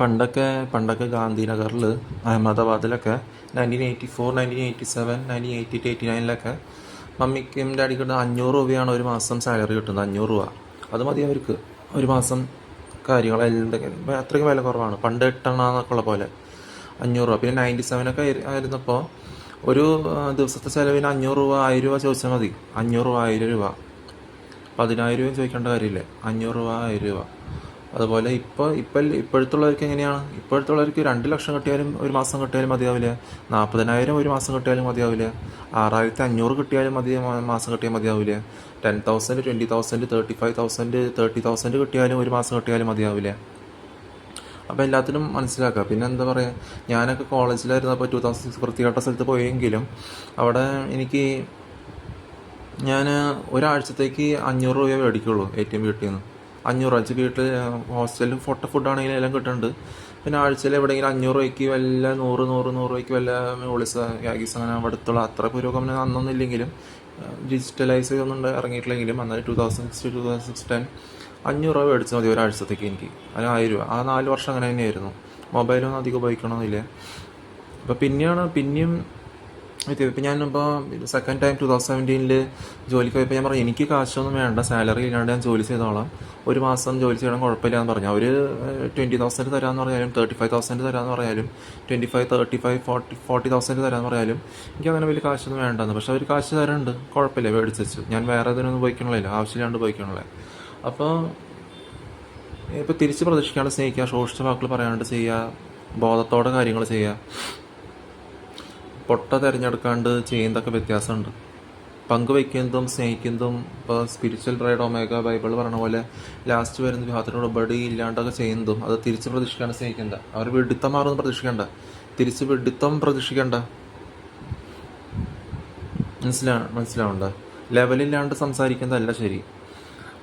പണ്ടൊക്കെ ഗാന്ധിനഗറിൽ അഹമ്മദാബാദിലൊക്കെ 1984 1987 1988 89 മമ്മിക്കും ഡാഡിക്കും 500 രൂപയാണ് ഒരു മാസം സാലറി കിട്ടുന്നത്. 500 രൂപ അത് മതി അവർക്ക് ഒരു മാസം. കാര്യങ്ങളെല്ലാം അത്രയ്ക്ക് വില കുറവാണ്. പണ്ട് 8 എന്നൊക്കെ ഉള്ള പോലെ 500 രൂപ. പിന്നെ 97 ആയിരുന്നപ്പോൾ ഒരു ദിവസത്തെ ചിലവിന് 500 രൂപ 1000 രൂപ ചോദിച്ചാൽ മതി. 500 രൂപ 1000 രൂപ 10,000 രൂപയും ചോദിക്കേണ്ട കാര്യമില്ല. 500 രൂപ 1000 രൂപ. അതുപോലെ ഇപ്പോഴത്തുള്ളവർക്ക് എങ്ങനെയാണ്? ഇപ്പോഴത്തുള്ളവർക്ക് 2 ലക്ഷം കിട്ടിയാലും ഒരു മാസം കിട്ടിയാലും മതിയാവില്ല. 40,000 ഒരു മാസം കിട്ടിയാലും മതിയാവില്ല. 6,500 കിട്ടിയാലും മാസം കിട്ടിയാൽ മതിയാവില്ല. 10,000 20,000 35,000 30,000 കിട്ടിയാലും ഒരു മാസം കിട്ടിയാലും മതിയാവില്ല. അപ്പോൾ എല്ലാത്തിനും മനസ്സിലാക്കുക. പിന്നെ എന്താ പറയുക, ഞാനൊക്കെ കോളേജിലായിരുന്നപ്പോൾ 2006 വൃത്തികെട്ട സ്ഥലത്ത് പോയെങ്കിലും അവിടെ ഞാൻ ഒരാഴ്ചത്തേക്ക് 500 രൂപയെ മേടിക്കുള്ളൂ ATM വീട്ടിൽ നിന്ന്. 500 വെച്ച് വീട്ടിൽ ഹോസ്റ്റലിൽ ഫുഡാണെങ്കിലും എല്ലാം കിട്ടുന്നുണ്ട്. പിന്നെ ആഴ്ചയിൽ എവിടെയെങ്കിലും 500 രൂപയ്ക്ക് വല്ല 100 രൂപയ്ക്ക് വല്ല മ്യൂളിസ് യാഗീസ് അങ്ങനെ അടുത്തുള്ള അത്ര പുരോഗമനം അന്നൊന്നും ഇല്ലെങ്കിലും ഡിജിറ്റലൈസ് ചെയ്തൊന്നും ഇറങ്ങിയിട്ടില്ലെങ്കിലും എന്നാൽ 2006 2010 500 രൂപ മേടിച്ചാൽ മതി ഒരാഴ്ചത്തേക്ക് എനിക്ക്. അതിന് 1000 രൂപ. ആ 4 വർഷം അങ്ങനെ തന്നെയായിരുന്നു. മൊബൈലൊന്നും അധികം ഉപയോഗിക്കണമെന്നില്ല. അപ്പോൾ പിന്നെയും ഇപ്പം ഞാനിപ്പോൾ സെക്കൻഡ് ടൈം 2017 ജോലിക്ക് പോയപ്പോൾ ഞാൻ പറഞ്ഞു എനിക്ക് കാശൊന്നും വേണ്ട, സാലറി ഇല്ലാണ്ട് ഞാൻ ജോലി ചെയ്തോളാം, ഒരു മാസം ജോലി ചെയ്യണം കുഴപ്പമില്ല എന്ന് പറഞ്ഞു. അവർ 20,000 തരാമെന്ന് പറഞ്ഞാലും 35,000 തരാമെന്ന് പറഞ്ഞാലും 25 35 40,000 തരാമെന്ന് പറഞ്ഞാലും എനിക്ക് അങ്ങനെ വലിയ കാശൊന്നും വേണ്ടെന്ന്. പക്ഷെ അവർ കാശ് തരുന്നുണ്ട്, കുഴപ്പമില്ല, മേടിച്ചു. ഞാൻ വേറെ ഇതിനൊന്നും ഉപയോഗിക്കണമല്ലോ, ആവശ്യമില്ലാണ്ട് ഉപയോഗിക്കണമല്ലേ. അപ്പോൾ ഇപ്പോൾ തിരിച്ച് പ്രതീക്ഷിക്കാണ്ട് സ്നേഹിക്കുക, ശോഷിച്ച വാക്കുകൾ പറയാണ്ട് ചെയ്യുക, ബോധത്തോടെ കാര്യങ്ങൾ ചെയ്യുക, പൊട്ട തിരഞ്ഞെടുക്കാണ്ട് ചെയ്യുന്നതൊക്കെ വ്യത്യാസമുണ്ട്. പങ്കുവയ്ക്കുന്നതും സ്നേഹിക്കുന്നതും ഇപ്പോൾ സ്പിരിച്വൽ റൈഡ് ഒമേഗ ബൈബിൾ പറഞ്ഞ പോലെ ലാസ്റ്റ് വരുന്ന വിവാഹത്തിനോട് ബടി ഇല്ലാണ്ടൊക്കെ ചെയ്യുന്നതും അത് തിരിച്ച് പ്രതീക്ഷിക്കാണ്ട് സ്നേഹിക്കേണ്ട. അവർ വിഡിത്തം മാറുമെന്ന് പ്രതീക്ഷിക്കേണ്ട, തിരിച്ച് വിഡിത്തം പ്രതീക്ഷിക്കേണ്ട. മനസ്സിലാവണ്ട. ലെവലില്ലാണ്ട് സംസാരിക്കുന്നതല്ല ശരി.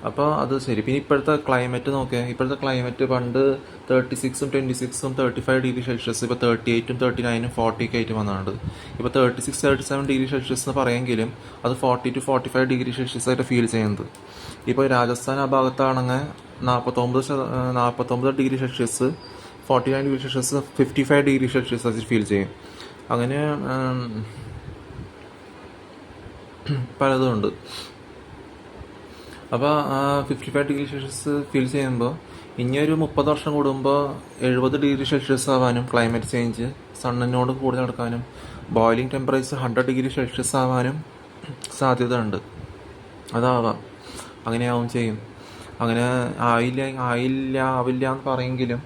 അപ്പോൾ അത് ശരി. പിന്നെ ഇപ്പോഴത്തെ ക്ലൈമറ്റ് നോക്കിയാൽ, ഇപ്പോഴത്തെ ക്ലൈമറ്റ് പണ്ട് 36 26 35 ഡിഗ്രി സെൽഷ്യസ്, ഇപ്പോൾ 38 39 40 ആയിട്ട് വന്നിട്ടുണ്ട്. ഇപ്പോൾ 36 37 ഡിഗ്രി സെൽഷ്യസ് എന്ന് പറയുമെങ്കിലും അത് 40 to 45 ഡിഗ്രി സെൽഷ്യസ് ആയിട്ട് ഫീൽ ചെയ്യുന്നത്. ഇപ്പോൾ രാജസ്ഥാൻ ആ ഭാഗത്താണെങ്കിൽ 49 degree Celsius 49 degree Celsius 55 degree Celsius ആയിട്ട് ഫീൽ ചെയ്യും. അങ്ങനെ പലതും ഉണ്ട്. അപ്പോൾ 55 ഡിഗ്രി സെൽഷ്യസ് ഫീൽ ചെയ്യുമ്പോൾ ഇനിയൊരു 30 വർഷം കൂടുമ്പോൾ 70 ഡിഗ്രി സെൽഷ്യസ് ആവാനും ക്ലൈമറ്റ് ചേഞ്ച് സണ്ണിനോട് കൂടി നടക്കാനും ബോയിലിംഗ് ടെമ്പറേച്ചർ 100 ഡിഗ്രി സെൽഷ്യസ് ആവാനും സാധ്യത ഉണ്ട്. അതാവാം, അങ്ങനെയാവും ചെയ്യും. അങ്ങനെ ആവില്ല എന്ന് പറയെങ്കിലും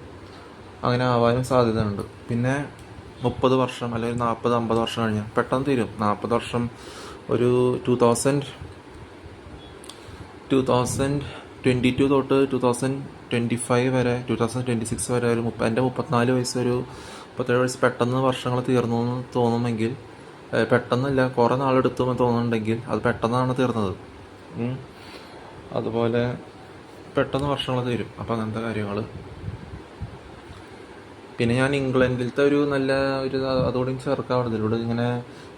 അങ്ങനെ ആവാനും സാധ്യത ഉണ്ട്. പിന്നെ 30 വർഷം അല്ലെങ്കിൽ 40-50 വർഷം കഴിഞ്ഞാൽ പെട്ടെന്ന് തീരും. 40 വർഷം ഒരു 2022 തൊട്ട് 2025 വരെ 2026 വരെ ഒരു എൻ്റെ 34 വയസ്സ് ഒരു 37 വയസ്സ് പെട്ടെന്ന് വർഷങ്ങൾ തീർന്നു എന്ന് തോന്നുമെങ്കിൽ, പെട്ടെന്നല്ല കുറേ നാളെടുത്തു എന്ന് തോന്നുന്നുണ്ടെങ്കിൽ അത് പെട്ടെന്നാണ് തീർന്നത്. അതുപോലെ പെട്ടെന്ന് വർഷങ്ങൾ തീരും. അപ്പോൾ അങ്ങനത്തെ കാര്യങ്ങൾ. പിന്നെ ഞാൻ ഇംഗ്ലണ്ടിലത്തെ ഒരു നല്ല ഒരു അതോടും ചേർക്കാവുന്നത് ഇതിലൂടെ ഇങ്ങനെ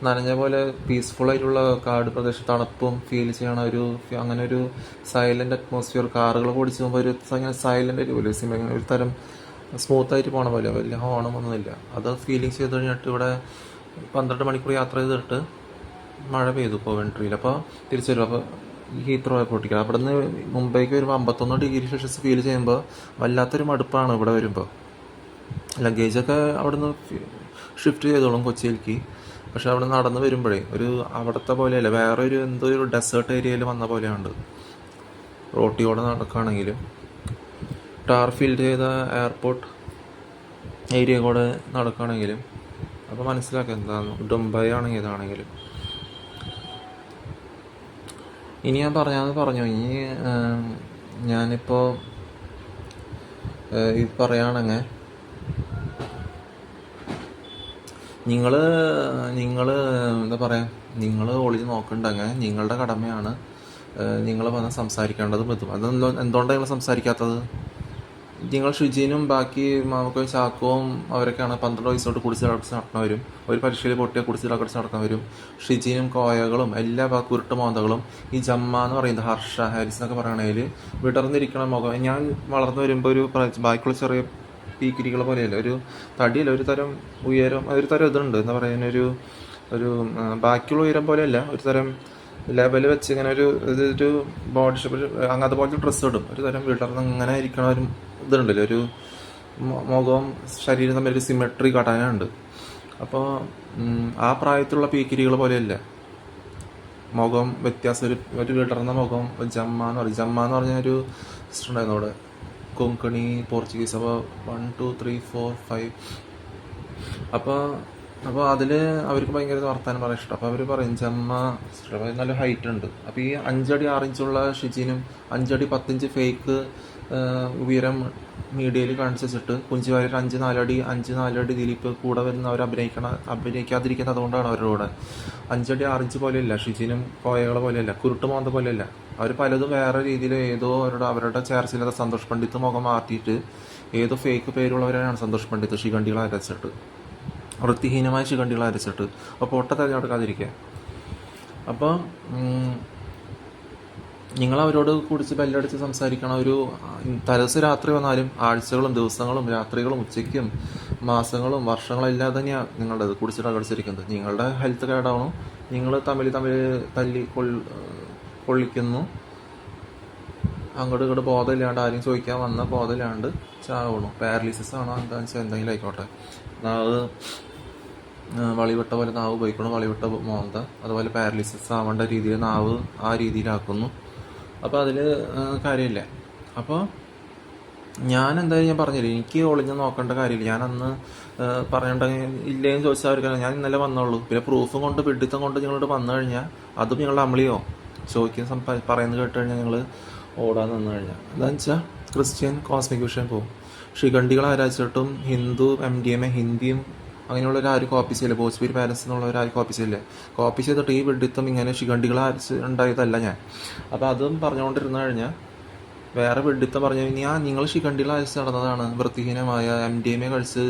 നനഞ്ഞ പോലെ പീസ്ഫുൾ ആയിട്ടുള്ള കാട് പ്രദേശം, തണുപ്പും ഫീൽ ചെയ്യണ അങ്ങനെ ഒരു സൈലന്റ് അറ്റ്മോസ്ഫിയർ. കാറുകൾ ഓടിച്ച് പോകുമ്പോൾ ഒരു അങ്ങനെ സൈലന്റ് ആയിട്ട് ഒരു തരം സ്മൂത്തായിട്ട് പോകണ പോലെ, വലിയ ഹോണം ഒന്നുമില്ല. അത് ഫീലിംഗ് ചെയ്ത് കഴിഞ്ഞിട്ട് ഇവിടെ 12 മണിക്കൂർ യാത്ര ചെയ്തിട്ട് മഴ പെയ്തു കോവൻട്രിയിൽ. അപ്പോൾ തിരിച്ചു വരും. അപ്പോൾ ഹീത്രോ എയർപോർട്ടിൽ അവിടെ നിന്ന് മുംബൈക്ക് വരുമ്പോൾ 51 ഡിഗ്രി സെൽഷ്യസ് ഫീൽ ചെയ്യുമ്പോൾ വല്ലാത്തൊരു മടുപ്പാണ് ഇവിടെ വരുമ്പോൾ. ലഗേജൊക്കെ അവിടെ നിന്ന് ഷിഫ്റ്റ് ചെയ്തോളും കൊച്ചിയിലേക്ക്. പക്ഷെ അവിടെ നടന്ന് വരുമ്പോഴേ ഒരു അവിടുത്തെ പോലെയല്ല, വേറെ എന്തോ ഒരു ഡെസേർട്ട് ഏരിയയിൽ വന്ന പോലെയുണ്ട്. റോട്ടിയോടെ നടക്കുകയാണെങ്കിലും ടാർ ഫീൽഡ് ചെയ്ത എയർപോർട്ട് ഏരിയ കൂടെ നടക്കുകയാണെങ്കിലും അപ്പോൾ മനസ്സിലാക്കുക എന്താണ് ഡുംബൈ ആണെങ്കിൽ ഇതാണെങ്കിലും. ഇനി ഞാൻ പറഞ്ഞു ഇനി ഞാനിപ്പോൾ ഇത് പറയുകയാണെങ്കിൽ നിങ്ങൾ എന്താ പറയുക, നിങ്ങൾ ഒളിച്ച് നോക്കണ്ടെങ്കിൽ നിങ്ങളുടെ കടമയാണ് നിങ്ങൾ വന്ന് സംസാരിക്കേണ്ടതും എത്തും. എന്തുകൊണ്ടാണ് നിങ്ങൾ സംസാരിക്കാത്തത്? നിങ്ങൾ ഷുജീനും ബാക്കി മാമക്കും ചാക്കവും അവരൊക്കെയാണ് 12 വയസ്സോട്ട് കുടിച്ച് നടക്കുന്നവരും, ഒരു പരീക്ഷയിൽ പൊട്ടിയ കുടിച്ച് നടക്കുന്നവരും. ഷിജീനും കോയകളും എല്ലാ കുരുട്ട് മോന്തകളും. ഈ ജമ്മ എന്ന് പറയുന്നത് ഹർഷ ഹാരിസ് എന്നൊക്കെ പറയണതിൽ വിടർന്നിരിക്കണ മുഖം. ഞാൻ വളർന്നു വരുമ്പോൾ ഒരു ബാക്കിയുള്ള ചെറിയ പീക്കിരികൾ പോലെയല്ല, ഒരു തടിയല്ല, ഒരു തരം ഉയരം, ഒരു തരം ഇതുണ്ട്, എന്താ പറയുക, ഒരു ബാക്കിയുള്ള ഉയരം പോലെയല്ല, ഒരു തരം ലെവൽ വെച്ച് ഇങ്ങനെ ഒരു ബോഡി ഷേപ്പ്, അങ്ങനത്തെ പോലത്തെ ഡ്രസ്സ് ഇടും, ഒരു തരം വിടർന്ന് ഇങ്ങനെ ഇരിക്കണ ഒരു ഇതുണ്ടല്ലോ, ഒരു മുഖവും ശരീരം തമ്മിൽ ഒരു സിമെട്രി കാട്ടാനുണ്ട്. അപ്പോൾ ആ പ്രായത്തിലുള്ള പീക്കിരികൾ പോലെയല്ല, മുഖം വ്യത്യാസം, ഒരു വിടർന്ന മുഖം. ജമ്മ എന്ന് പറഞ്ഞ ഒരു സിസ്റ്റർ ഉണ്ടായിരുന്നു അവിടെ, കൊങ്കണി പോർച്ചുഗീസ്. അപ്പോൾ 1 2 3 4 5. അപ്പോൾ അതിൽ അവർക്ക് ഭയങ്കര വർത്താനം പറയാൻ ഇഷ്ടം. അപ്പോൾ അവർ പറയും ജമ്മ സിസ്റ്റർ, അപ്പോൾ നല്ല ഹൈറ്റ് ഉണ്ട്. അപ്പോൾ ഈ 5 അടി 6 ഇഞ്ചുള്ള ഷിജിനും 5 അടി 10 ഇഞ്ച് ഫേക്ക് ഉയരം മീഡിയയിൽ കാണിച്ച് വെച്ചിട്ട് കുഞ്ചുവാര്യർ 5 4 അടി ദിലീപ് കൂടെ വരുന്ന അവർ അഭിനയിക്കാതിരിക്കുന്നത് അതുകൊണ്ടാണ് അവരുടെ കൂടെ. 5 അടി 6 ഇഞ്ച് പോലെയല്ല ഷിജിനും കോയകളെ പോലെയല്ല, കുരുട്ട് മോന്ത പോലെയല്ല. അവർ പലതും വേറെ രീതിയിൽ ഏതോ അവരുടെ ചേർച്ചയില്ലാത്ത സന്തോഷ് പണ്ഡിത്ത് മുഖം മാറ്റിയിട്ട് ഏതോ ഫേക്ക് പേരുള്ളവരാണ് സന്തോഷ് പണ്ഡിത്ത് ശിഖണ്ഡികളെ അരച്ചിട്ട്, വൃത്തിഹീനമായ ശിഖണ്ഡികളെ അരച്ചിട്ട്. അപ്പോൾ പൊട്ട തിരഞ്ഞെടുക്കാതിരിക്കുക. അപ്പോൾ നിങ്ങൾ അവരോട് കുടിച്ച് ബെല്ലടിച്ച് സംസാരിക്കണം. ഒരു തലേദിവസം രാത്രി വന്നാലും ആഴ്ചകളും ദിവസങ്ങളും രാത്രികളും ഉച്ചയ്ക്കും മാസങ്ങളും വർഷങ്ങളും എല്ലാം തന്നെയാണ് നിങ്ങളുടേത് കുടിച്ചിട്ട് അകടിച്ചിരിക്കുന്നത്. നിങ്ങളുടെ ഹെൽത്ത് കേടാവണം, നിങ്ങൾ തമ്മിൽ തല്ലി കൊള്ളിക്കുന്നു, അങ്ങോട്ട് ഇങ്ങോട്ട് ബോധമില്ലാണ്ട്, ആരും ചോദിക്കാൻ വന്ന ബോധമില്ലാണ്ട് ചാവണു. പാരലൈസിസ് ആണോ എന്താണെന്ന് വെച്ചാൽ എന്തെങ്കിലും ആയിക്കോട്ടെ. നാവ് വളിവിട്ട പോലെ നാവ് ഉപയോഗിക്കണം, വളിവിട്ട മോന്ത. അതുപോലെ പാരലൈസിസ് ആവേണ്ട രീതിയിൽ നാവ് ആ രീതിയിലാക്കുന്നു. അപ്പോൾ അതിൽ കാര്യമില്ല. അപ്പോൾ ഞാൻ എന്തായാലും ഞാൻ പറഞ്ഞില്ല, എനിക്ക് ഒളിഞ്ഞ് നോക്കേണ്ട കാര്യമില്ല. ഞാൻ അന്ന് പറഞ്ഞിട്ടുണ്ടെങ്കിൽ ഇല്ലേന്ന് ചോദിച്ചാൽ അവർക്ക് ഞാൻ ഇന്നലെ വന്നുള്ളൂ. പിന്നെ പ്രൂഫും കൊണ്ട് പിഡിത്തം കൊണ്ട് നിങ്ങളോട് വന്നു കഴിഞ്ഞാൽ അതും നിങ്ങളുടെ അമളിയോ ചോദിക്കുന്ന പറയുന്നത് കേട്ട് കഴിഞ്ഞാൽ നിങ്ങൾ ഓടാൻ നിന്ന് കഴിഞ്ഞാൽ എന്താണെന്ന് വെച്ചാൽ ക്രിസ്ത്യൻ കോസ്മിക് വിഷൻ പോകും. ശിഖണ്ഡികൾ ആരാച്ചിട്ടും ഹിന്ദു MDMA ഹിന്ദിയും അങ്ങനെയുള്ളവരാരും കോപ്പി ചെയ്യില്ല. ഭോജ്പൂരി പാരൻസ് എന്നുള്ളവരാരും കോപ്പി ചെയ്യില്ല. കോപ്പി ചെയ്തിട്ട് ഈ വിഡിത്തം ഇങ്ങനെ ശിഖണ്ഡികൾ ഉണ്ടായതല്ല ഞാൻ. അപ്പോൾ അതും പറഞ്ഞുകൊണ്ടിരുന്നു കഴിഞ്ഞാൽ വേറെ വിഡിത്തം പറഞ്ഞു കഴിഞ്ഞാൽ നിങ്ങൾ ശിഖണ്ഡികൾ അയച്ച് നടന്നതാണ്, വൃത്തിഹീനമായ MDMA കഴിച്ച്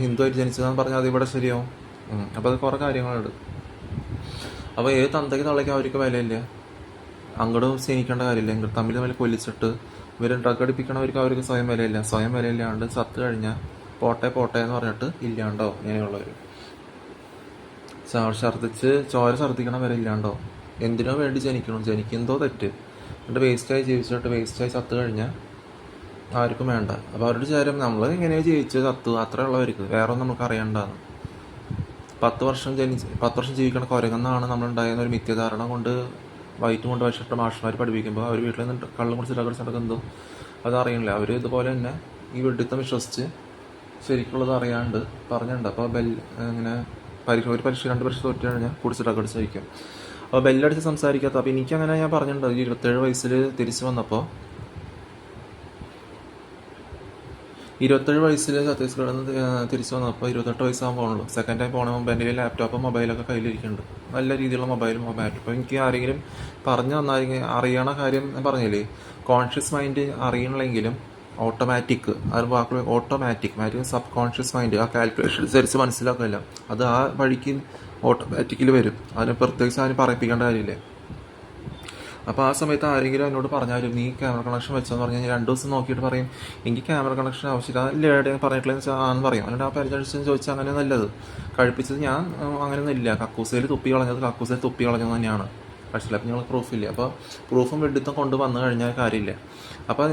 ഹിന്ദുവായിട്ട് ജനിച്ചതെന്ന് പറഞ്ഞാൽ അത് ഇവിടെ ശരിയാവും. അപ്പോൾ അത് കുറേ കാര്യങ്ങളുണ്ട്. അപ്പോൾ ഏത് തന്തയ്ക്ക് തള്ളയ്ക്ക് അവർക്ക് വിലയില്ല, അങ്ങോട്ട് സ്നേഹിക്കേണ്ട കാര്യമില്ല. എങ്കിൽ തമ്മിൽ കൊല്ലിച്ചിട്ട് ഇവർ ഡ്രഗ് അടിപ്പിക്കണവർക്ക് അവർക്ക് സ്വയം വിലയില്ല. സ്വയം വിലയില്ലാണ്ട് ചത്ത് കഴിഞ്ഞാൽ പോട്ടെ എന്ന് പറഞ്ഞിട്ട് ഇല്ലാണ്ടോ ഇങ്ങനെയുള്ളവർ ഛർദ്ദിക്കണം വരെ ഇല്ലാണ്ടോ. എന്തിനോ വേണ്ടി ജനിക്കുന്നതോ തെറ്റ്, എന്നിട്ട് വേസ്റ്റായി ജീവിച്ചിട്ട് വേസ്റ്റായി ചത്ത് കഴിഞ്ഞാൽ ആർക്കും വേണ്ട. അപ്പോൾ അവരുടെ വിചാരം നമ്മൾ എങ്ങനെയോ ജീവിച്ച് ചത്തു, അത്രേ ഉള്ളവർക്ക്, വേറെ ഒന്നും നമുക്ക് അറിയണ്ടാന്ന്. 10 വർഷം ജീവിക്കണ കുരങ്ങെന്നാണ് നമ്മളുണ്ടായിരുന്ന ഒരു മിഥ്യധാരണ കൊണ്ട് വയറ്റും കൊണ്ട് വച്ചിട്ട് മാഷന്മാർ പഠിപ്പിക്കുമ്പോൾ അവർ വീട്ടിൽ നിന്ന് കള്ളും കുടിച്ച് നടക്കുന്നതും അതറിയണില്ല. അവർ ഇതുപോലെ തന്നെ ഈ വെഡിത്തം വിശ്വസിച്ച് ശരിക്കുള്ളത് അറിയാണ്ട് പറഞ്ഞിട്ടുണ്ട്. അപ്പോൾ ഇങ്ങനെ ഒരു പരീക്ഷ 2 പരീക്ഷ തോറ്റു കഴിഞ്ഞാൽ കുടിച്ചിട്ട് അകടിച്ച് വയ്ക്കും. അപ്പോൾ ബെല്ലടിച്ച് സംസാരിക്കാത്ത. അപ്പോൾ എനിക്കങ്ങനെ ഞാൻ പറഞ്ഞിട്ടുണ്ട്, 27 വയസ്സിൽ തിരിച്ചു വന്നപ്പോൾ 27 വയസ്സിൽ ഛത്തീസ്ഗഡിൽ നിന്ന് തിരിച്ചു വന്നപ്പോൾ 28 വയസ്സാകാൻ പോകുള്ളൂ. സെക്കൻഡ് ടൈം പോകണ മുമ്പ് എൻ്റെ ലാപ്ടോപ്പും മൊബൈലൊക്കെ കയ്യിലിരിക്കുന്നുണ്ട്, നല്ല രീതിയിലുള്ള മൊബൈലും ബാറ്ററി. അപ്പോൾ എനിക്ക് ആരെങ്കിലും പറഞ്ഞു തന്നാൽ അറിയണ കാര്യം ഞാൻ പറഞ്ഞില്ലേ, കോൺഷ്യസ് മൈൻഡ് അറിയണില്ലെങ്കിലും ഓട്ടോമാറ്റിക്, അത് വാക്കുകൾ ഓട്ടോമാറ്റിക് സബ് കോൺഷ്യസ് മൈൻഡ് ആ കാൽക്കുലേഷൻ അനുസരിച്ച് മനസ്സിലാക്കില്ല, അത് ആ വഴിക്ക് ഓട്ടോമാറ്റിക്കലി വരും. അതിന് പ്രത്യേകിച്ച് അതിന് പറയിപ്പിക്കേണ്ട കാര്യമില്ല. അപ്പോൾ ആ സമയത്ത് ആരെങ്കിലും എന്നോട് പറഞ്ഞാലും നീ ക്യാമറ കണക്ഷൻ വെച്ചെന്ന് പറഞ്ഞാൽ 2 ദിവസം നോക്കിയിട്ട് പറയും എനിക്ക് ക്യാമറ കണക്ഷൻ ആവശ്യമില്ല, അല്ല എവിടെയും പറഞ്ഞിട്ടില്ലെന്ന് വെച്ചാൽ ആണെന്ന് പറയും. അതുകൊണ്ട് ആ പരിചരിച്ചെന്ന് ചോദിച്ചാൽ അങ്ങനെ നല്ലത് കഴിപ്പിച്ചത് ഞാൻ അങ്ങനെയൊന്നും ഇല്ല. കക്കൂസയിൽ തുപ്പി കളഞ്ഞത് തന്നെയാണ്. പക്ഷേ അപ്പം ഞങ്ങൾ പ്രൂഫില്ല. അപ്പോൾ പ്രൂഫും വെഡിത്തം കൊണ്ട് വന്നു കഴിഞ്ഞാൽ കാര്യമില്ല. അപ്പോൾ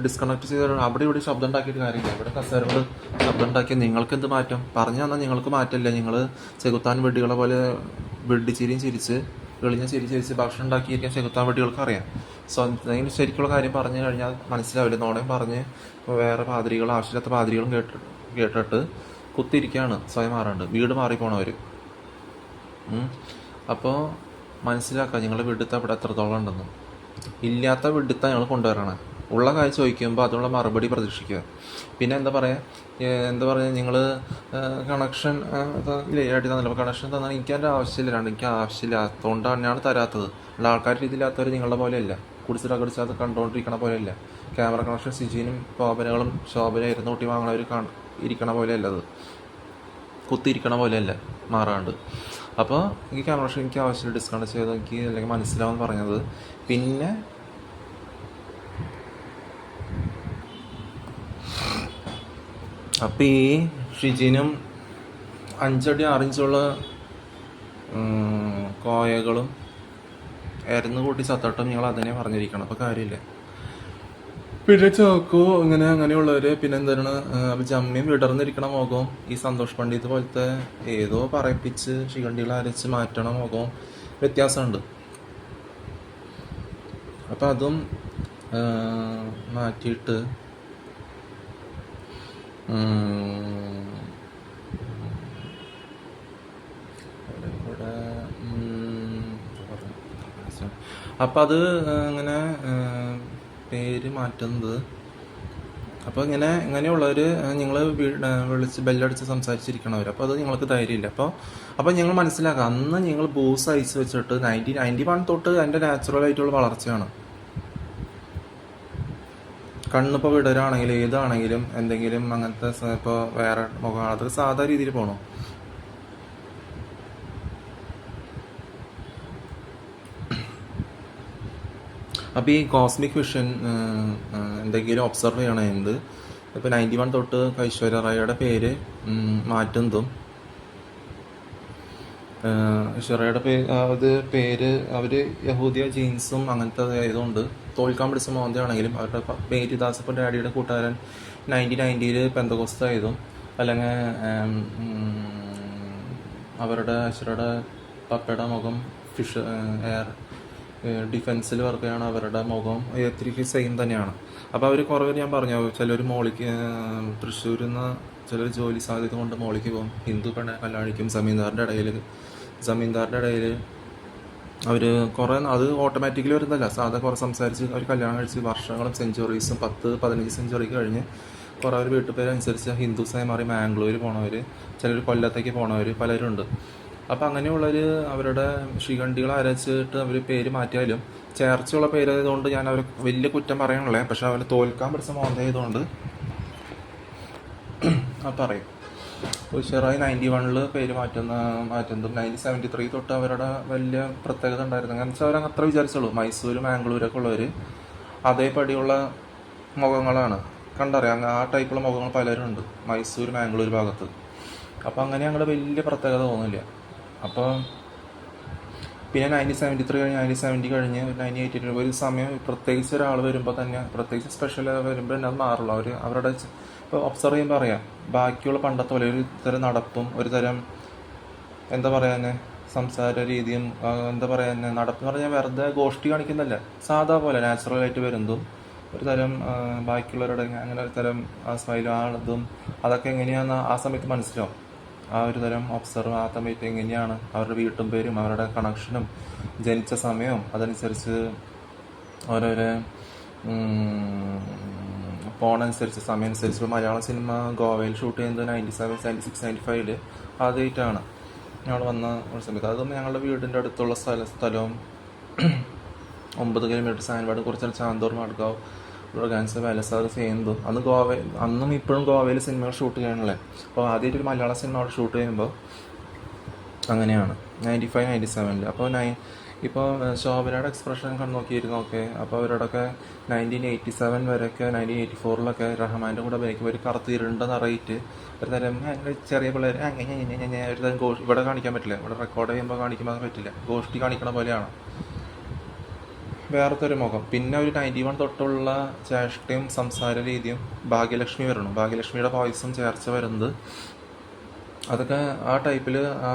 ഡിസ്കണക്ട് ചെയ്ത് അവിടെ ഇവിടെ ശബ്ദം ഉണ്ടാക്കിയിട്ട് കാര്യമില്ല. ഇവിടെ കസേരകൾ ശബ്ദം ഉണ്ടാക്കിയാൽ നിങ്ങൾക്ക് എന്ത് മാറ്റം പറഞ്ഞു തന്നാൽ നിങ്ങൾക്ക് മാറ്റമില്ല. നിങ്ങൾ ചെകുത്താൻ വെടികളെ പോലെ വെടിച്ചിരിയും ചിരിച്ച് എളിഞ്ഞ ചിരിച്ച് ഭക്ഷണം ഉണ്ടാക്കിയിരിക്കാൻ ചെകുത്താൻ വെടികൾക്ക് അറിയാം. അതിന് ശരിക്കുള്ള കാര്യം പറഞ്ഞു കഴിഞ്ഞാൽ മനസ്സിലാവില്ല. നോണയും പറഞ്ഞ് വേറെ പാതിരികളും ആവശ്യമില്ലാത്ത പാതിരികളും കേട്ടിട്ട് കുത്തിയിരിക്കുകയാണ് സ്വയം മാറാണ്ട്, വീട് മാറിപ്പോണവർ. അപ്പോൾ മനസ്സിലാക്കുക നിങ്ങളുടെ വിഡിത്തം ഇവിടെ എത്രത്തോളം ഉണ്ടെന്ന്. ഇല്ലാത്ത വിഡിത്തം ഞങ്ങൾ കൊണ്ടുവരണം. ഉള്ള കാര്യം ചോദിക്കുമ്പോൾ അതിനുള്ള മറുപടി പ്രതീക്ഷിക്കുക. പിന്നെ എന്താ പറയുക നിങ്ങൾ കണക്ഷൻ ആയിട്ട് തന്നില്ല. അപ്പോൾ കണക്ഷൻ തന്നാൽ എനിക്ക് അതിൻ്റെ ആവശ്യമില്ല, എനിക്ക് ആവശ്യമില്ലാത്തതുകൊണ്ടാണ് തന്നെയാണ് തരാത്തത്. ഉള്ള ആൾക്കാർ ഇതില്ലാത്തവർ നിങ്ങളുടെ പോലെയല്ല, കുടിച്ചിട്ട് കണ്ടുകൊണ്ടിരിക്കണ പോലെയല്ല. ക്യാമറ കണക്ഷൻ സിജിനും ശോഭന ഇരുന്ന് കൂട്ടി വാങ്ങണവർ ഇരിക്കണ പോലെയല്ല, അത് കുത്തിയിരിക്കണ പോലെയല്ല മാറാണ്ട്. അപ്പോൾ എനിക്ക് ക്യാമറ കണക്ഷൻ എനിക്ക് ആവശ്യമില്ല, ഡിസ്കണക്ട് ചെയ്ത് എനിക്ക് അല്ലെങ്കിൽ മനസ്സിലാവുമെന്ന് പറഞ്ഞത്. പിന്നെ അപ്പം ഈ ഷിജിനും 5 അടി 6 ഇഞ്ചുള്ള കോയകളും എരന്ന് കൂട്ടി ചത്തട്ടും നിങ്ങൾ അതിനെ പറഞ്ഞിരിക്കണം. അപ്പോൾ കാര്യമില്ല. പിന്നെ ചോക്കോ ഇങ്ങനെ അങ്ങനെയുള്ളവർ പിന്നെ എന്താണ് ജമ്മിയും വിടർന്നിരിക്കണ മുഖവും ഈ സന്തോഷ് പണ്ഡിത് പോലത്തെ ഏതോ പറയിപ്പിച്ച് ശിഖണ്ഡികൾ അരച്ച് മാറ്റണ മുഖവും വ്യത്യാസമുണ്ട്. അപ്പം അതും മാറ്റിയിട്ട് അപ്പം അത് ഇങ്ങനെ പേര് മാറ്റുന്നത്. അപ്പോൾ ഇങ്ങനെയുള്ളവർ നിങ്ങൾ വിളിച്ച് ബെല്ലടിച്ച് സംസാരിച്ചിരിക്കണവർ. അപ്പോൾ അത് നിങ്ങൾക്ക് ധൈര്യമില്ല. അപ്പോൾ ഞങ്ങൾ മനസ്സിലാക്കുക, അന്ന് നിങ്ങൾ ബൂസ് ഐസ് വെച്ചിട്ട് 91 തൊട്ട് അതിൻ്റെ നാച്ചുറലായിട്ടുള്ള വളർച്ചയാണ്. കണ്ണിപ്പോൾ വിടരാണെങ്കിലും ഏതാണെങ്കിലും എന്തെങ്കിലും അങ്ങനത്തെ ഇപ്പോൾ വേറെ മുഖം അത് സാധാ രീതിയിൽ പോകണം. അപ്പോൾ ഈ കോസ്മിക് വിഷൻ എന്തെങ്കിലും ഒബ്സർവ് ചെയ്യണമെങ്കിൽ ഇപ്പോൾ 91 തൊട്ട് ഐശ്വര്യ റായിയുടെ പേര് മാറ്റുന്നതും ഐശ്വര്യയുടെ പേര് അവർ യഹൂദിയ ജീൻസും അങ്ങനത്തെ ആയതുകൊണ്ട് തോൽക്കാൻ പിടിച്ച മോന്തയാണെങ്കിലും അവരുടെ പേര് ദാസപ്പൻ ഡാഡിയുടെ കൂട്ടുകാരൻ 1990 പെന്തകോസ്തായതും അല്ലെങ്കിൽ അവരുടെ ഐശ്വര്യയുടെ പപ്പയുടെ മുഖം ഫിഷ് എയർ ഡിഫൻസിൽ വർക്കാണ് അവരുടെ മുഖം ഇത്തിരി സെയിം തന്നെയാണ്. അപ്പോൾ അവർ കുറേ ഞാൻ പറഞ്ഞു, ചിലർ മോളിക്ക് തൃശ്ശൂരിൽ നിന്ന് ചിലർ ജോലി സാധ്യത കൊണ്ട് മോളിക്ക് പോകും, ഹിന്ദു പെണ്ണെ കല്യാണിക്കും. ജമീന്ദാറിൻ്റെ ഇടയിൽ അവർ കുറേ അത് ഓട്ടോമാറ്റിക്കലി വരുന്നതല്ല, സാധാ കുറേ സംസാരിച്ച് അവർ കല്യാണം കഴിച്ച് വർഷങ്ങളും സെഞ്ചുറീസും 10-15 സെഞ്ചുറി കഴിഞ്ഞ് കുറേ അവർ വീട്ടുപേരനുസരിച്ച് ഹിന്ദുസായി മാറി മാംഗ്ലൂർ പോണവർ, ചിലർ കൊല്ലത്തേക്ക് പോണവർ പലരുണ്ട്. അപ്പം അങ്ങനെയുള്ളവർ അവരുടെ ശ്രീകണ്ഠികളെ അരച്ചിട്ട് അവർ പേര് മാറ്റിയാലും ചേർച്ചയുള്ള പേരായതുകൊണ്ട് ഞാൻ അവർ വലിയ കുറ്റം പറയണല്ലേ. പക്ഷെ അവർ തോൽക്കാൻ പിടിച്ച മോന്തായതുകൊണ്ട് പറയും. ഉഷറായി 91 പേര് മാറ്റുന്നതും 1973 തൊട്ട് അവരുടെ വലിയ പ്രത്യേകത ഉണ്ടായിരുന്നു. കാരണം വെച്ചാൽ അവർ അത്ര വിചാരിച്ചുള്ളൂ. മൈസൂർ മാംഗ്ലൂരൊക്കെ ഉള്ളവർ അതേപടിയുള്ള മുഖങ്ങളാണ് കണ്ടറിയാം. ആ ടൈപ്പുള്ള മുഖങ്ങൾ പലരും ഉണ്ട് മൈസൂർ മാംഗ്ലൂർ ഭാഗത്ത്. അപ്പോൾ അങ്ങനെ ഞങ്ങളുടെ വലിയ പ്രത്യേകത തോന്നില്ല. അപ്പോൾ പിന്നെ 1973 കഴിഞ്ഞ് 1970 കഴിഞ്ഞ് 1980 ഒരു സമയം പ്രത്യേകിച്ച് ഒരാൾ വരുമ്പോൾ തന്നെ, പ്രത്യേകിച്ച് സ്പെഷ്യൽ വരുമ്പോൾ തന്നെ അത് മാറുള്ളൂ. അവരുടെ ഇപ്പോൾ ഒബ്സർവ് ചെയ്യുമ്പോൾ അറിയാം, ബാക്കിയുള്ള പണ്ടത്തെ പോലെ ഒരു തരം നടപ്പും ഒരു തരം എന്താ പറയാൻ സംസാര രീതിയും എന്താ പറയാൻ നടപ്പെന്ന് പറഞ്ഞാൽ വെറുതെ ഗോഷ്ടി കാണിക്കുന്നതല്ല, സാധാ പോലെ നാച്ചുറലായിട്ട് വരുന്നതും ഒരു തരം ബാക്കിയുള്ളവരുടെ അങ്ങനെ ഒരു തരം സ്മൈലും ആളതും അതൊക്കെ എങ്ങനെയാണെന്ന് ആ സമയത്ത് മനസ്സിലാവും. ആ ഒരു തരം ഒബ്സർവ് ആ സമയത്ത് എങ്ങനെയാണ് അവരുടെ വീട്ടും പേരും അവരുടെ കണക്ഷനും ജനിച്ച സമയവും അതനുസരിച്ച് ഓരോരോ പോണനുസരിച്ച് സമയം അനുസരിച്ച്. ഇപ്പോൾ മലയാള സിനിമ ഗോവയിൽ ഷൂട്ട് ചെയ്യുന്നത് 97, 96, 95 ആദ്യമായിട്ടാണ് ഞങ്ങൾ വന്ന ഒരു സമയത്ത്. അതൊന്നും ഞങ്ങളുടെ വീടിൻ്റെ അടുത്തുള്ള സ്ഥലവും 9 കിലോമീറ്റർ സാൻവാട്, കുറച്ച് ചാന്തൂർ, മഡ്ഗാവ്, ബ്രഗാൻസ്, പാലസ് അത് ചെയ്യുന്നതും അന്നും ഇപ്പോഴും ഗോവയിൽ സിനിമകൾ ഷൂട്ട് ചെയ്യണല്ലേ. അപ്പോൾ ആദ്യമായിട്ടൊരു മലയാള സിനിമ അവിടെ ഷൂട്ട് ചെയ്യുമ്പോൾ അങ്ങനെയാണ് 95, 97. അപ്പോൾ ഇപ്പോൾ ശോഭനയുടെ എക്സ്പ്രഷൻ കണ്ടു നോക്കിയിരുന്നു. ഓക്കെ, അപ്പോൾ അവരോടൊക്കെ 1987 വരെയൊക്കെ 1984 റഹ്മാൻ്റെ കൂടെ ബൈക്ക് ഒരു കറുത്ത് ഇരുണ്ട നിറയിട്ട് ഒരു തരം ചെറിയ പിള്ളേർ ഒരു തരം ഇവിടെ കാണിക്കാൻ പറ്റില്ല, ഇവിടെ റെക്കോർഡ് ചെയ്യുമ്പോൾ കാണിക്കുമ്പോൾ പറ്റില്ല, ഗോഷ്ടി കാണിക്കണ പോലെയാണ് വേറത്തെ ഒരു മുഖം. പിന്നെ ഒരു 91 തൊട്ടുള്ള ചേഷ്ടയും സംസാര രീതിയും ഭാഗ്യലക്ഷ്മി വരണം. ഭാഗ്യലക്ഷ്മിയുടെ വോയിസും ചേർച്ച വരുന്നത് അതൊക്കെ ആ ടൈപ്പിൽ ആ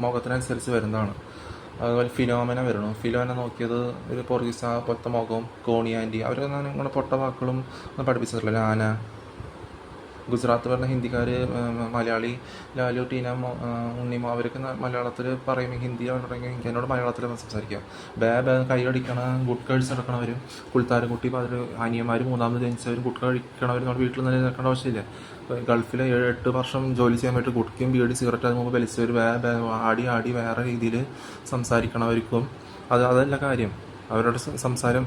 മുഖത്തിനനുസരിച്ച് വരുന്നതാണ്. അതുപോലെ ഫിലോമന വരണം. ഫിലോമന നോക്കിയത് ഒരു പൊർഗീസ് ആ പൊത്ത മുഖവും കോണി ആൻറ്റി അവരൊന്നും നിങ്ങളുടെ പൊട്ട വാക്കുകളും ഒന്നും പഠിപ്പിച്ചിട്ടില്ല. ലാന, ഗുജറാത്ത് പറഞ്ഞ ഹിന്ദിക്കാർ, മലയാളി ലാലു, ടീന, ഉണ്ണിമ അവരൊക്കെ മലയാളത്തിൽ പറയുമ്പോൾ ഹിന്ദി പറയുമെങ്കിൽ എന്നോട് മലയാളത്തിൽ സംസാരിക്കുക. കൈയടിക്കണ ഗുഡ് കഴിച്ചെടുക്കണവരും കുൾത്താരക്കുട്ടി അവർ അനിയന്മാർ 3ാമത് ജനിച്ചവരും ഗുഡ് കഴിക്കണവരും നമ്മുടെ വീട്ടിൽ നിലനിൽക്കേണ്ട ആവശ്യമില്ല. ഗൾഫിൽ 7-8 വർഷം ജോലി ചെയ്യാൻ വേണ്ടി ഗുഡ്ക്കും ബീഡി സിഗരറ്റ് അത് മുമ്പ് വലിച്ചവർ ആടി വേറെ രീതിയിൽ സംസാരിക്കണവർക്കും അതല്ല കാര്യം. അവരുടെ സംസാരം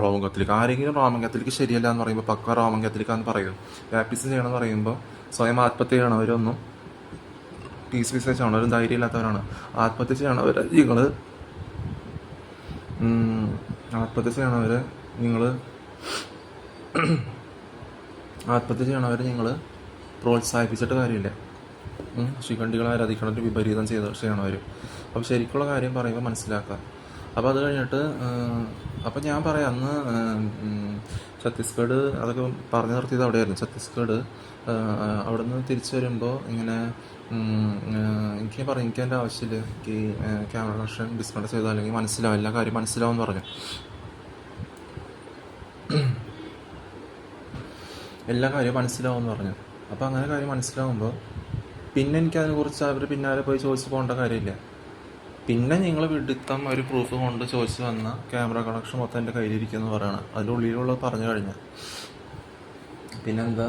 റോമൻ കത്തലിക്, ആരെങ്കിലും റോമൻ കത്തലിക് ശരിയല്ല എന്ന് പറയുമ്പോൾ പക്ക റോമൻ കത്തലിക്കാന്ന് പറയും. ബാപ്റ്റിസം ചെയ്യണമെന്ന് പറയുമ്പോൾ സ്വയം ആത്മഹത്യ ചെയ്യണവരൊന്നും പീസ് പീസേജ് ആണവരും ധൈര്യമില്ലാത്തവരാണ്. ആത്മഹത്യ ചെയ്യണവർ നിങ്ങൾ ആത്മഹത്യ ചെയ്യണവരെ നിങ്ങൾ പ്രോത്സാഹിപ്പിച്ചിട്ട് കാര്യമില്ല. ശിഖണ്ഡികളെ ആരാധിക്കണ വിപരീതം ചെയ്യണവർ. അപ്പോൾ ശരിക്കുള്ള കാര്യം പറയുമ്പോൾ മനസ്സിലാക്കുക. അപ്പോൾ അത് കഴിഞ്ഞിട്ട് അപ്പം ഞാൻ പറയാം, അന്ന് ഛത്തീസ്ഗഡ് അതൊക്കെ പറഞ്ഞു നിർത്തിയത് അവിടെയായിരുന്നു. ഛത്തീസ്ഗഡ് അവിടെ നിന്ന് തിരിച്ചു വരുമ്പോൾ ഇങ്ങനെ എനിക്ക് പറഞ്ഞു, എനിക്ക് എൻ്റെ ആവശ്യമില്ല, എനിക്ക് ക്യാമറ കണക്ഷൻ ഡിസ്കണക്ട് ചെയ്താൽ അല്ലെങ്കിൽ മനസ്സിലാവും, എല്ലാ കാര്യം മനസ്സിലാവും എന്ന് പറഞ്ഞു. എല്ലാ കാര്യവും മനസ്സിലാവും എന്ന് പറഞ്ഞു. അപ്പോൾ അങ്ങനെ കാര്യം മനസ്സിലാവുമ്പോൾ പിന്നെ എനിക്കതിനെക്കുറിച്ച് അവർ പിന്നാലെ പോയി ചോദിച്ചു പോകേണ്ട കാര്യമില്ല. പിന്നെ നിങ്ങൾ വിഡിത്തം ഒരു പ്രൂഫ് കൊണ്ട് ചോദിച്ചു വന്ന ക്യാമറ കണക്ഷൻ മൊത്തം എൻ്റെ കയ്യിലിരിക്കുമെന്ന് പറയണം. അതിൻ്റെ ഉള്ളിലുള്ളത് പറഞ്ഞു കഴിഞ്ഞാൽ പിന്നെന്താ.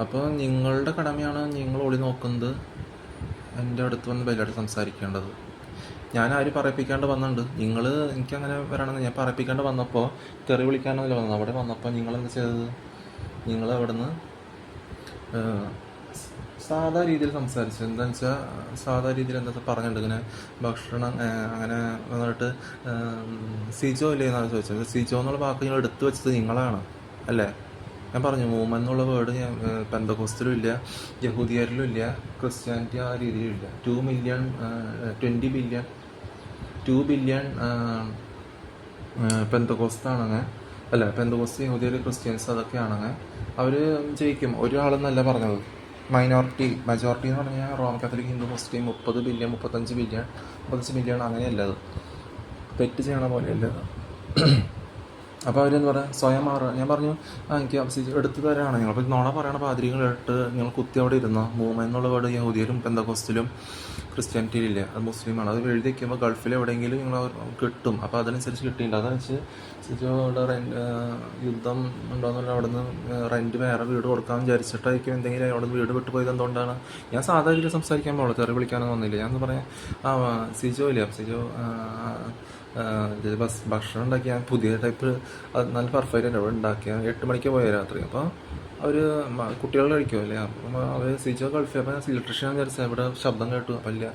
അപ്പോൾ നിങ്ങളുടെ കടമയാണ് നിങ്ങൾ ഒളി നോക്കുന്നത് എൻ്റെ അടുത്ത് വന്ന് ബെല്ലായിട്ട് സംസാരിക്കേണ്ടത്. ഞാൻ ആരും പറയിപ്പിക്കാണ്ട് വന്നിട്ടുണ്ട്. നിങ്ങൾ എനിക്കങ്ങനെ വരണമെന്ന് ഞാൻ പറയിപ്പിക്കാണ്ട് വന്നപ്പോൾ തെറി വിളിക്കാനല്ല വന്നത്. അവിടെ വന്നപ്പോൾ നിങ്ങളെന്താ ചെയ്തത്? നിങ്ങൾ അവിടെ നിന്ന് സാധാ രീതിയിൽ സംസാരിച്ചു. എന്താണെന്ന് വെച്ചാൽ സാധാ രീതിയിൽ എന്താ പറഞ്ഞിട്ടുണ്ട്, ഇങ്ങനെ ഭക്ഷണം അങ്ങനെ വന്നിട്ട് സിജോ ഇല്ലേ എന്നാണ് ചോദിച്ചത്. സിജോ എന്നുള്ള വാക്ക് നിങ്ങൾ എടുത്തു വെച്ചത് നിങ്ങളാണ് അല്ലേ? ഞാൻ പറഞ്ഞു, മൂമൻ എന്നുള്ള വേർഡ് ഞാൻ പെന്തക്കോസ്റ്റിലും ഇല്ല, യഹൂദിയരിലും ഇല്ല, ക്രിസ്ത്യാനിറ്റി ആ രീതിയിലും ഇല്ല. 2 ബില്യൺ പെന്തക്കോസ്റ്റാണെങ്കിൽ അല്ല, പെന്തക്കോസ്റ്റ്, യഹൂദിയർ, ക്രിസ്ത്യൻസ് അതൊക്കെയാണെങ്കിൽ അവർ ജയിക്കും. ഒരാളെന്നല്ല പറഞ്ഞത്, മെജോറിറ്റി എന്ന് പറഞ്ഞാൽ റോമൻ കാത്തലിക്, ഹിന്ദു, മുസ്ലിം 30 ബില്യൺ 35 മില്യൺ അങ്ങനെയല്ല. അത് തെറ്റ് ചെയ്യണ പോലെയല്ല. അപ്പോൾ അവരെന്ന് പറയാം സ്വയം മാറുക. ഞാൻ പറഞ്ഞു, എനിക്ക് എടുത്തു തരാണ് നിങ്ങൾ. അപ്പോൾ നോണ പറയണ പാതിരികളിട്ട് നിങ്ങൾ കുത്തി അവിടെ ഇരുന്നോ. മൂവ്മെന്റ് എന്നുള്ള വേർഡ് യഹൂദിയരും പെന്തക്കോസ്റ്റിലും ക്രിസ്ത്യാനിറ്റിയിലില്ല, അത് മുസ്ലിമാണ്. അത് എഴുതി വയ്ക്കുമ്പോൾ ഗൾഫിൽ എവിടെയെങ്കിലും നിങ്ങൾ കിട്ടും. അപ്പോൾ അതനുസരിച്ച് കിട്ടിയില്ല. അതനുസരിച്ച് സിജോയുടെ യുദ്ധം ഉണ്ടോയെന്നുള്ള അവിടെ നിന്ന് റെൻറ്റ് വേറെ വീട് കൊടുക്കാമെന്ന് വിചാരിച്ചിട്ടായിരിക്കും എന്തെങ്കിലും അവിടെ നിന്ന് വീട് വിട്ടുപോയത്. എന്തുകൊണ്ടാണ് ഞാൻ സാധാരണ രീതിയിൽ സംസാരിക്കാൻ പോകുള്ളൂ, തെറി വിളിക്കാനൊന്നും വന്നില്ല. ഞാൻ പറയാം, സിജോ ഇല്ല, സിജോ ഭക്ഷണം ഉണ്ടാക്കിയ പുതിയ ടൈപ്പ്, അത് നല്ല പെർഫെക്റ്റ് ആയിട്ട് അവിടെ ഉണ്ടാക്കിയ 8 മണിക്ക് പോയ രാത്രി. അപ്പോൾ അവർ കുട്ടികൾ കഴിക്കുമല്ലേ. അപ്പം അവർ സിജോ ഗൾഫിൽ, അപ്പോൾ ഇലക്ട്രീഷ്യൻ വിചാരിച്ചാൽ ഇവിടെ ശബ്ദം കേട്ടു. അപ്പം ഇല്ല.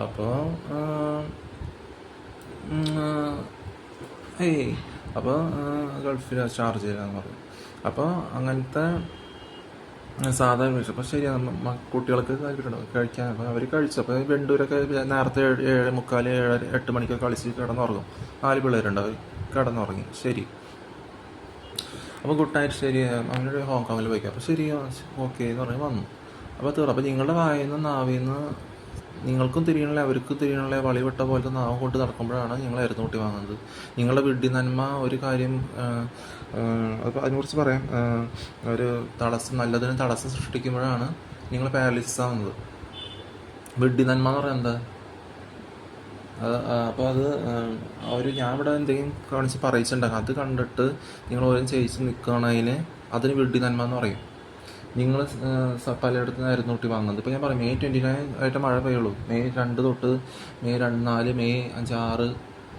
അപ്പോൾ അപ്പോൾ ഗൾഫിൽ ചാർജ് ചെയ്യാന്ന് പറഞ്ഞു. അപ്പോൾ അങ്ങനത്തെ സാധാ കഴിച്ചു. അപ്പോൾ ശരി, കുട്ടികൾക്ക് കഴിക്കാൻ. അപ്പോൾ അവർ കഴിച്ചു. അപ്പോൾ വെണ്ടൂരൊക്കെ നേരത്തെ 7:45, 8 മണിക്കൊക്കെ കളിച്ച് കിടന്നുറങ്ങും. 4 പിള്ളേരുണ്ട്, അവർ കിടന്നുറങ്ങി. ശരി, അപ്പോൾ ഗുഡ് നൈറ്റ്, ശരി, അവനൊരു ഹോങ്കോങ്ങിൽ പോയിക്കാം. അപ്പോൾ ശരി, ഓക്കെ എന്ന് പറഞ്ഞ് വന്നു. അപ്പോൾ തീർന്നു. അപ്പോൾ നിങ്ങളുടെ വായിന്ന് നാവിന്ന് നിങ്ങൾക്കും തിരിയണില്ല, അവർക്കും തിരിയണില്ല, വളിവിട്ട പോലത്തെ നാവ് കൊണ്ട് നടക്കുമ്പോഴാണ് നിങ്ങൾ എരുന്നൂട്ടി വാങ്ങുന്നത്. നിങ്ങളുടെ വിഡ്ഢി നന്മ ഒരു കാര്യം, അപ്പോൾ അതിനെക്കുറിച്ച് പറയാം. ഒരു നല്ലതിന് തടസ്സം സൃഷ്ടിക്കുമ്പോഴാണ് നിങ്ങൾ പാരലിസിസ് ആവുന്നത്. വിഡ്ഢി നന്മ എന്ന് പറയാൻ എന്താ? അപ്പോൾ അത് ഞാൻ ഇവിടെ എന്തെങ്കിലും കാണിച്ച് പറയിച്ചിട്ടുണ്ടാകും. അത് കണ്ടിട്ട് നിങ്ങൾ ഓരോ ചെയ്യിച്ച് നിൽക്കുകയാണെങ്കിൽ അതിന് വിഡ്ഢി നന്മ എന്ന് പറയും. നിങ്ങൾ പലയിടത്തും നിന്ന് ഇരുന്നൂട്ടി വാങ്ങുന്നത്. ഇപ്പോൾ ഞാൻ പറയാം, May 29 ആയിട്ട് മഴ പെയ്യുള്ളൂ. May 2 തൊട്ട് May 4, May 5, 6,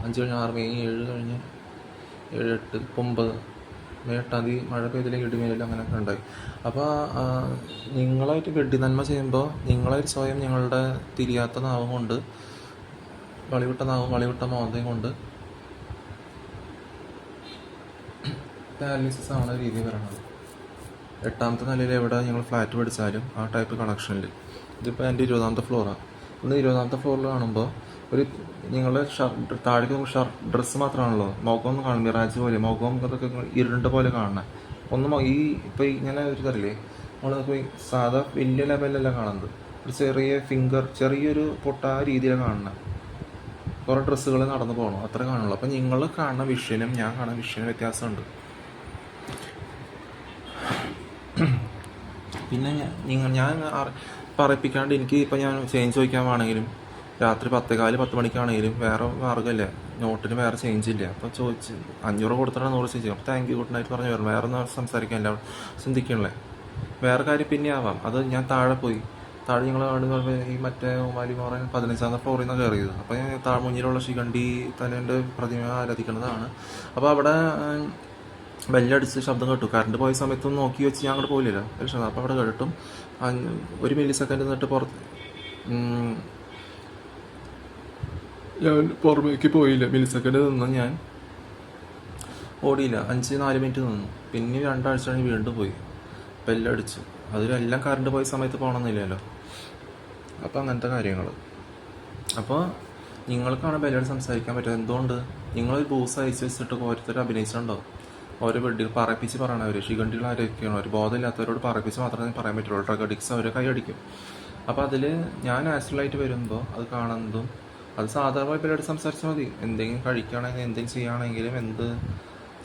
5 കഴിഞ്ഞ് 6, May 7 കഴിഞ്ഞ് 7, 8, 9, May 8 മഴ പെയ്തില്ലെങ്കിൽ ഇടിമേലും അങ്ങനെയൊക്കെ ഉണ്ടായി. അപ്പോൾ നിങ്ങളായിട്ട് വെഡ്ഡി നന്മ ചെയ്യുമ്പോൾ നിങ്ങളായിട്ട് സ്വയം നിങ്ങളുടെ തിരിയാത്ത നാവും കൊണ്ട്, വളിവിട്ട മോന്തയും കൊണ്ട് പാരലിസിസ് ആവുന്ന രീതി വരണത്. 8ാമത്തെ നിലയിൽ എവിടെ ഞങ്ങൾ ഫ്ലാറ്റ് പഠിച്ചാലും ആ ടൈപ്പ് കണക്ഷനിൽ. ഇതിപ്പോൾ എൻ്റെ 20ാമത്തെ ഫ്ലോറാണ്. ഒന്ന് 20ാമത്തെ ഫ്ലോറിൽ കാണുമ്പോൾ ഒരു നിങ്ങളുടെ താഴേക്ക് ഡ്രസ്സ് മാത്രമാണല്ലോ, മുഖം കാണും മിറാജ് പോലെ, മുഖം അതൊക്കെ ഇരുണ്ട പോലെ കാണണേ. ഒന്നും ഈ ഇപ്പോൾ ഇങ്ങനെ ഒരു തരില്ലേ, നമ്മളിപ്പോൾ സാധാ വലിയ ലെവലല്ല കാണുന്നത്, ഒരു ചെറിയൊരു പൊട്ട രീതിയിലാണ് കാണുന്നത്. കുറേ ഡ്രസ്സുകൾ നടന്നു പോകണം, അത്ര കാണുള്ളൂ. അപ്പം നിങ്ങൾ കാണുന്ന വിഷനും ഞാൻ കാണുന്ന വിഷനും വ്യത്യാസമുണ്ട്. പിന്നെ ഞാൻ പറയിപ്പിക്കാണ്ട് എനിക്ക് ഇപ്പം ഞാൻ ചേഞ്ച് ചോദിക്കാൻ വേണമെങ്കിലും രാത്രി 10:15, 10 മണിക്കാണെങ്കിലും വേറെ മാർഗ്ഗമില്ല, നോട്ടിന് വേറെ ചേഞ്ച് ഇല്ല. അപ്പോൾ ചോദിച്ച് 500 കൊടുത്തിട്ടാണ് 100 ചേഞ്ച്. അപ്പോൾ താങ്ക് യു, ഗുഡ് നൈറ്റ് പറഞ്ഞു വരും. വേറെ ഒന്നും സംസാരിക്കാനില്ല, ചിന്തിക്കണല്ലേ. വേറെ കാര്യം പിന്നെ ആവാം. അത് ഞാൻ താഴെ ഞങ്ങൾ ഈ മറ്റേ ഉമാലിമോറൻ 15ാമത്തെ ഫ്ലോറിൽ നിന്നാണ് കയറിയത്. അപ്പോൾ ഞാൻ മുന്നിലുള്ള ശിഖണ്ഡി തലേൻ്റെ പ്രതിമ ആരാധിക്കുന്നതാണ്. അപ്പോൾ അവിടെ ബെല്ലടിച്ച് ശബ്ദം കേട്ടു. കറണ്ട് പോയ സമയത്തൊന്നും നോക്കി വെച്ച് ഞാൻ അങ്ങോട്ട് പോയില്ലല്ലോ. അപ്പോൾ അവിടെ കേട്ടും 1 മില്ലി സെക്കൻഡ് നിന്നിട്ട് ഞാൻ പുറമേക്ക് പോയില്ല. മില്ലി സെക്കൻഡ് നിന്ന് ഞാൻ ഓടിയില്ല, 5-4 മിനിറ്റ് നിന്നു. പിന്നെ 2 ആഴ്ച കഴിഞ്ഞ് വീണ്ടും പോയി, ബെല്ലടിച്ചു. അതിലെല്ലാം കറണ്ട് പോയ സമയത്ത് പോകണമെന്നില്ലല്ലോ. അപ്പോൾ അങ്ങനത്തെ കാര്യങ്ങൾ. അപ്പോൾ നിങ്ങൾക്കാണ് ബെല്ലടി സംസാരിക്കാൻ പറ്റുന്നത്. എന്തുകൊണ്ട്? നിങ്ങളൊരു ബൂസ് അയച്ചു വെച്ചിട്ട് ഓരോരുത്തർ അഭിനയിച്ചിട്ടുണ്ടോ? ഓരോ വെഡി പറയിപ്പിച്ച് പറയണവർ ശിഖണ്ഡികൾ ആരൊക്കെയാണ്, ഒരു ബോധമില്ലാത്തവരോട് പറയിപ്പിച്ച് മാത്രമേ പറയാൻ പറ്റുള്ളൂ. ഡ്രഗ് അഡിക്ട്സ് അവർ കൈയടിക്കും. അപ്പോൾ അതിൽ ഞാൻ നാച്ചുറലായിട്ട് വരുമ്പോൾ അത് കാണുന്നതും അത് സാധാരണ ബെല്ലടി സംസാരിച്ചാൽ മതി. എന്തെങ്കിലും കഴിക്കുകയാണെങ്കിൽ എന്തെങ്കിലും ചെയ്യുകയാണെങ്കിലും എന്ത്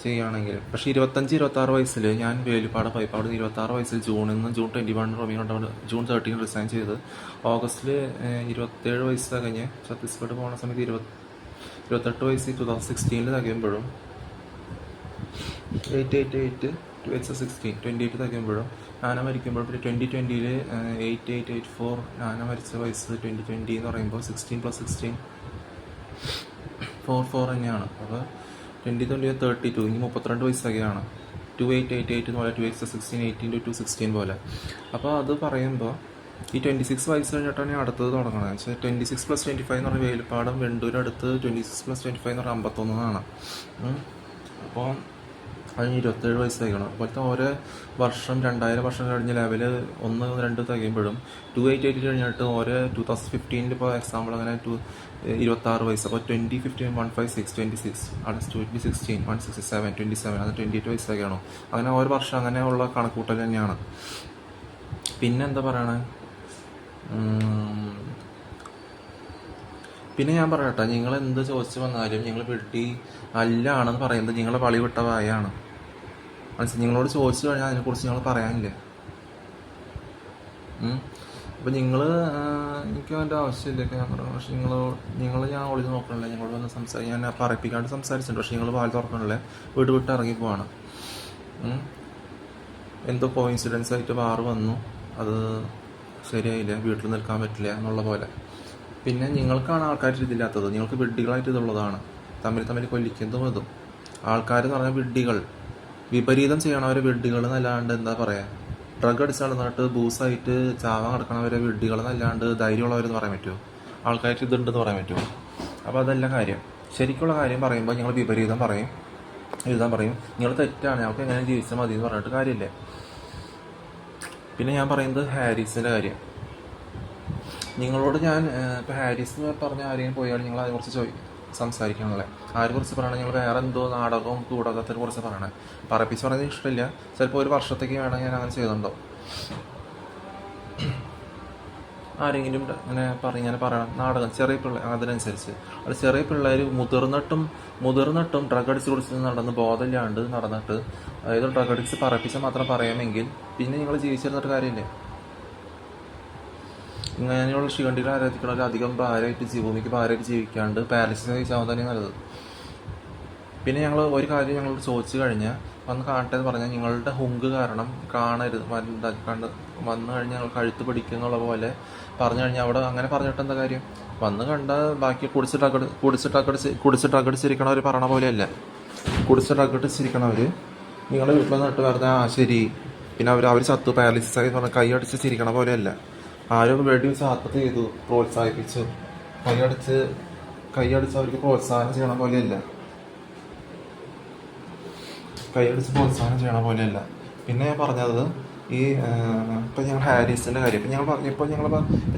ചെയ്യുകയാണെങ്കിലും. പക്ഷേ 25-26 വയസ്സിൽ ഞാൻ വേലിപ്പാട് പൈപ്പാട് 26 വയസ്സിൽ ജൂൺ 21 റോമിയോ കൊണ്ടവിടെ ജൂൺ 13 റിസൈൻ ചെയ്ത് ഓഗസ്റ്റിൽ 27 വയസ്സ് തികഞ്ഞ് ഛത്തീസ്ഗഡ് പോകുന്ന സമയത്ത് 28 വയസ്സ് 2016 തികയുമ്പോഴും 28 തികയുമ്പോഴും നാന മരിക്കുമ്പോൾ പിന്നെ 2020 8884 നാന മരിച്ച വയസ്സ് 2020 എന്ന് പറയുമ്പോൾ 16 + 16 44 തന്നെയാണ്. അപ്പോൾ 2020 32 ഇനി 32 വയസ്സൊക്കെയാണ്. 2888 എന്ന് പോലെ 2x16 18 × 216 പോലെ. അപ്പോൾ അത് പറയുമ്പോൾ ഈ 26 വയസ്സ് കഴിഞ്ഞിട്ടാണ് ഞാൻ അടുത്തത് തുടങ്ങുന്നത്. വെച്ചാൽ 26 + 25 എന്ന് പറഞ്ഞാൽ വേലിപ്പാടം വെണ്ടൂരടുത്ത് 26 + 25 എന്ന് പറഞ്ഞാൽ 51 അപ്പോൾ അതിന് 27 വയസ്സ് തികയണം. അതുപോലത്തെ ഓരോ വർഷം 2000 വർഷം കഴിഞ്ഞ് ലെവല് 1, 2 തികയുമ്പോഴും 2888 കഴിഞ്ഞിട്ട് ഓരോ 2015 ഇപ്പോൾ എക്സാമ്പിൾ അങ്ങനെ 26 വയസ്സ്. അപ്പോൾ 2015 156 26 അവിടെ 2016 167 27 അത് 28 വയസ്സ് തികയണം. അങ്ങനെ ഓരോ വർഷം അങ്ങനെയുള്ള കണക്കൂട്ടൽ തന്നെയാണ്. പിന്നെ എന്താ പറയണേ, പിന്നെ ഞാൻ പറയട്ടെ, നിങ്ങൾ എന്ത് ചോദിച്ചു വന്നാലും നിങ്ങൾ വെട്ടി അല്ലാണെന്ന് പറയുന്നത് നിങ്ങളെ വളി വിട്ട വായാണ്. മനസ്സിലായി? നിങ്ങളോട് ചോദിച്ചു കഴിഞ്ഞാൽ അതിനെക്കുറിച്ച് നിങ്ങൾ പറയാനില്ല. അപ്പോൾ നിങ്ങൾ എനിക്ക് അതിൻ്റെ ആവശ്യമില്ല ഞാൻ പറഞ്ഞു. പക്ഷെ നിങ്ങൾ ഞാൻ ഒളിച്ച് നോക്കണില്ല. ഞങ്ങളോട് വന്ന് ഞാൻ പറയിപ്പിക്കാണ്ട് സംസാരിച്ചിട്ടുണ്ട്. പക്ഷേ നിങ്ങൾ വാൽ തുറക്കണില്ല, വീട് വിട്ട് ഇറങ്ങി പോവാണ്. എന്തോ കോയിൻസിഡൻസ് ആയിട്ട് വാറ് വന്നു, അത് ശരിയായില്ല, വീട്ടിൽ നിൽക്കാൻ പറ്റില്ല എന്നുള്ള പോലെ. പിന്നെ നിങ്ങൾക്കാണ് ആൾക്കാർ ഇതില്ലാത്തത്. നിങ്ങൾക്ക് വിഡ്ഢികളായിട്ട് ഇതുള്ളതാണ്, തമ്മിൽ കൊല്ലിക്കുന്നതും ഇതും. ആൾക്കാർ എന്ന് പറഞ്ഞാൽ വിഡ്ഢികൾ, വിപരീതം ചെയ്യണവരെ വിഡ്ഢികൾ എന്നല്ലാണ്ട് എന്താ പറയുക, ഡ്രഗ് അടിച്ച് നടന്നിട്ട് ബൂസായിട്ട് ചാവാൻ കിടക്കണവരെ വിഡ്ഢികൾ എന്നല്ലാണ്ട് ധൈര്യമുള്ളവരെന്ന് പറയാൻ പറ്റുമോ? ആൾക്കാർക്ക് ഇതുണ്ടെന്ന് പറയാൻ പറ്റുമോ? അപ്പോൾ അതല്ല കാര്യം. ശരിക്കുള്ള കാര്യം പറയുമ്പോൾ നിങ്ങൾ വിപരീതം പറയും, എഴുതാൻ പറയും. നിങ്ങൾ തെറ്റാണ്, ഞങ്ങൾക്ക് എങ്ങനെ ജീവിച്ചാൽ മതി എന്ന് പറഞ്ഞിട്ട് കാര്യമില്ലേ. പിന്നെ ഞാൻ പറയുന്നത് ഹാരിസിൻ്റെ കാര്യം. നിങ്ങളോട് ഞാൻ ഇപ്പോൾ ഹാരിസ് പറഞ്ഞ ആരെങ്കിലും പോയാൽ നിങ്ങൾ അതിനെക്കുറിച്ച് സംസാരിക്കണമല്ലേ? ആരെക്കുറിച്ച് പറയണത്? നിങ്ങൾ വേറെ എന്തോ നാടകവും കൂടകത്തിനെ കുറിച്ച് പറയണേ. പറപ്പിച്ച് പറയുന്നത് ഇഷ്ടമില്ല. ചിലപ്പോൾ ഒരു വർഷത്തേക്ക് വേണം ഞാൻ അങ്ങനെ ചെയ്തിട്ടുണ്ടോ? ആരെങ്കിലും ഇങ്ങനെ പറയണം നാടകം ചെറിയ പിള്ളേർ അതിനനുസരിച്ച്. അത് ചെറിയ പിള്ളേർ മുതിർന്നിട്ടും ഡ്രഗ് അടിച്ച് കുടിച്ച് നടന്ന് ബോധമില്ലാണ്ട് നടന്നിട്ട്, അതായത് ഡ്രഗ് അടിച്ച് പറപ്പിച്ച് മാത്രം പറയാമെങ്കിൽ പിന്നെ നിങ്ങൾ ജീവിച്ചിരുന്നിട്ട് കാര്യമില്ലേ? ഇങ്ങനെയുള്ള ശിഖണ്ഡികൾ ആരാധിക്കണവർ അധികം ഭൂമിക്ക് ഭാരമായിട്ട് ജീവിക്കാണ്ട് പാരലൈസിസ് ആവാൻ തന്നെ നല്ലത്. പിന്നെ ഞങ്ങൾ ഒരു കാര്യം ഞങ്ങളോട് ചോദിച്ചു കഴിഞ്ഞാൽ വന്ന് കാണട്ടെ എന്ന് പറഞ്ഞാൽ നിങ്ങളുടെ ഹുങ്ക് കാരണം കാണരുത്, വന്നു കഴിഞ്ഞാൽ ഞങ്ങൾ കഴുത്ത് പിടിക്കുന്നുള്ള പോലെ പറഞ്ഞു കഴിഞ്ഞാൽ അവിടെ അങ്ങനെ പറഞ്ഞിട്ട് എന്താ കാര്യം? വന്ന് കണ്ട ബാക്കി കുടിച്ച് ഡ്രഗടിച്ചിരിക്കണവർ പറയണ പോലെയല്ല. കുടിച്ച് ഡ്രഗടിച്ചിരിക്കണവർ നിങ്ങളുടെ വീട്ടിൽ നിന്നിട്ട് പറഞ്ഞാൽ ശരി, പിന്നെ അവർ ചത്തു പാരലൈസിസ് ആയി പറഞ്ഞാൽ കൈ അടിച്ച് ചിരിക്കണ പോലെയല്ല. ആരും വെടി വെച്ച് ആത്മഹത്യ ചെയ്തു, പ്രോത്സാഹിപ്പിച്ചു, കൈയടിച്ച് അവർക്ക് പ്രോത്സാഹനം ചെയ്യണ പോലെയല്ല. പിന്നെ ഞാൻ പറഞ്ഞത് ഈ ഇപ്പം ഞങ്ങൾ ഹാരിസിൻ്റെ കാര്യം. ഇപ്പം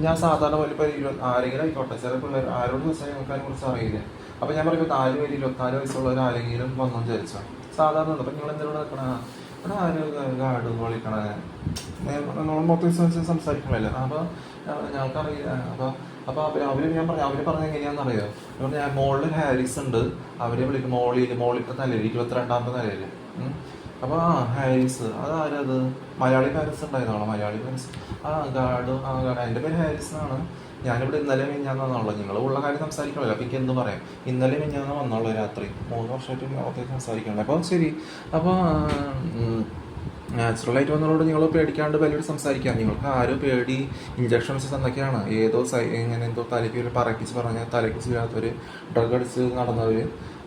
ഞാൻ സാധാരണ പോലെ ഇപ്പോൾ ആരെങ്കിലും ആയിക്കോട്ടെ, ചില പിള്ളേർ ആരോട് ചോദിച്ചാൽ ഞങ്ങൾക്ക് അതിനെക്കുറിച്ച് അറിയില്ല. അപ്പോൾ ഞാൻ പറയുമ്പോൾ 24 വയസ്സുള്ളവർ ആരെങ്കിലും വന്നു വിചാരിച്ചാൽ സാധാരണ അപ്പം നിങ്ങൾ എന്തെങ്കിലും നിൽക്കണ ഇവിടെ ആരും ഗാർഡ് വിളിക്കണ നമ്മൾ മൊത്തം സംസാരിക്കണമല്ലോ. അപ്പോൾ ഞങ്ങൾക്കറിയില്ല. അപ്പോൾ അവർ പറഞ്ഞ എങ്ങനെയാണെന്നറിയോ? ഇപ്പോൾ ഞാൻ മോളിൽ ഹാരിസ് ഉണ്ട്, അവരെ വിളിക്കും മോളിലത്തെ നിലയിൽ 22ാമത്തെ നിലയിൽ. അപ്പോൾ ഹാരിസ് അതാരത്? മലയാളി ഹാരിസ് ഉണ്ടായിരുന്നാണോ? മലയാളി ഹാരിസ് ഗാർഡ് എൻ്റെ പേര് ഹാരിസ് എന്നാണ്. ഞാനിവിടെ ഇന്നലെ മിഞ്ഞാന്നാണല്ലോ. നിങ്ങൾ ഉള്ള കാര്യം സംസാരിക്കണമല്ലോ. അപ്പോൾ എനിക്ക് എന്ത് പറയാം? ഇന്നലെ മിഞ്ഞാന്ന് വന്നോളൂ, രാത്രി 3 വർഷമായിട്ട് അകത്തേക്ക് സംസാരിക്കണല്ലോ. അപ്പോൾ ശരി, അപ്പോൾ നാച്ചുറലായിട്ട് വന്നതോട് നിങ്ങൾ പേടിക്കാണ്ട് വലിയൊരു സംസാരിക്കാം. നിങ്ങൾക്ക് ആരും പേടി ഇഞ്ചക്ഷൻ വെച്ച് തന്നൊക്കെയാണ്. ഇങ്ങനെ എന്തോ തലയ്ക്ക് പറയിപ്പിച്ച് പറഞ്ഞാൽ തലയ്ക്ക് ചെയ്യാത്തവർ, ഡ്രഗ് അടിച്ച് നടന്നവർ.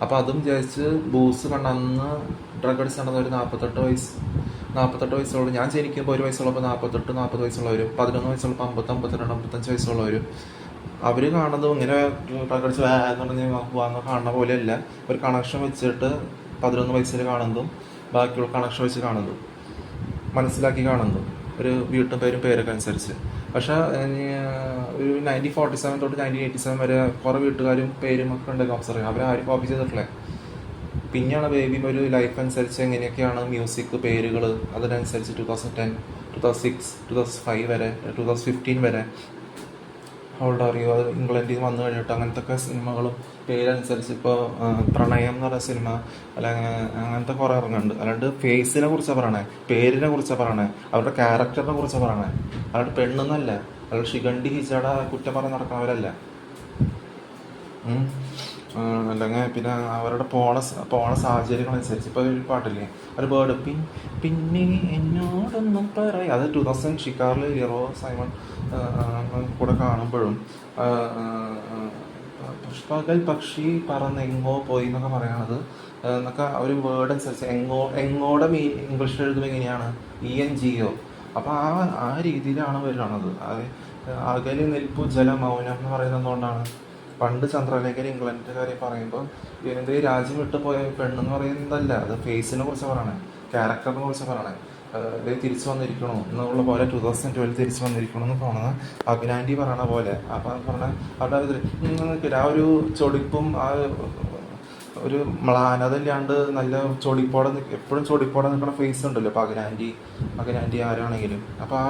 അപ്പോൾ അതും വിചാരിച്ച് ബൂസ് കണ്ടന്ന് ഡ്രഗ് അടിച്ച് നടന്നവർ 48 വയസ്സുള്ള, ഞാൻ ജനിക്കുമ്പോൾ 1 വയസ്സുള്ളപ്പോൾ 40 വയസ്സുള്ളവരും, 11 വയസ്സുള്ളപ്പോൾ 50, 52, 55 വയസ്സുള്ളവരും. അവർ കാണുന്നതും ഇങ്ങനെ ഡ്രഗ് അടിച്ച് എന്ന് പറഞ്ഞ് കാണുന്ന പോലെയല്ല. ഒരു കണക്ഷൻ വെച്ചിട്ട് 11 വയസ്സിൽ കാണുന്നതും ബാക്കിയുള്ള കണക്ഷൻ വെച്ച് കാണുന്നതും മനസ്സിലാക്കി കാണുന്നതും ഒരു വീട്ടും പേരും പേരൊക്കെ അനുസരിച്ച്. പക്ഷേ ഒരു 1947 തൊട്ട് 1987 വരെ കുറേ വീട്ടുകാരും പേരും ഒക്കെ ഉണ്ടെങ്കിൽ ഒബ്സർവ് ചെയ്യും. അവരാരും കോപ്പി ചെയ്തിട്ടില്ലേ. പിന്നെയാണ് ബേബി ഒരു ലൈഫ് അനുസരിച്ച് എങ്ങനെയൊക്കെയാണ് മ്യൂസിക് പേരുകൾ അതിനനുസരിച്ച് 2010, 2006, 2005 വരെ 2015 വരെ അവളുടെ അറിയുമോ അത് ഇംഗ്ലണ്ടിൽ നിന്ന് വന്നു കഴിഞ്ഞിട്ട് അങ്ങനത്തെ ഒക്കെ സിനിമകളും പേരനുസരിച്ച് ഇപ്പോൾ പ്രണയം എന്ന് പറയുന്ന സിനിമ അല്ലെങ്കിൽ അങ്ങനത്തെ കുറേ ഇറങ്ങുന്നുണ്ട്. അല്ലാണ്ട് ഫേസിനെ കുറിച്ചാണ് പറയണേ, പേരിനെ കുറിച്ചാണ് പറയണേ, അവരുടെ ക്യാരക്ടറിനെ കുറിച്ചാണ് പറയണേ. അല്ലാണ്ട് പെണ്ണെന്നല്ല, അല്ലാണ്ട് ഷിഗണ്ടി ഹിജട കുറ്റം പറഞ്ഞ് നടക്കുന്നവരല്ല. അല്ലെങ്കിൽ പിന്നെ അവരുടെ പോണ സാഹചര്യങ്ങളനുസരിച്ച്. ഇപ്പോൾ ഒരു പാട്ടില്ലേ, ഒരു വേർഡ് പിന്നെ എന്നോടൊന്നും പറയാം, അത് 2000 ഷിക്കാറിൽ ലിറോ സൈമൺ കൂടെ കാണുമ്പോഴും പകൽ പക്ഷി പറന്നെങ്ങോ പോയി എന്നൊക്കെ പറയണത് എന്നൊക്കെ ഒരു വേർഡ് അനുസരിച്ച് എങ്ങോടെ ഇംഗ്ലീഷിൽ എഴുതുമ്പോൾ എങ്ങനെയാണ് ENGO. അപ്പോൾ ആ രീതിയിലാണ് വരുന്നത്. അകലെ നിൽപ്പു ജലമൗനം എന്ന് പറയുന്നത് കൊണ്ടാണ്. പണ്ട് ചന്ദ്രലേഖൻ ഇംഗ്ലണ്ടിൻ്റെ കാര്യം പറയുമ്പോൾ എന്ത് രാജ്യം വിട്ടു പോയ പെണ്ണെന്ന് പറയുന്നതല്ല, അത് ഫേസിനെ കുറിച്ച് പറയണേ, ക്യാരക്ടറിനെ കുറിച്ച് പറയണേ. തിരിച്ചു വന്നിരിക്കണോ എന്നുള്ള പോലെ 2012 തിരിച്ചു വന്നിരിക്കണോ എന്ന് തോന്നുന്നത് അഭിനാൻറ്റി പറയണ പോലെ. അപ്പം പറഞ്ഞ അവിടെ ആ ഒരു ചൊടിപ്പും ആ ഒരു മ്ലാനതല്ലാണ്ട് നല്ല എപ്പോഴും ചൊടിപ്പോടെ നിൽക്കുന്ന ഫേസ് ഉണ്ടല്ലോ. അപ്പോൾ അഭിനാൻറ്റി ആരാണെങ്കിലും അപ്പോൾ ആ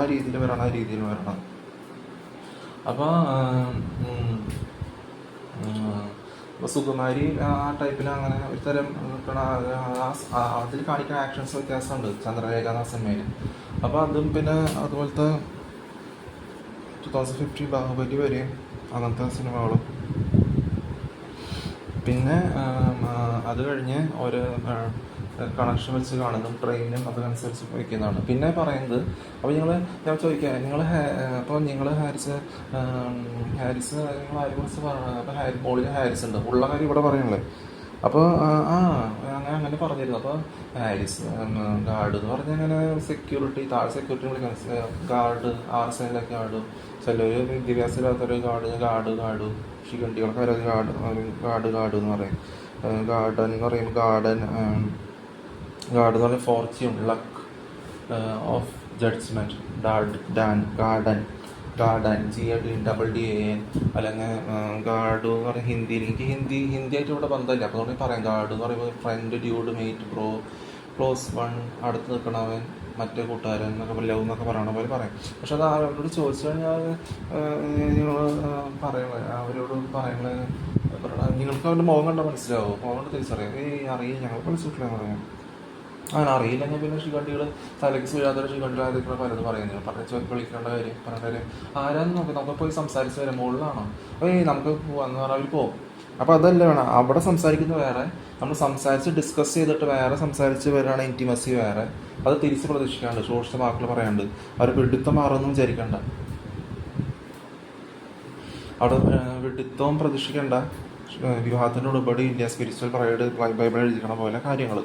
രീതിയിൽ വരണം. അപ്പോൾ സുകുമാരി ആ ടൈപ്പിൽ അങ്ങനെ ഒരു തരം അതിൽ കാണിക്കുന്ന ആക്ഷൻസ് വ്യത്യാസമുണ്ട് ചന്ദ്രലേഖ എന്ന സിനിമയിൽ. അപ്പോൾ അതും പിന്നെ അതുപോലത്തെ 2015 ബാഹുബലി വരെയും അങ്ങനത്തെ സിനിമകളും. പിന്നെ അത് കഴിഞ്ഞ് ഒരു കണക്ഷൻ വെച്ച് കാണുന്നതും ട്രെയിനും അതനുസരിച്ച് വയ്ക്കുന്നതാണ്. പിന്നെ പറയുന്നത് അപ്പോൾ ഞാൻ ചോദിക്കാം, നിങ്ങൾ ഹാരിസ് നിങ്ങൾ ആരെക്കുറിച്ച് പറയണത്? അപ്പോൾ മോളിൽ ഹാരിസ് ഉണ്ട്, ഉള്ള കാര്യം ഇവിടെ പറയണല്ലേ. അപ്പോൾ അങ്ങനെ പറഞ്ഞിരുന്നു. അപ്പോൾ ഹാരിസ് ഗാർഡ് എന്ന് പറഞ്ഞാൽ അങ്ങനെ സെക്യൂരിറ്റി വിളിക്കാൻ ഗാർഡ്, RSNലൊക്കെ ഗാർഡും, ചിലർ വിദ്യാഭ്യാസമില്ലാത്തൊരു ഗാർഡ് ഷിഗണ്ടികളൊക്കെ വരെ ഗാർഡ് എന്ന് പറയും. ഗാർഡൻ എന്ന് പറയുമ്പോൾ ഗാർഡ് എന്ന് പറഞ്ഞാൽ fortune, luck of judgement, garden GADDAN. അല്ലെങ്കിൽ ഗാർഡ് എന്ന് പറഞ്ഞാൽ ഹിന്ദിയിൽ എനിക്ക് ഹിന്ദിയായിട്ട് ഇവിടെ ബന്ധമില്ല, അപ്പോൾ അതുകൊണ്ട് പറയാം. ഗാർഡ് എന്ന് പറയുമ്പോൾ friend, dude, mate, bro, close one, അടുത്ത് നിൽക്കണവൻ, മറ്റേ കൂട്ടുകാരൻ എന്നൊക്കെ ലവ് എന്നൊക്കെ പറയണ പോലെ പറയും. പക്ഷെ അത് അവരോട് ചോദിച്ചു കഴിഞ്ഞാൽ നിങ്ങൾ അവരോട് പറയുന്നത് നിങ്ങൾക്ക് അവൻ്റെ മുഖം കണ്ടാൽ മനസ്സിലാവും, മുഖം കൊണ്ട് തിരിച്ചറിയാം. അറിയില്ല, ഞങ്ങൾ പഠിച്ചിട്ടില്ലെന്ന് പറയാം. അങ്ങനെ അറിയില്ലെങ്കിൽ പിന്നെ ഷിഗണ്ടികൾ തലയ്ക്ക് വീഴാത്ത ഷിഗണ്ടികൾ അതൊക്കെ പലതും പറയുന്നില്ല. വിളിക്കേണ്ട കാര്യം ആരാന്ന് നോക്കി നമുക്ക് പോയി സംസാരിച്ച് വരാം. മുകളിലാണോ നമുക്ക് പോവാന്ന് പറഞ്ഞാൽ അവർ പോകും. അപ്പോൾ അതല്ല വേണം, അവിടെ സംസാരിക്കുന്നത് വേറെ, നമ്മൾ സംസാരിച്ച് ഡിസ്കസ് ചെയ്തിട്ട് വേറെ സംസാരിച്ച് വരികയാണ് ഇൻറ്റിമസി വേറെ. അത് തിരിച്ച് പ്രതീക്ഷിക്കാണ്ട് സൂക്ഷിച്ച വാക്കുകൾ പറയാണ്ട് അവർ പിടുത്തം മാറുമെന്നും വിചാരിക്കണ്ട. അവിടെ പിടുത്തവും പ്രതീക്ഷിക്കേണ്ട. വിവാഹത്തിൻ്റെ ഉടമ്പടി ഇന്ത്യ സ്പിരിച്വൽ പ്രൈഡ് ബൈബിൾ എഴുതിക്കണ പോലെ കാര്യങ്ങൾ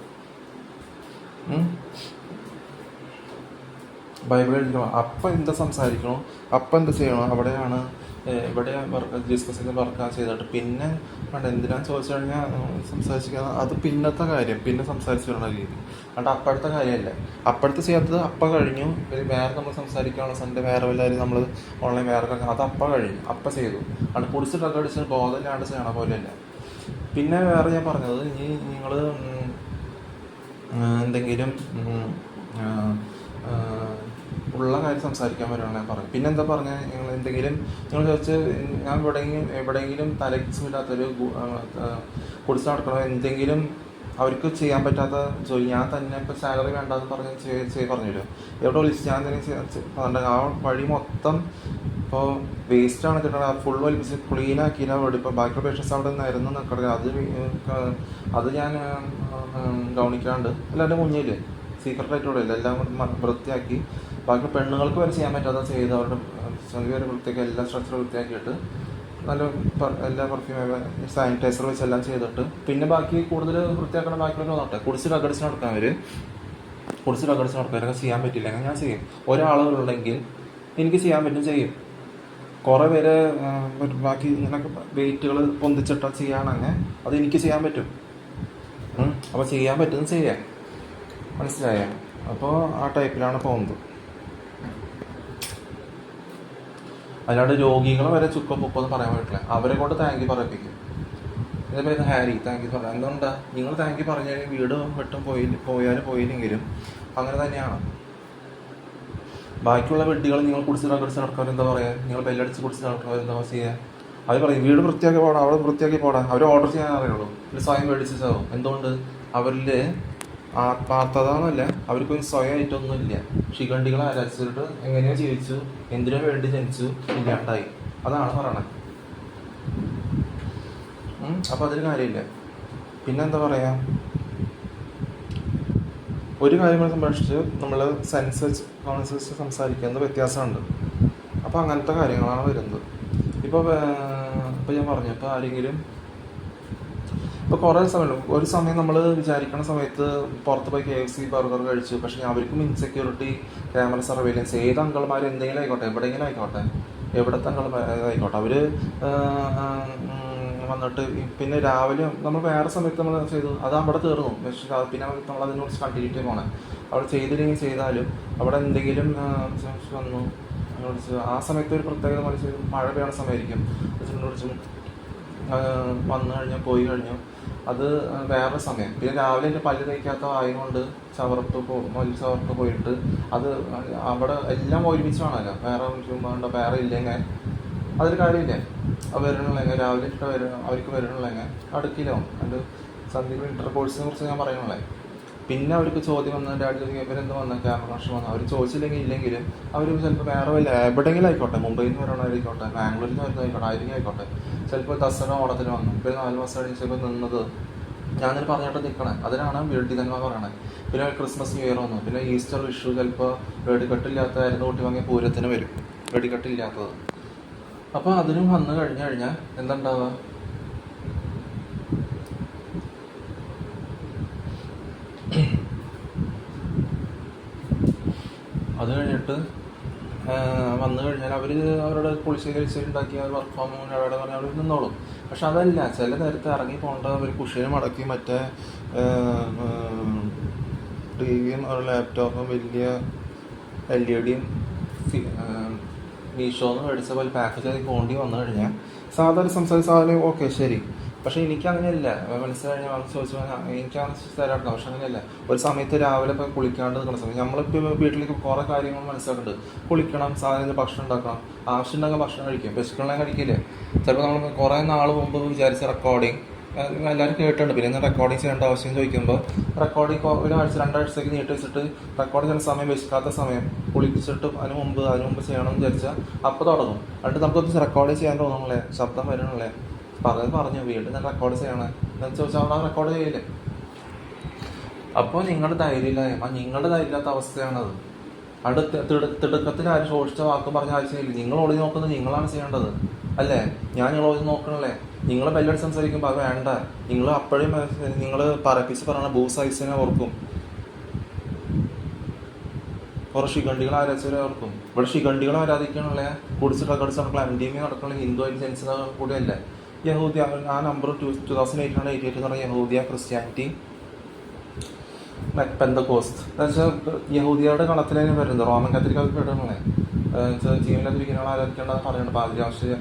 ബൈബിൾ എഴുതിക്കണം. അപ്പം എന്താ സംസാരിക്കണോ, അപ്പം എന്താ ചെയ്യണോ, അവിടെയാണ് ഇവിടെ ഡിസ്കസ് ചെയ്ത് വർക്ക് ചെയ്തിട്ട് പിന്നെ എന്തിനാന്ന് ചോദിച്ചു കഴിഞ്ഞാൽ സംസാരിച്ചിരിക്കുന്നത് അത് പിന്നത്തെ കാര്യം, പിന്നെ സംസാരിച്ചു വരണ രീതി. അതുകൊണ്ട് അപ്പോഴത്തെ കാര്യമല്ല, അപ്പോഴത്തെ ചെയ്യാത്തത് അപ്പം കഴിഞ്ഞു. വേറെ നമ്മൾ സംസാരിക്കാനുള്ള സൺഡേ വേറെ വല്ലവരും നമ്മൾ ഓൺലൈൻ വേറെ അത് അപ്പം കഴിഞ്ഞു, അപ്പം ചെയ്തു. അത് കുടിച്ചിട്ടൊക്കെ അടിച്ച് ബോധമില്ലാണ്ട് ചെയ്യണ പോലെയല്ല. പിന്നെ വേറെ ഞാൻ പറഞ്ഞത്, ഇനി നിങ്ങൾ എന്തെങ്കിലും ഉള്ള കാര്യം സംസാരിക്കാൻ വരുവാണ് ഞാൻ പറഞ്ഞു. പിന്നെ എന്താ പറഞ്ഞാൽ നിങ്ങൾ ചോദിച്ച് ഞാൻ എവിടെയെങ്കിലും തലക്കില്ലാത്തൊരു കുടിച്ച് നടക്കണോ, എന്തെങ്കിലും അവർക്ക് ചെയ്യാൻ പറ്റാത്ത ജോലി ഞാൻ തന്നെ ഇപ്പോൾ സാലറി വേണ്ടെന്ന് പറഞ്ഞില്ല. എവിടെ വിളിച്ച് ഞാൻ തന്നെ ആ വഴി മൊത്തം ഇപ്പോൾ വേസ്റ്റാണ് കിട്ടണത്. ഫുൾ വലിപ്പിച്ച് ക്ലീനാക്കിയില്ല അവിടെ. ഇപ്പോൾ ബാക്കി പേഷ്യൻസ് അവിടെ നിന്നായിരുന്നു നിൽക്കണത്. അത് ഞാൻ ഗൗണിക്കാണ്ട് എല്ലാവരുടെ മുന്നിൽ സീക്രട്ടായിട്ട് ഇവിടെ ഇല്ല, എല്ലാം വൃത്തിയാക്കി. ബാക്കി പെണ്ണുങ്ങൾക്ക് വരെ ചെയ്യാൻ പറ്റാതെ ചെയ്ത് അവരുടെ ചെറിയ വരെ വൃത്തിയാക്കി എല്ലാ സ്ട്രക്ചർ വൃത്തിയാക്കിയിട്ട് നല്ല എല്ലാ പെർഫ്യൂം സാനിറ്റൈസർ വെച്ച് എല്ലാം ചെയ്തിട്ട് പിന്നെ ബാക്കി കൂടുതൽ വൃത്തിയാക്കണം. ബാക്കിയുള്ളവർ നോട്ടെ കുടിച്ച് റഗടിച്ച് നടക്കാൻ അവരൊക്കെ ചെയ്യാൻ പറ്റില്ല. അങ്ങനെ ഞാൻ ചെയ്യും. ഒരാളുകളുണ്ടെങ്കിൽ എനിക്ക് ചെയ്യാൻ പറ്റും, ചെയ്യും. കുറേ പേര് ബാക്കി ഇങ്ങനെയൊക്കെ വെയിറ്റുകൾ പൊന്തിച്ചിട്ടാൽ ചെയ്യുകയാണെങ്കിൽ അത് എനിക്ക് ചെയ്യാൻ പറ്റും. അപ്പോൾ ചെയ്യാൻ പറ്റുന്നത് ചെയ്യാം, മനസ്സിലായ? അപ്പോൾ ആ ടൈപ്പിലാണ് പോകുന്നത്. അല്ലാണ്ട് രോഗികളെ വരെ ചുക്കം പൊക്കൊന്നും പറയാൻ പറ്റില്ല. അവരെ കൊണ്ട് താങ്ക് യു പറയിപ്പിക്കും. ഇതേപോലെ ഹാരി താങ്ക് യു പറയാം. എന്തുകൊണ്ടാ നിങ്ങൾ താങ്ക് യു പറഞ്ഞു കഴിഞ്ഞാൽ വീട് വെട്ടും പോയില്ലെങ്കിലും അങ്ങനെ തന്നെയാണ്. ബാക്കിയുള്ള വെട്ടികൾ നിങ്ങൾ കുടിച്ച് നടക്കുന്നവർ എന്താ പറയുക? നിങ്ങൾ ബെല്ലടിച്ച് കുടിച്ച് നടക്കുന്നവർ എന്താ ചെയ്യുക? അവർ പറയും വീട് വൃത്തിയാക്കി പോടാം, അവിടെ വൃത്തിയാക്കി പോടാം. അവർ ഓർഡർ ചെയ്യാൻ അറിയുള്ളൂ, ഒരു സ്വയം മേടിച്ചാവും. എന്തുകൊണ്ട്? അവരിൽ ആത്മാർത്ഥത എന്നല്ല, അവർക്കൊരു സ്വയമായിട്ടൊന്നുമില്ല. ശിഖണ്ഡികളെ ആരാധിച്ചിട്ട് എങ്ങനെയോ ജീവിച്ചു, എന്തിനോ വേണ്ടി ജനിച്ചു, ഇല്ലാണ്ടായി. അതാണ് പറയണത്. അപ്പം അതിന് കാര്യമില്ല. പിന്നെന്താ പറയുക, ഒരു കാര്യങ്ങളെ സംബന്ധിച്ച് നമ്മൾ കോൺസെപ്റ്റ് സംസാരിക്കുന്നത് വ്യത്യാസമുണ്ട്. അപ്പോൾ അങ്ങനത്തെ കാര്യങ്ങളാണ് വരുന്നത്. ഇപ്പോൾ ഞാൻ പറഞ്ഞു, ഇപ്പോൾ ആരെങ്കിലും ഇപ്പോൾ കുറേ ഒരു സമയം നമ്മൾ വിചാരിക്കുന്ന സമയത്ത് പുറത്ത് പോയി KFC ബർഗർ കഴിച്ചു, പക്ഷേ അവർക്കും ഇൻസെക്യൂരിറ്റി, ക്യാമറ സർവൈലൻസ്, ഏത് അങ്കിൾമാർ എന്തെങ്കിലും ആയിക്കോട്ടെ, എവിടെയെങ്കിലും ആയിക്കോട്ടെ, എവിടത്തെ അങ്കിൾമാരായിക്കോട്ടെ, അവർ വന്നിട്ട് പിന്നെ രാവിലെ നമ്മൾ വേറെ സമയത്ത് നമ്മൾ ചെയ്തു, അത് അവിടെ തീർന്നു. പക്ഷേ പിന്നെ നമ്മൾ അതിനെക്കുറിച്ച് കണ്ടിന്യൂറ്റി പോകണം. അവിടെ ചെയ്തില്ലെങ്കിൽ ചെയ്താലും അവിടെ എന്തെങ്കിലും വന്നു ആ സമയത്ത് ഒരു പ്രത്യേകത മഴ പെയ്യുന്ന സമയമായിരിക്കും. വന്നു കഴിഞ്ഞാൽ പോയി കഴിഞ്ഞു, അത് വേറെ സമയം. പിന്നെ രാവിലെ എൻ്റെ പല്ല് തേക്കാത്ത ആയതുകൊണ്ട് ചവറത്ത് പോയിട്ട് അത് അവിടെ എല്ലാം ഒരുമിച്ച് വേണമല്ലോ. വേറെ ഇല്ലെങ്കിൽ അതൊരു കാര്യമില്ല. വരണുള്ളെങ്കിൽ രാവിലെ ഇട്ട് അവർക്ക് വരണുള്ളെങ്കിൽ അടുക്കിലാവും. അത് സന്ധ്യ ഇന്റർ കോഴ്സിനെ കുറിച്ച് ഞാൻ പറയണുള്ളത്. പിന്നെ അവർക്ക് ചോദ്യം വന്നാൽ ഇവരെന്ത് വന്നാൽ ക്യാമറ നഷ്ടം വന്നാൽ അവർ ചോദിച്ചില്ലെങ്കിൽ ഇല്ലെങ്കിലും അവർ ചിലപ്പോൾ വേറെ വല്ല എവിടെയെങ്കിലും ആയിക്കോട്ടെ, മുംബൈയിൽ നിന്ന് വരണമായിരിക്കോട്ടെ, ബാംഗ്ലൂരിൽ നിന്ന് വരുന്നതായിക്കോട്ടെ, ആയിരിക്കും ചിലപ്പോൾ ദസറ ഓണത്തിന് വന്നു. ഇപ്പോൾ 4 മാസം കഴിഞ്ഞ് ചിലപ്പോൾ നിന്നത് ഞാനൊരു പറഞ്ഞിട്ട് നിൽക്കണേ. അതിനാണ് വീട്ടിൽ പറയണത്. പിന്നെ ക്രിസ്മസ് ന്യൂ ഇയർ വന്നു, പിന്നെ ഈസ്റ്റർ വിഷു ചിലപ്പോൾ വെടിക്കെട്ടില്ലാത്തതായിരുന്നു കൂട്ടി വാങ്ങിയ പൂരത്തിന് വരും, വെടിക്കെട്ടില്ലാത്തത്. അപ്പോൾ അതിനും വന്നു കഴിഞ്ഞാൽ എന്താ ഉണ്ടാവുക? അത് കഴിഞ്ഞിട്ട് വന്നു കഴിഞ്ഞാൽ അവർ അവരുടെ പോളിസി കഴിച്ചുണ്ടാക്കി വർക്ക് ഫ്രോം ഹോം എവിടെ പറഞ്ഞാൽ അവർ നിന്നോളും. പക്ഷെ അതല്ല, ചില നേരത്തെ ഇറങ്ങി പോകേണ്ട അവർ കുഷിനെ മടക്കി മറ്റേ ടിവിയും ലാപ്ടോപ്പും വലിയ LED മീഷോന്ന് മേടിച്ച പോലെ പാക്കേജ് ആയി പോകേണ്ടി വന്നു കഴിഞ്ഞാൽ സാധാരണ സംസാരിച്ചാലും ഓക്കെ ശരി. പക്ഷെ എനിക്കങ്ങനെയല്ല, മനസ്സിലായി ചോദിച്ചാൽ എനിക്കങ്ങനെ തരാറുണ്ട്. പക്ഷെ അങ്ങനെയല്ല. ഒരു സമയത്ത് രാവിലെ ഇപ്പോൾ കുളിക്കാണ്ട് നിൽക്കുന്ന സമയം നമ്മളിപ്പോൾ വീട്ടിലേക്ക് കുറേ കാര്യങ്ങൾ മനസ്സിലാക്കുന്നുണ്ട്. കുളിക്കണം, സാധനം ഭക്ഷണം ഉണ്ടാക്കണം, ആവശ്യം ഉണ്ടാക്കാൻ ഭക്ഷണം കഴിക്കും, വിശക്കണമെങ്കിൽ കഴിക്കില്ലേ. ചിലപ്പോൾ നമ്മൾ കുറേ നാൾ മുമ്പ് വിചാരിച്ച റെക്കോർഡിങ് എല്ലാവരും കേട്ടിട്ടുണ്ട്. പിന്നെ റെക്കോർഡിങ് ചെയ്യേണ്ട ആവശ്യം ചോദിക്കുമ്പോൾ റെക്കോർഡിങ് 1 ആഴ്ച 2 ആഴ്ചത്തേക്ക് നീട്ടി വെച്ചിട്ട് റെക്കോർഡ് ചെയ്യുന്ന സമയം വിശക്കാത്ത സമയം കുളിപ്പിച്ചിട്ട് അതിന് മുമ്പ് ചെയ്യണമെന്ന് വിചാരിച്ചാൽ അപ്പോൾ തുടങ്ങും. എന്നിട്ട് നമുക്കൊന്ന് റെക്കോർഡ് ചെയ്യാൻ തോന്നണല്ലേ, ശബ്ദം വരണല്ലേ, പറഞ്ഞു വീണ്ടും ഞാൻ റെക്കോർഡ് ചെയ്യണേ എന്ന് ചോദിച്ചാൽ അവിടെ റെക്കോർഡ് ചെയ്യില്ലേ. അപ്പോൾ നിങ്ങളുടെ ധൈര്യമില്ലാത്ത അവസ്ഥയാണത്. അവിടെ തിടുക്കത്തിൽ ആരും ശോഷിച്ച വാക്ക് പറഞ്ഞ ആവശ്യമില്ല. നിങ്ങൾ ഒളിഞ്ഞ് നോക്കുന്നത് നിങ്ങളാണ് ചെയ്യേണ്ടത്, അല്ലേ? ഞാൻ നിങ്ങൾ ഒളിഞ്ഞ് നോക്കണല്ലേ. നിങ്ങൾ ബെല്ലടി സംസാരിക്കുമ്പോൾ അത് വേണ്ട. നിങ്ങൾ അപ്പോഴും നിങ്ങൾ പറയണ ഭൂസൈസിനെ ഓർക്കും, കുറേ ശിഖണ്ഡികൾ ആരാധിച്ചവരെ ഓർക്കും. ഇവിടെ ശിഖണ്ഡികൾ ആരാധിക്കണല്ലേ, കുടിച്ചിട്ട് നടക്കണ MDMA നടക്കണ ഹിന്ദു ആയിട്ട് ജനിച്ചത് കൂടെയല്ല. യഹൂദിയ ആ നമ്പർ 2088 എന്ന് പറഞ്ഞാൽ യഹൂദിയ, ക്രിസ്ത്യാനിറ്റി, പെന്തക്കോസ്റ്റ് എന്നുവെച്ചാൽ യഹൂദിയയുടെ കളത്തിലാണ് വരുന്നത്. റോമൻ കത്തോലിക്ക പെടുന്നേ ജീവനില്ലാതിരിക്കുന്ന ആരാധിക്കേണ്ടത് പറയുന്നുണ്ട്.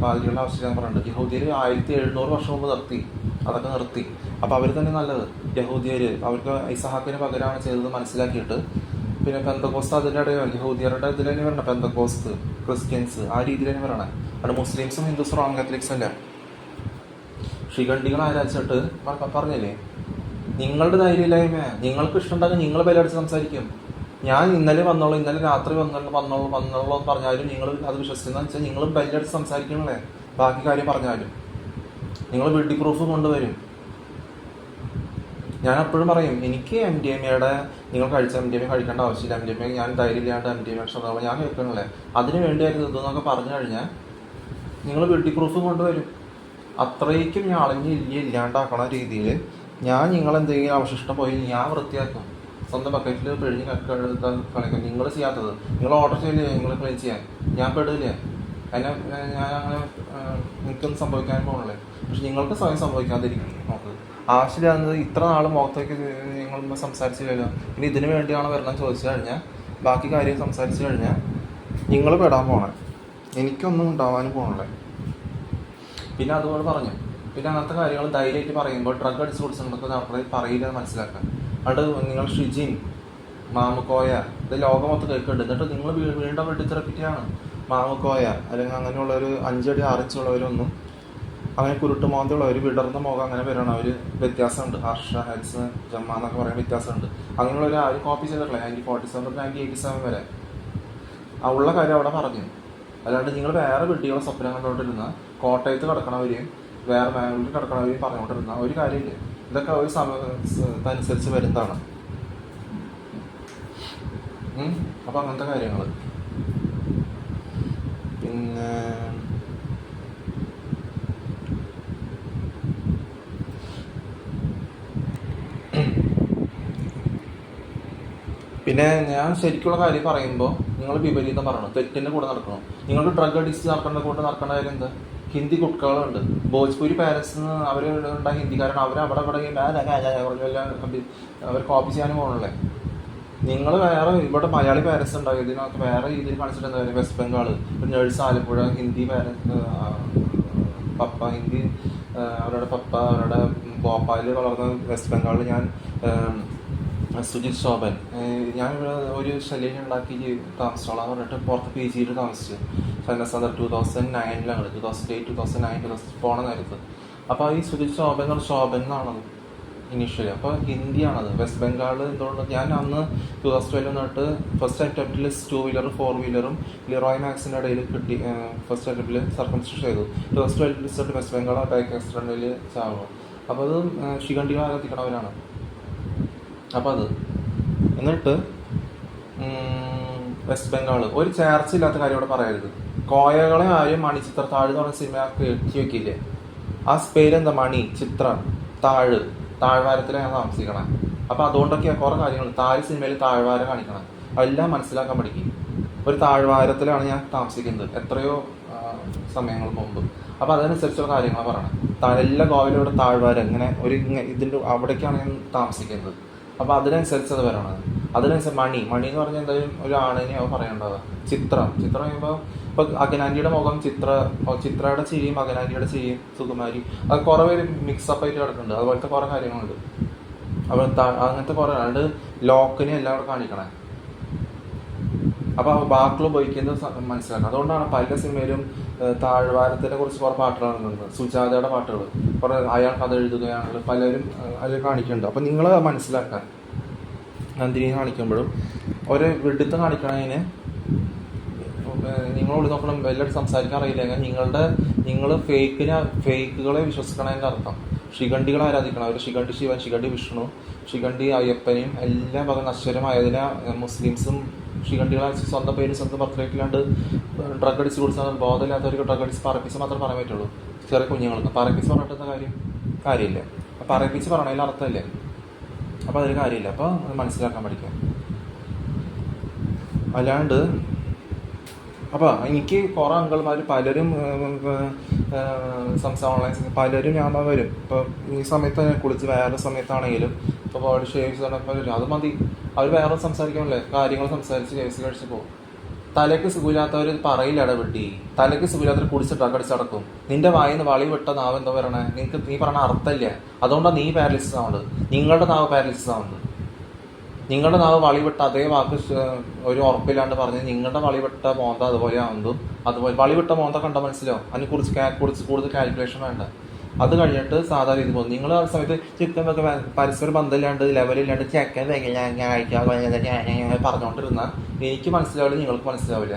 പാതിരികളുടെ ആവശ്യം പറയുന്നുണ്ട്. യഹൂദിയർ 1700 വർഷം മുമ്പ് അതൊക്കെ നിർത്തി. അപ്പോൾ അവർ തന്നെ നല്ലത്. യഹൂദിയർ അവർക്ക് ഇസഹാക്കിന് പകരമാണ് ചെയ്തത് മനസ്സിലാക്കിയിട്ട് പിന്നെ പെന്തക്കോസ്റ്റ് അതിൻ്റെ ഇടയിൽ യഹൂദിയരുടെ ഇതിൽ തന്നെ വരണം. പെന്തക്കോസ്റ്റ്, ക്രിസ്ത്യൻസ് ആ രീതിയിൽ തന്നെ വരണം. അവിടെ മുസ്ലിംസും ഹിന്ദുസും റോമൻ കാത്തലിക്സും അല്ല. ശിഖണ്ഡികൾ ആരാധിച്ചിട്ട് പറഞ്ഞില്ലേ, നിങ്ങളുടെ ധൈര്യമില്ലായ്മ. നിങ്ങൾക്ക് ഇഷ്ടമുണ്ടെങ്കിൽ നിങ്ങൾ ബെല്ലടിച്ച് സംസാരിക്കും. ഞാൻ ഇന്നലെ രാത്രി വന്നോളൂ എന്ന് പറഞ്ഞാലും നിങ്ങൾ അത് വിശ്വസിക്കുന്ന വെച്ചാൽ നിങ്ങൾ ബെല്ലടിച്ച് സംസാരിക്കണല്ലേ. ബാക്കി കാര്യം പറഞ്ഞാലും നിങ്ങൾ വീട്ടിൽ പ്രൂഫ് കൊണ്ടുവരും. ഞാൻ എപ്പോഴും പറയും, എനിക്ക് MDMA നിങ്ങൾ കഴിച്ച MDMA കഴിക്കേണ്ട ആവശ്യമില്ല. MDMA ഞാൻ ധൈര്യമില്ലാണ്ട് MDMA ഇഷ്ടമാകുമ്പോൾ ഞാൻ കേൾക്കണല്ലേ. അതിന് വേണ്ടിയായിരുന്നു ഇതെന്നൊക്കെ പറഞ്ഞു കഴിഞ്ഞാൽ നിങ്ങൾ വീട്ടിൽ പ്രൂഫ് കൊണ്ടുവരും. അത്രയ്ക്കും ഞാൻ ഇല്ലാണ്ടാക്കണ രീതിയിൽ ഞാൻ നിങ്ങളെന്തെങ്കിലും അവശിഷ്ടം പോയി ഞാൻ വൃത്തിയാക്കും. സ്വന്തം ബക്കറ്റിൽ പിഴിഞ്ഞ് കളിക്കും. നിങ്ങൾ ചെയ്യാത്തത് നിങ്ങൾ ഓർഡർ ചെയ്യില്ലേ, നിങ്ങൾ ക്ലീൻ ചെയ്യാൻ ഞാൻ പെടില്ലേ. ഞാൻ അങ്ങനെ എനിക്കൊന്നും സംഭവിക്കാൻ പോകണല്ലേ. പക്ഷെ നിങ്ങൾക്ക് സ്വയം സംഭവിക്കാതിരിക്കും നോക്ക്. ആവശ്യമില്ലാതെ ഇത്ര നാൾ മുഖത്തേക്ക് നിങ്ങൾ സംസാരിച്ചില്ലല്ലോ, പിന്നെ ഇതിന് വേണ്ടിയാണ് വരണം ചോദിച്ചു കഴിഞ്ഞാൽ ബാക്കി കാര്യം സംസാരിച്ചു കഴിഞ്ഞാൽ നിങ്ങൾ പെടാൻ പോണേ, എനിക്കൊന്നും ഉണ്ടാവാനും പോകണല്ലേ. പിന്നെ അതുപോലെ പറഞ്ഞു, പിന്നെ അങ്ങനത്തെ കാര്യങ്ങൾ ധൈര്യമായിട്ട് പറയുമ്പോൾ ഡ്രഗ് അടിച്ച് കുടിച്ചിട്ടുണ്ടെങ്കിൽ ഡോക്ടറെ പറയില്ല മനസ്സിലാക്കാൻ. അത് നിങ്ങൾ ഷിജിൻ, മാമുക്കോയ, ഇത് ലോകം മൊത്തം കേൾക്കുന്നുണ്ട്. എന്നിട്ട് നിങ്ങൾ വീണ്ടും വെട്ടിത്തിറപ്പിക്കുകയാണ്. മാമുക്കോയ അല്ലെങ്കിൽ അങ്ങനെയുള്ളൊരു 5 അടി 6 ഇഞ്ചുള്ളവരൊന്നും, അങ്ങനെ കുരുട്ട് മോന്തയുള്ളവർ, വിടർന്ന മുഖം അങ്ങനെ വരണം, അവർ വ്യത്യാസമുണ്ട്. ഹർഷ, ഹെഡ്സ്, ജമ്മ എന്നൊക്കെ പറയാൻ വ്യത്യാസമുണ്ട്. അങ്ങനെയുള്ളവർ ആരും കോപ്പി ചെയ്തിട്ടില്ല. 1947 തൊട്ട് 1987 വരെ ഉള്ള കാര്യം അവിടെ പറഞ്ഞു. അല്ലാണ്ട് നിങ്ങൾ വേറെ വിഡ്ഢികളെ സ്വപ്നം കണ്ടുകൊണ്ടിരുന്ന, കോട്ടയത്ത് കിടക്കണവരെയും വേറെ ബാംഗ്ലൂരിൽ കിടക്കണവരെയും പറഞ്ഞുകൊണ്ടിരുന്ന ഒരു കാര്യമില്ല. ഇതൊക്കെ ഒരു സമയത്തനുസരിച്ച് വരുന്നതാണ്. അപ്പം അങ്ങനത്തെ കാര്യങ്ങൾ. പിന്നെ ഞാൻ ശരിക്കുള്ള കാര്യം പറയുമ്പോൾ നിങ്ങൾ വിപരീതം പറയണം, തെറ്റിൻ്റെ കൂടെ നടക്കണം. നിങ്ങൾക്ക് ഡ്രഗ് അഡിക്റ്റ് നടക്കേണ്ട കൂടെ നടക്കേണ്ട കാര്യം എന്താ? ഹിന്ദി കുട്ടികളുണ്ട്, ഭോജ്പൂരി പാരൻസ് അവരുണ്ടായ ഹിന്ദിക്കാരാണ്, അവരവിടെ അവർ കോപ്പി ചെയ്യാനും പോകണല്ലേ. നിങ്ങൾ വേറെ ഇവിടെ മലയാളി പാരൻസ് ഉണ്ടാവും, ഇതിനകത്ത് വേറെ രീതിയിൽ കാണിച്ചിട്ട് എന്താ പറയുക? വെസ്റ്റ് ബംഗാൾ, നേഴ്സ് ആലപ്പുഴ, ഹിന്ദി പപ്പ ഹിന്ദി, അവരുടെ പപ്പ അവരുടെ ഭോപ്പാലിൽ വളർന്ന വെസ്റ്റ് ബംഗാളിൽ. ഞാൻ സുജിത് ശോഭൻ, ഞാൻ ഒരു ശല്യം ഉണ്ടാക്കി താമസിച്ചോളാം പറഞ്ഞിട്ട് പുറത്ത് PG താമസിച്ചു. സന്നദ്ധ 2009 2008 2009 പോണ നേരത്ത്. അപ്പോൾ ഈ സുജിത് ശോഭൻ എന്ന് പറഞ്ഞാൽ ശോഭൻ എന്നാണത് ഇനീഷ്യലി. അപ്പോൾ ഹിന്ദിയാണത്. വെസ്റ്റ് ബംഗാൾ എന്തുകൊണ്ട് ഞാൻ അന്ന് 2012 തൊട്ട് ഫസ്റ്റ് അറ്റംപ്റ്റിൽ 2 വീലറും 4 വീലറും ലിറോയ് മാക്സിൻ്റെ ഇടയിൽ കിട്ടി. ഫസ്റ്റ് അറ്റംപ്റ്റിൽ സർക്കംസിഷൻ ചെയ്തു. 2012 തൊട്ട് വെസ്റ്റ് ബംഗാൾ ബൈക്ക് ആക്സിഡൻറ്റിൽ ചാവുന്നു. അപ്പോൾ അത് ശിഖണ്ഡികളാകെ എത്തിക്കണവരാണ്. അപ്പം അത് എന്നിട്ട് വെസ്റ്റ് ബംഗാൾ ഒരു ചേർച്ചയില്ലാത്ത കാര്യം ഇവിടെ പറയരുത്. കോയകളെ ആരും മണിച്ചിത്ര താഴ് എന്ന് പറഞ്ഞ സിനിമ എത്തി വെക്കില്ലേ? ആ പേരെന്താ? മണി ചിത്രം താഴ്വാരത്തിലാണ് താമസിക്കണം. അപ്പം അതുകൊണ്ടൊക്കെയാണ് കുറേ കാര്യങ്ങൾ സിനിമയിൽ താഴ്വാരം കാണിക്കണം. അതെല്ലാം മനസ്സിലാക്കാൻ പഠിക്കും. ഒരു താഴ്വാരത്തിലാണ് ഞാൻ താമസിക്കുന്നത് എത്രയോ സമയങ്ങൾ മുമ്പ്. അപ്പം അതനുസരിച്ചുള്ള കാര്യങ്ങളാണ് പറയണം. എല്ലാ ഗോവയിലും ഇവിടെ താഴ്വാരം ഇങ്ങനെ ഇതിൻ്റെ അവിടേക്കാണ് ഞാൻ താമസിക്കുന്നത്. അപ്പോൾ അതിനനുസരിച്ച് അത് വരണത്. അതിനനുസരിച്ച് മണി എന്ന് പറഞ്ഞാൽ എന്തായാലും ഒരു ആണിനെ പറയേണ്ടത്. ചിത്രം പറയുമ്പോൾ ഇപ്പോൾ അഗനാൻഡിയുടെ മുഖം ചിത്രയുടെ ചിരിയും അഗനാൻഡിയുടെ ചിരിയും സുകുമാരി, അത് കുറേ പേര് മിക്സപ്പ് ആയിട്ട് കിടക്കുന്നുണ്ട്. അതുപോലത്തെ കുറേ കാര്യങ്ങളുണ്ട്. അപ്പോൾ അങ്ങനത്തെ കുറേ അത് ലോക്കിനെ എല്ലാം കൂടെ കാണിക്കണേ. അപ്പോൾ ബാക്കിൽ ഉപയോഗിക്കുന്നത് മനസ്സിലാക്കണം. അതുകൊണ്ടാണ് പല സിനിമയിലും താഴ്വാരത്തിനെ കുറിച്ച് കുറേ പാട്ടുകൾ ഇറങ്ങുന്നത്. സുജാതയുടെ പാട്ടുകൾ കുറേ അയാൾ കഥ എഴുതുകയാണെങ്കിൽ പലരും അതിൽ കാണിക്കുന്നുണ്ട്. അപ്പം നിങ്ങൾ മനസ്സിലാക്കാൻ നന്ദിനി കാണിക്കുമ്പോഴും ഒരു വിഡിത്തം കാണിക്കണതിന് നിങ്ങളോട് നോക്കണം. എല്ലാവരും സംസാരിക്കാൻ അറിയില്ലെങ്കിൽ നിങ്ങൾ ഫേക്കുകളെ വിശ്വസിക്കണതിൻ്റെ അർത്ഥം ശിഖണ്ഡികളെ ആരാധിക്കണം. അവർ ശിഖണ്ഡി ശിവൻ, ശിഖണ്ഡി വിഷ്ണു, ശിഖണ്ഡി അയ്യപ്പനെയും എല്ലാം വക നശ്വരമായതിനെ മുസ്ലിംസും ശിഖണ്ഡികളെ സ്വന്തം പേര് സ്വന്തം ബർത്ത്ഡേക്കിലാണ്ട് ഡ്രഗ് അടിച്ച് കൊടുത്താൽ ബോധമില്ലാത്തവർക്ക് ഡ്രഗ് അടിച്ച് പറപ്പിച്ച് മാത്രമേ പറയാൻ പറ്റുള്ളൂ. ചെറിയ കുഞ്ഞുങ്ങൾക്ക് പറപ്പിച്ച് പറഞ്ഞിട്ടുന്ന കാര്യമില്ല. പറപ്പിച്ച് പറയണതിൽ അർത്ഥമില്ലേ? അപ്പോൾ അതിൽ കാര്യമില്ല. അപ്പോൾ മനസ്സിലാക്കാൻ പഠിക്കാം. അല്ലാണ്ട് അപ്പോൾ എനിക്ക് കുറേ അങ്കിൾമാർ പലരും ഓൺലൈൻ പലരും ഞാൻ വരും. ഇപ്പോൾ ഈ സമയത്ത് കുളിച്ച് വേറെ സമയത്താണെങ്കിലും ഇപ്പോൾ ബോഡി ഷേവ്സ് വരും. അത് മതി. അവർ വേറെ സംസാരിക്കാമല്ലേ, കാര്യങ്ങൾ സംസാരിച്ച് കേസ് കഴിച്ച് പോകും. തലയ്ക്ക് സുഖമില്ലാത്തവർ പറയില്ലട വെട്ടി. തലയ്ക്ക് സുഖമില്ലാത്തവർ കുടിച്ച് ഡ്രഗ് അടിച്ചടക്കും. നിന്റെ വായിന്ന് വളി വിട്ട നാവ് എന്താ പറയണേ? നീ പറഞ്ഞ അർത്ഥമില്ല. അതുകൊണ്ടാണ് നീ പാരലിസിസ് ആവുന്നത്. നിങ്ങളുടെ നാവ് പാരലിസിസ് ആവുന്നത്. നിങ്ങളുടെ നാവ് വളിവിട്ട അതേ വാക്ക് ഒരു ഉറപ്പില്ലാണ്ട് പറഞ്ഞ് നിങ്ങളുടെ വളിവിട്ട മോന്ത അതുപോലെ ആവുന്നതും അതുപോലെ വളിവിട്ട മോന്ത കണ്ട മനസ്സിലോ? അതിനെക്കുറിച്ച് കൂടുതൽ കാൽക്കുലേഷൻ വേണ്ട. അത് കഴിഞ്ഞിട്ട് സാധാരണ രീതി പോകും. നിങ്ങൾ ആ സമയത്ത് ചിക്കൻ ഒക്കെ പരസ്പര ബന്ധമില്ലാണ്ട് ലെവലില്ലാണ്ട് ചെക്കൻ ഞാൻ പറഞ്ഞുകൊണ്ടിരുന്നാൽ എനിക്ക് മനസ്സിലാവില്ല, നിങ്ങൾക്ക് മനസ്സിലാവില്ല.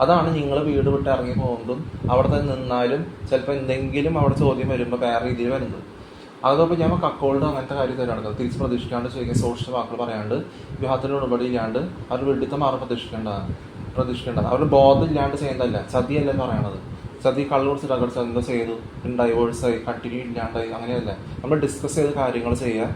അതാണ് നിങ്ങൾ വീട് വിട്ട് ഇറങ്ങി പോകുന്നതും അവിടെ തന്നെ നിന്നാലും ചിലപ്പോൾ എന്തെങ്കിലും അവിടെ ചോദ്യം വരുമ്പോൾ വേറെ രീതിയിൽ വരുന്നത്. അതപ്പോൾ ഞാൻ കക്കോൾഡ് അങ്ങനത്തെ കാര്യം തരാണ്. തിരിച്ച് പ്രതീക്ഷിക്കാണ്ട് ചെയ്യുക, സോഷ്യൽ വാക്കുകൾ പറയാണ്ട് വിവാഹത്തിന് ഉടമ്പടി ഇല്ലാണ്ട് അവർ വെടിത്ത മാറി പ്രതീക്ഷിക്കേണ്ടത്. അവരുടെ ബോധം ഇല്ലാണ്ട് ചെയ്യുന്നതല്ല, ചതിയല്ല പറയണത്. ചതി കള്ളു കുറിച്ച് ഡഗടിച്ച് എന്താ ചെയ്തു, ഡൈവേഴ്സായി, കണ്ടിന്യൂ ഇല്ലാണ്ടായി, അങ്ങനെയല്ല. നമ്മൾ ഡിസ്കസ് ചെയ്ത് കാര്യങ്ങൾ ചെയ്യുക.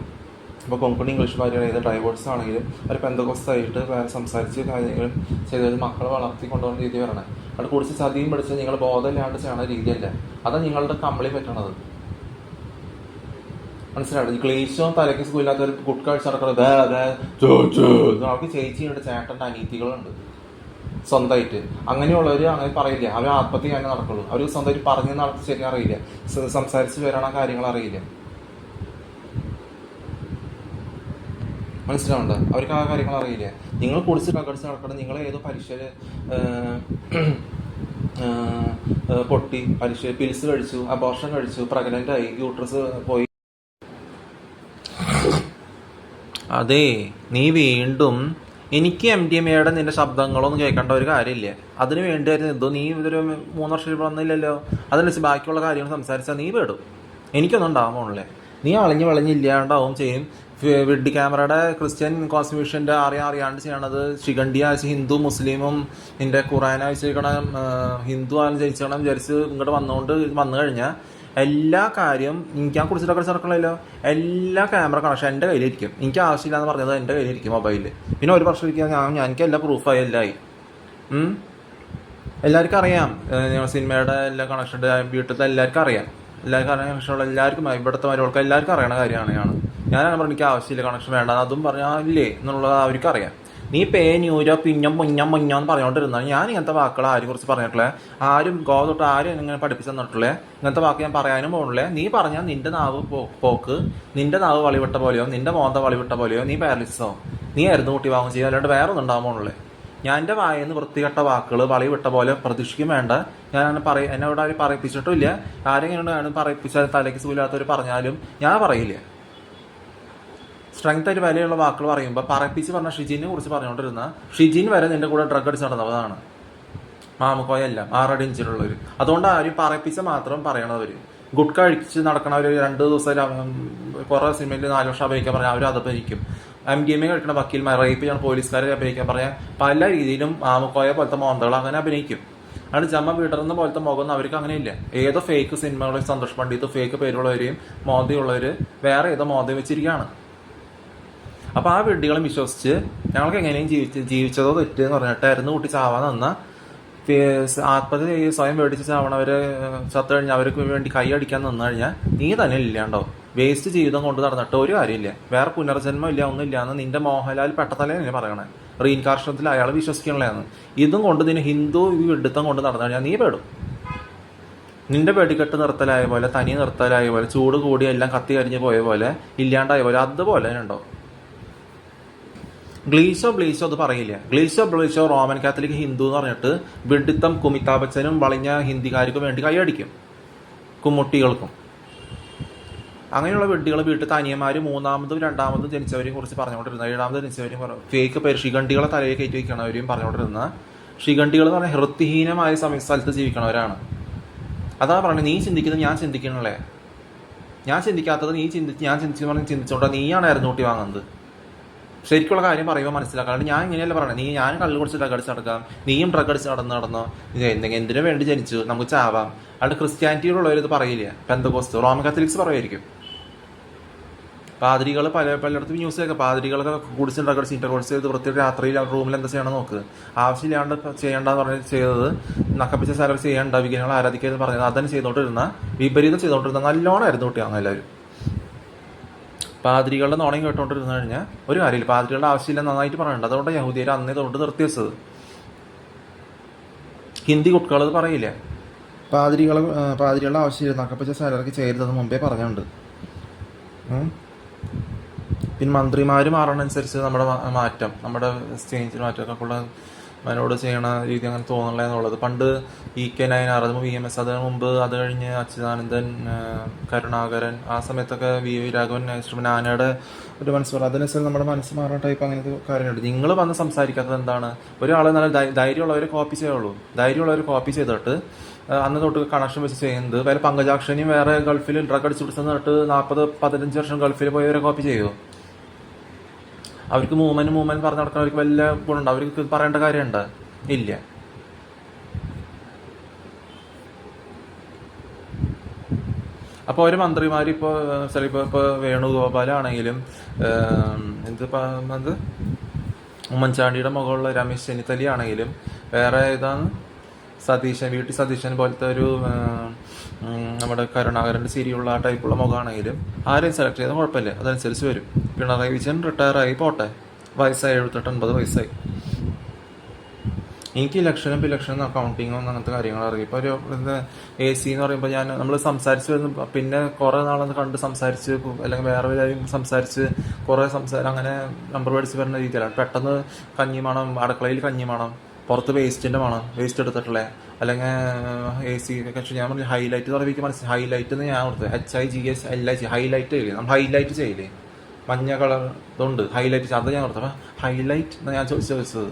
ഇപ്പോൾ കൊങ്കണി ഇംഗ്ലീഷ് ഭാര്യയാണ്, ഏത് ഡൈവേഴ്സ് ആണെങ്കിലും അവർ പെന്തകോസ്തായിട്ട് സംസാരിച്ച് കാര്യങ്ങളും ചെയ്ത് മക്കളെ വളർത്തി കൊണ്ടുപോകുന്ന രീതി വരണേ. അവിടെ കുറിച്ച് ചതിയും പിടിച്ച് നിങ്ങൾ ബോധം ഇല്ലാണ്ട് ചെയ്യണ രീതിയല്ല. അതാണ് നിങ്ങളുടെ കമ്പിളി പറ്റണത്. മനസ്സിലാവും. ക്ലേശവും തലയ്ക്ക് സുഖമില്ലാത്തവർ ഗുഡ് കാഴ്ച നടക്കുന്നത് അവർക്ക് ചേച്ചിയുണ്ട്, ചേട്ടൻ്റെ അനീതികളുണ്ട് സ്വന്തമായിട്ട്. അങ്ങനെയുള്ളവർ അങ്ങനെ പറയില്ല, അവർ ആത്മഹത്യ തന്നെ നടക്കുള്ളൂ. അവർ സ്വന്തമായിട്ട് പറഞ്ഞ് നടത്തി ശരിക്കും അറിയില്ല, സംസാരിച്ച് വരണ കാര്യങ്ങൾ അറിയില്ല. മനസ്സിലാവുന്നുണ്ട്? അവർക്ക് ആ കാര്യങ്ങൾ അറിയില്ല. നിങ്ങൾ കുടിച്ച് കടിച്ച് നടക്കണം. നിങ്ങൾ ഏതോ പരീക്ഷ പൊട്ടി, പരീക്ഷ പിൽസ് കഴിച്ചു, അബോർഷൻ കഴിച്ചു, പ്രഗ്നന്റ് ആയി, യൂട്രസ് പോയി. അതെ, നീ വീണ്ടും എനിക്ക് MDMAയുടെ നിന്റെ ശബ്ദങ്ങളൊന്നും കേൾക്കേണ്ട ഒരു കാര്യമില്ല. അതിന് വേണ്ടിയായിരുന്നു എന്തോ നീ ഇതൊരു 3 വർഷം വന്നില്ലല്ലോ. അതിനനുസരിച്ച് ബാക്കിയുള്ള കാര്യങ്ങൾ സംസാരിച്ചാൽ നീ പേടും. എനിക്കൊന്നും ഉണ്ടാവുമ്പോഴേ നീ അളിഞ്ഞ് വിളഞ്ഞില്ലാണ്ടാവും ചെയ്യും. വെഡ്ഡി ക്യാമറയുടെ ക്രിസ്ത്യൻ കോൺസ്റ്റിറ്റ്യൂഷൻ്റെ അറിയാണ്ട് ചെയ്യണത്. ശിഖണ്ഡിയ വെച്ച് ഹിന്ദു മുസ്ലിമും നിന്റെ ഖുറാന വെച്ചിരിക്കണം ഹിന്ദു ആലും ജനിച്ചണം വിചാരിച്ച് ഇങ്ങോട്ട് വന്നു കഴിഞ്ഞാൽ എല്ലാ കാര്യം ഞാൻ കുറിച്ചിട്ടൊക്കെ നടക്കണമല്ലോ. എല്ലാ ക്യാമറ കണക്ഷൻ എൻ്റെ കയ്യിലിരിക്കും. എനിക്ക് ആവശ്യമില്ലാന്ന് പറഞ്ഞത് എൻ്റെ കയ്യിലിരിക്കും മൊബൈലിൽ. പിന്നെ ഒരു വർഷം ഇരിക്കുക എനിക്ക് എല്ലാ പ്രൂഫായി എല്ലായി. എല്ലാവർക്കും അറിയാം സിനിമയുടെ എല്ലാ കണക്ഷൻ്റെ വീട്ടിലത്തെ എല്ലാവർക്കും അറിയാം. എല്ലാവർക്കും അറിയാൻ കണക്ഷനുള്ള എല്ലാവർക്കും ഇവിടുത്തെ മരുകൾക്ക് എല്ലാവർക്കും അറിയണ കാര്യമാണ്. ഞാനങ്ങനെ പറഞ്ഞു എനിക്ക് ആവശ്യമില്ല കണക്ഷൻ വേണ്ട, അതും പറഞ്ഞാലേ എന്നുള്ളത് അവർക്ക് അറിയാം. നീ ന്യൂരോ മുഞ്ഞം പറഞ്ഞുകൊണ്ടിരുന്നാൽ ഞാൻ ഇങ്ങനത്തെ വാക്കുകൾ ആരും കുറിച്ച് പറഞ്ഞിട്ടില്ലേ, ആരും തൊട്ട് ആരും ഇങ്ങനെ പഠിപ്പിച്ചു തന്നിട്ടില്ലേ. ഇങ്ങനത്തെ വാക്ക് ഞാൻ പറയാനും പോകണില്ലേ. നീ പറഞ്ഞാൽ നിന്റെ നാവ് പോക്ക്, നിന്റെ നാവ് വളിവിട്ട പോലെയോ നിന്റെ മോന്ത വളിവിട്ട പോലെയോ നീ പാരലിസോ നീ ആയിരുന്നു കൂട്ടി വാങ്ങും ചെയ്യുക, അല്ലാണ്ട് വേറെ ഒന്നും ഉണ്ടാകുമ്പോഴേ. ഞാൻ എൻ്റെ വായെന്ന് വൃത്തികെട്ട വാക്കുകൾ വളിവിട്ട പോലെ പ്രതീക്ഷിക്കും വേണ്ട. ഞാൻ അങ്ങനെ എന്നോട് ആരും പറയിപ്പിച്ചിട്ടില്ല. ആരെങ്കിലും പറയിപ്പിച്ചാൽ തലയ്ക്ക് സുഖമില്ലാത്തവർ പറഞ്ഞാലും ഞാൻ പറയില്ല. സ്ട്രെങ്ത് ആയിട്ട് വിലയുള്ള വാക്കുകൾ പറയുമ്പോൾ പറയിപ്പിച്ച് പറഞ്ഞ ഷിജിനെ കുറിച്ച് പറഞ്ഞുകൊണ്ടിരുന്ന ഷിജിൻ വരെ നിന്റെ കൂടെ ഡ്രഗ് അടിച്ച് നടന്നതാണ്. മാമുക്കോയല്ല 6 അടി ഇഞ്ചിലുള്ളവർ. അതുകൊണ്ട് ആരും പറയിപ്പിച്ച മാത്രം പറയണവർ. ഗുഡ് കഴിച്ച് നടക്കണവർ 2 ദിവസം കുറേ സിനിമയിൽ 4 വർഷം അഭിനയിക്കാൻ പറഞ്ഞാൽ അവർ അത് അഭിനയിക്കും. MDMA കഴിക്കണ വക്കീൽ റേപ്പ് ചെയ്യണം പോലീസുകാരെ അഭിനയിക്കാൻ പറഞ്ഞാൽ പല രീതിയിലും മാമുക്കോയ പോലത്തെ മോന്തകൾ അങ്ങനെ അഭിനയിക്കും. അതുകൊണ്ട് ജമ്മ വിടർന്ന പോലത്തെ മുഖം അവർക്ക് അങ്ങനെയില്ല. ഏതോ ഫേക്ക് സിനിമകളിൽ സന്തോഷ് പണ്ഡിത് ഫേക്ക് പേരുള്ളവരെയും മോന്തയുള്ളവർ വേറെ ഏതോ മോന്ത വെച്ചിരിക്കുകയാണ്. അപ്പോൾ ആ വിഡ്ഢികളും വിശ്വസിച്ച് ഞങ്ങൾക്ക് എങ്ങനെയും ജീവിച്ചതോ തെറ്റെന്ന് പറഞ്ഞിട്ടായിരുന്നു കൂട്ടി ചാവാൻ നിന്ന ആത്മഹത്യ സ്വയം മേടിച്ച് ചാവണവരെ ചത്തു കഴിഞ്ഞാൽ അവർക്ക് വേണ്ടി കൈ അടിക്കാൻ നിന്ന് കഴിഞ്ഞാൽ നീ തന്നെ ഇല്ലാണ്ടോ. വേസ്റ്റ് ജീവിതം കൊണ്ട് നടന്നിട്ട് ഒരു കാര്യമില്ല. വേറെ പുനർജന്മം ഇല്ല, ഒന്നുമില്ല എന്ന് നിന്റെ മോഹൻലാൽ പെട്ടതല്ലേ എന്നെ പറയണേ. റീഇൻകാർഷണത്തിൽ അയാൾ വിശ്വസിക്കണല്ലേന്ന്. ഇതും കൊണ്ട് നിന്നെ ഹിന്ദു വിഡിത്തം കൊണ്ട് നടന്നു കഴിഞ്ഞാൽ നീ പേടും. നിന്റെ വെടിക്കെട്ട് നിർത്തലായ പോലെ, തനി നിർത്തലായ പോലെ, ചൂട് കൂടി എല്ലാം കത്തി കരിഞ്ഞ് പോയ പോലെ, ഇല്ലാണ്ടായ പോലെ, അതുപോലെ ഉണ്ടോ. ഗ്ലീഷോ അത് പറയില്ല. ഗ്ലീഷോ റോമൻ കാത്തലിക് ഹിന്ദു എന്ന് പറഞ്ഞിട്ട് വിഡിത്തം കുമിതാ ബച്ചനും വളഞ്ഞ ഹിന്ദിക്കാർക്കും വേണ്ടി കൈയടിക്കും, കുമ്മുട്ടികൾക്കും. അങ്ങനെയുള്ള വിഡ്ഢികൾ വീട്ടിൽ തനിയന്മാർ 3ാമതും 2ാമതും ജനിച്ചവരെയും കുറിച്ച് പറഞ്ഞുകൊണ്ടിരുന്ന 7ാമത് ജനിച്ചവരെയും ഫേക്ക് പേര് ഷിഖണ്ഡികളെ തലയിൽ കയറ്റി വയ്ക്കണവരെയും പറഞ്ഞുകൊണ്ടിരുന്ന ഷിഖണ്ഡികൾ എന്ന് പറഞ്ഞാൽ ഹൃത്തിഹീനമായ സ്ഥലത്ത് ജീവിക്കണവരാണ്. അതാ പറഞ്ഞത് നീ ചിന്തിക്കുന്നത് ഞാൻ ചിന്തിക്കണല്ലേ. ഞാൻ ചിന്തിക്കാത്തത് നീ ഞാൻ ചിന്തിച്ചുകൊണ്ടാണ് നീയാണ് കൂട്ടി വാങ്ങുന്നത്. ശരിക്കുള്ള കാര്യം പറയുമ്പോൾ മനസ്സിലാക്കാണ്ട് ഞാൻ ഇങ്ങനെയല്ല പറയണേ. ഞാൻ കള്ളു കുടിച്ച് ഡ്രഗ് അടിച്ച് നടക്കാം, നീയും ഡ്രഗ് അടിച്ച് നടന്നോ എന്തിനു വേണ്ടി ജനിച്ചു, നമുക്ക് ചാവാം. അതുകൊണ്ട് ക്രിസ്ത്യാനിറ്റിയിലുള്ളവർ ഇത് പറയില്ല. പെന്തക്കോസ്ത് റോമൻ കാത്തലിക്സ് പറയുമായിരിക്കും. പാതിരികൾ പലയിടത്തും ന്യൂസ് കേൾക്കാം. പാതിരികളൊക്കെ കുടിച്ച് ഡ്രഗ് അടിച്ച് ഇന്റർകോഴ്സ് ചെയ്ത് വൃത്തിയുടെ രാത്രിയിൽ റൂമിൽ എന്താ ചെയ്യണം നോക്ക്. ആവശ്യമില്ലാണ്ട് ചെയ്യേണ്ടെന്ന് പറഞ്ഞ് ചെയ്തത് നക്കപ്പിച്ച സ്ഥലം ചെയ്യേണ്ട, വിഗ്രഹങ്ങൾ ആരാധിക്കരുത് പറഞ്ഞത് അതന്നെ ചെയ്തുകൊണ്ടിരുന്ന, വിപരീതം ചെയ്തുകൊണ്ടിരുന്ന നല്ലോണമായിരുന്നു കുട്ടിയാണ് എല്ലാവരും. പാതിരികളുടെ നോണയും കേട്ടോണ്ടിരുന്നു കഴിഞ്ഞാൽ ഒരു കാര്യമില്ല. പാതിരികളുടെ ആവശ്യമില്ല നന്നായിട്ട് പറയുന്നുണ്ട്. അതുകൊണ്ട് യഹൂദിയർ അന്നേ തൊട്ട് നിർത്തിവെച്ചത്. ഹിന്ദി കുട്ടികൾ അത് പറയില്ല. പാതിരികളുടെ ആവശ്യമില്ല നക്കപ്പിച്ച സാലറിക്ക് ചെയ്തത് മുമ്പേ പറഞ്ഞുണ്ട്. പിന്നെ മന്ത്രിമാർ മാറണനുസരിച്ച് നമ്മുടെ മാറ്റം, നമ്മുടെ ചേഞ്ച് മാറ്റമൊക്കെ ഉള്ള അവനോട് ചെയ്യണ രീതി അങ്ങനെ തോന്നണേ എന്നുള്ളത്. പണ്ട് EK നയനാർ, അത് VMS, അതിന് മുമ്പ് അത് കഴിഞ്ഞ് അച്യുതാനന്ദൻ, കരുണാകരൻ, ആ സമയത്തൊക്കെ VV രാഘവൻ, ആനയുടെ ഒരു മനസ്സ് പറയും. അതിനനുസരിച്ച് നമ്മുടെ മനസ്സ് മാറുന്ന ടൈപ്പ് അങ്ങനത്തെ കാര്യങ്ങളുണ്ട്. നിങ്ങൾ വന്ന് സംസാരിക്കാത്തത് എന്താണ്? ഒരാൾ നല്ല ധൈര്യമുള്ളവർ കോപ്പി ചെയ്യുള്ളൂ. ധൈര്യമുള്ളവർ കോപ്പി ചെയ്തിട്ട് അന്ന് തൊട്ട് കണക്ഷൻ വെച്ച് ചെയ്യുന്നത്. വേറെ പങ്കജാക്ഷനെയും വേറെ ഗൾഫിൽ ഡ്രഗ് അടിച്ചു പിടിച്ചെന്നിട്ട് 40-15 വർഷം ഗൾഫിൽ പോയവരെ കോപ്പി ചെയ്യുമോ? അവർക്ക് മൂവ്മെന്റ് പറഞ്ഞ് നടക്കുന്നവർക്ക് വല്ല ഗുണമുണ്ടോ? അവർക്ക് പറയേണ്ട കാര്യമുണ്ടോ? ഇല്ല. അപ്പോൾ ഒരു മന്ത്രിമാർ ഇപ്പോൾ വേണുഗോപാലാണെങ്കിലും അത് ഉമ്മൻചാണ്ടിയുടെ മുകളിലുള്ള രമേശ് ചെന്നിത്തല ആണെങ്കിലും വേറെ ഏതാണ് സതീശൻ, വീട്ടിൽ സതീശൻ പോലത്തെ ഒരു നമ്മുടെ കരുണാകരൻ്റെ സിരിയുള്ള ആ ടൈപ്പുള്ള മുഖമാണെങ്കിലും ആരെയും സെലക്ട് ചെയ്താൽ കുഴപ്പമില്ല, അതനുസരിച്ച് വരും. പിണറായി വിജയൻ റിട്ടയറായി പോട്ടെ, വയസ്സായി 78-80 വയസ്സായി. എനിക്ക് ഇലക്ഷനും അക്കൗണ്ടിങ്ങും അങ്ങനത്തെ കാര്യങ്ങൾ അറിയാം. ഇപ്പോൾ ഒരു AC എന്ന് പറയുമ്പോൾ നമ്മൾ സംസാരിച്ച് വരുന്ന പിന്നെ കുറേ നാളൊന്ന് കണ്ട് സംസാരിച്ച് അല്ലെങ്കിൽ വേറെ എല്ലാവരും സംസാരിച്ച് കുറേ അങ്ങനെ നമ്പർ മേടിച്ച് വരുന്ന രീതിയിലാണ്. പെട്ടെന്ന് കഞ്ഞി മണം, അടുക്കളയിൽ കഞ്ഞി മണം, പുറത്ത് വേസ്റ്റിൻ്റെ മണം, വേസ്റ്റ് എടുത്തിട്ടുള്ളത്, അല്ലെങ്കിൽ AC ഒക്കെ ഞാൻ പറഞ്ഞു ഹൈലൈറ്റ് എന്ന് പറയുമ്പോൾ മനസ്സിലായി. ഹൈലൈറ്റ് എന്ന് ഞാൻ കൊടുത്തത് HIGS ഹൈലൈറ്റ് ചെയ്യില്ലേ, നമ്മൾ ഹൈലൈറ്റ് ചെയ്യില്ലേ, മഞ്ഞ കളർ ഇതുണ്ട് ഹൈലൈറ്റ്, അത് ഞാൻ കൊടുത്തത്. അപ്പം ഹൈലൈറ്റ് എന്ന് ഞാൻ ചോദിച്ചത്.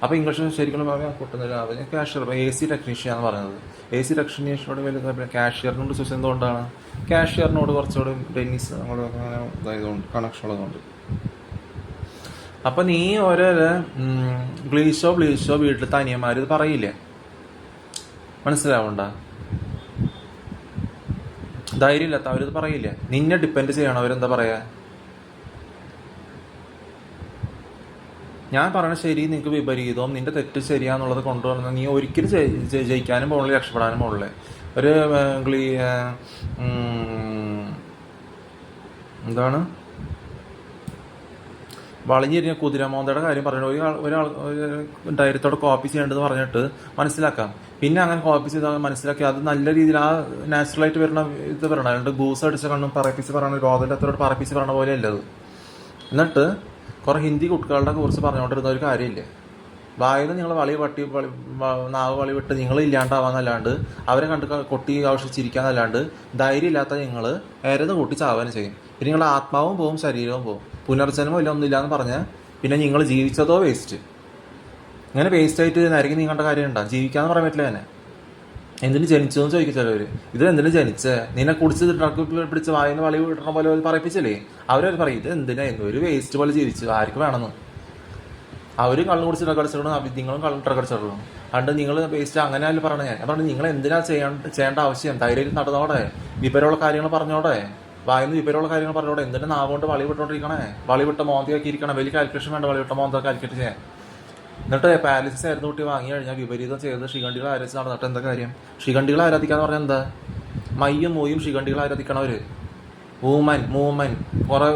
അപ്പോൾ ഇംഗ്ലീഷ് ശരിക്കും പറയാൻ പൊട്ടുന്നില്ല. അവർ കാഷ്യർ AC ടെക്നീഷ്യൻ എന്ന് പറയുന്നത്. AC ടെക്നീഷ്യനോട് വലിയ കാഷ്യറിനോട് ചോദിച്ചത് എന്തുകൊണ്ടാണ്? കാഷ്യറിനോട് കുറച്ചുകൂടി ടെന്നീസ് അങ്ങോട്ട് ഇതായതുകൊണ്ട്, കണക്ഷൻ ഉള്ളതുകൊണ്ട്. അപ്പം നീ ഓരോരോ ഗ്ലീഷോ വീട്ടിൽ തനിയന്മാർ ഇത് പറയില്ലേ, മനസ്സിലാവണ്ട? ധൈര്യമില്ലാത്ത അവരിത് പറയില്ലേ, നിന്നെ ഡിപ്പെൻഡ് ചെയ്യണം അവരെന്താ പറയാ. ഞാൻ പറഞ്ഞ ശരി നിങ്ങൾക്ക് വിപരീതവും നിന്റെ തെറ്റ് ശരിയാന്നുള്ളത് കൊണ്ടുവന്ന് നീ ഒരിക്കലും ജയിക്കാനും പോകണില്ല, രക്ഷപ്പെടാനും പോകണില്ലേ. ഒരു എന്താണ് വളഞ്ഞിരിഞ്ഞ കുതിരമോന്തയുടെ കാര്യം പറഞ്ഞു. ഒരാൾ ധൈര്യത്തോടെ കോപ്പി ചെയ്യേണ്ടത് പറഞ്ഞിട്ട് മനസ്സിലാക്കാം. പിന്നെ അങ്ങനെ കോപ്പി ചെയ്താൽ മനസ്സിലാക്കി അത് നല്ല രീതിയിൽ ആ നാച്ചുറലായിട്ട് വരുന്ന ഇത് പറയണം. അതുകൊണ്ട് ഗൂസ് അടിച്ച കണ്ണും പറപ്പിച്ച് പറയണ രോദനത്തോട് പറപ്പിച്ച് പറയണ പോലെ അല്ലത്. എന്നിട്ട് കുറെ ഹിന്ദി കുട്ടികളുടെ കുറിച്ച് പറഞ്ഞുകൊണ്ടിരുന്ന ഒരു കാര്യമില്ലേ, വായന നിങ്ങൾ നാവ് വളി വിട്ട് നിങ്ങൾ ഇല്ലാണ്ടാവാന്നല്ലാണ്ട് അവരെ കണ്ട് കൊട്ടി ആവശ്യിച്ചിരിക്കാന്നല്ലാണ്ട് ധൈര്യം ഇല്ലാത്ത നിങ്ങൾ എരന്ന് കൂട്ടി ചാവാനും ചെയ്യും. പിന്നെ നിങ്ങളുടെ ആത്മാവും പോവും, ശരീരവും പോവും, പുനർജന്മം ഇല്ല ഒന്നുമില്ല എന്ന് പറഞ്ഞാൽ പിന്നെ നിങ്ങൾ ജീവിച്ചതോ വേസ്റ്റ്. ഇങ്ങനെ വേസ്റ്റ് ആയിട്ട് നരകി നീങ്ങേണ്ട കാര്യം ഉണ്ടാകും. ജീവിക്കാന്ന് പറയാൻ പറ്റില്ല. തന്നെ എന്തിനു ജനിച്ചതെന്ന് ചോദിക്കും ചിലവർ. ഇത് എന്തിനു ജനിച്ചേ, നിന്നെ കുടിച്ച് ട്രക്ക് പിടിച്ച് വായന വളി വിടണ പോലെ പറയിപ്പിച്ചില്ലേ. അവരവർ പറയും ഇത് എന്തിനായിരുന്നു, ഒരു വേസ്റ്റ് പോലെ ജീവിച്ചു, ആർക്ക് വേണമെന്ന്. അവർ കള്ളു കുടിച്ച് ട്രക്ക് അടിച്ചിടണം, നിങ്ങളും കള്ളു ട്രക്ക് അടിച്ചിടണം. അതുകൊണ്ട് നിങ്ങൾ വേസ്റ്റ് അങ്ങനെ അല്ല പറഞ്ഞത്. ഞാൻ പറഞ്ഞു നിങ്ങൾ എന്തിനാ ചെയ്യേണ്ട ആവശ്യം, ധൈര്യം നടന്നോടെ, വിവരമുള്ള കാര്യങ്ങൾ പറഞ്ഞോടെ, വായന്ന് വിവരമുള്ള കാര്യങ്ങൾ പറഞ്ഞോടെ. എന്തിനാ നാവുകൊണ്ട് വളി വിട്ടോണ്ടിരിക്കണേ, വളി വിട്ട മോന്തയാക്കി ഇരിക്കണം. വലിയ കാൽക്കുലേഷൻ വേണ്ട വളി വിട്ട മോന്ത കാൽക്കുലേറ്റ് ചെയ്യാൻ. എന്നിട്ട് പാലസിസ് ആയിരുന്നു കുട്ടി വാങ്ങി കഴിഞ്ഞാൽ വിപരീതം ചെയ്ത് ശിഖണ്ഡികൾ ആരാധിച്ച് നടന്നിട്ട് എന്താ കാര്യം? ശിഖണ്ഡികൾ ആരാധിക്കാന്ന് പറഞ്ഞാൽ എന്താ? മയ്യും മൂയും ശിഖണ്ഡികൾ ആരാധിക്കണവര്. മൂമൻ കുറെ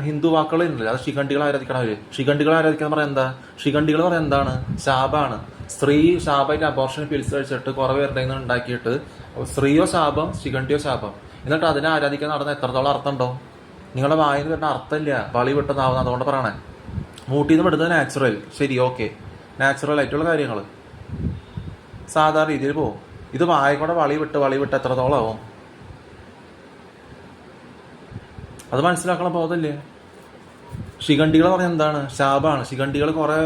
ഹിന്ദു വാക്കുകളുണ്ടല്ലോ, അത് ശിഖണ്ഡികൾ ആരാധിക്കണവര്. ശിഖണ്ഡികൾ ആരാധിക്കാന്ന് പറയാൻ എന്താ? ശിഖണ്ഡികൾ പറയാൻ എന്താണ്? ശാപാണ്. സ്ത്രീ ശാപമായിട്ട് അബോർഷന് പിൽസ് കഴിച്ചിട്ട് കുറെ പേരുടെ നിന്ന് ഉണ്ടാക്കിയിട്ട് സ്ത്രീയോ ശാപം, ശിഖണ്ഡിയോ ശാപം. എന്നിട്ട് അതിനെ ആരാധിക്കാൻ നടന്ന എത്രത്തോളം അർത്ഥം ഉണ്ടോ? നിങ്ങളുടെ വായന വരുന്ന അർത്ഥമില്ല, വളി വിട്ടതാവുന്ന. അതുകൊണ്ട് പറയണേ, മൂട്ടിൽ നിന്ന് വിടുന്നത് നാച്ചുറൽ, ശരി, ഓക്കെ, നാച്ചുറൽ ആയിട്ടുള്ള കാര്യങ്ങൾ സാധാരണ രീതിയിൽ പോവും. ഇത് വായിക്കൂടെ വളി വിട്ട് എത്രത്തോളം ആവും അത് മനസ്സിലാക്കണം. ബോധമില്ലേ? ശിഖണ്ഡികൾ പറഞ്ഞാൽ എന്താണ്? ശാപാണ്. ശിഖണ്ഡികൾ കുറെ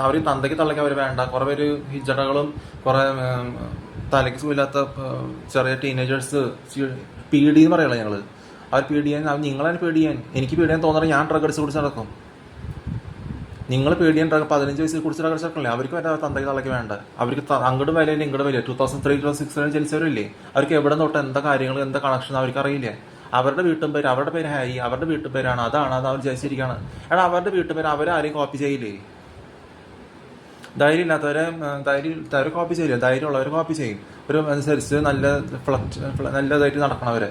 അവർ തന്തയ്ക്ക് തള്ളയ്ക്ക് അവർ വേണ്ട, കുറെ പേര് ഹിജടകളും കുറെ തലയ്ക്ക് സുഖമില്ലാത്ത ചെറിയ ടീനേജേഴ്സ് പീഡി എന്ന് പറയണേ ഞങ്ങള്. അവർ പീഡിയാൻ, നിങ്ങളാണ് പീഡിയാൻ. എനിക്ക് പീഡിയാൻ തോന്നണം ഞാൻ ഡ്രഗ് അടിച്ച് കുടിച്ച് നടക്കും. നിങ്ങൾ പേടിയാൻ 15 വയസ്സിൽ കുറിച്ച് നടക്കണല്ലേ, അവർക്ക് വരെ തന്തയ്ക്ക് തള്ളയ്ക്ക് വേണ്ട. അവർക്ക് അങ്ങോട്ടും വിലയില്ല ഇങ്ങോട്ടും വില. 2003, 2006 ജനിച്ചവരില്ലേ, അവർക്ക് എവിടെ തൊട്ട് എന്താ കാര്യങ്ങൾ, എന്താ കണക്ഷൻ അവർക്ക് അറിയില്ല. അവരുടെ വീട്ടും പേര്, അവരുടെ പേര് ഹാരി, അവരുടെ വീട്ടും പേരാണ്, അതാണ് അത് അവർ ജയിച്ചിരിക്കുകയാണ്. എടാ അവരുടെ വീട്ടും പേര് അവരാരെയും കോപ്പി ചെയ്യില്ലേ? ധൈര്യം ഇല്ലാത്തവരെ കോപ്പി ചെയ്യില്ല, ധൈര്യമുള്ളവരെ കോപ്പി ചെയ്യും. ഒരു അനുസരിച്ച് നല്ലതായിട്ട് നടക്കണവരെ.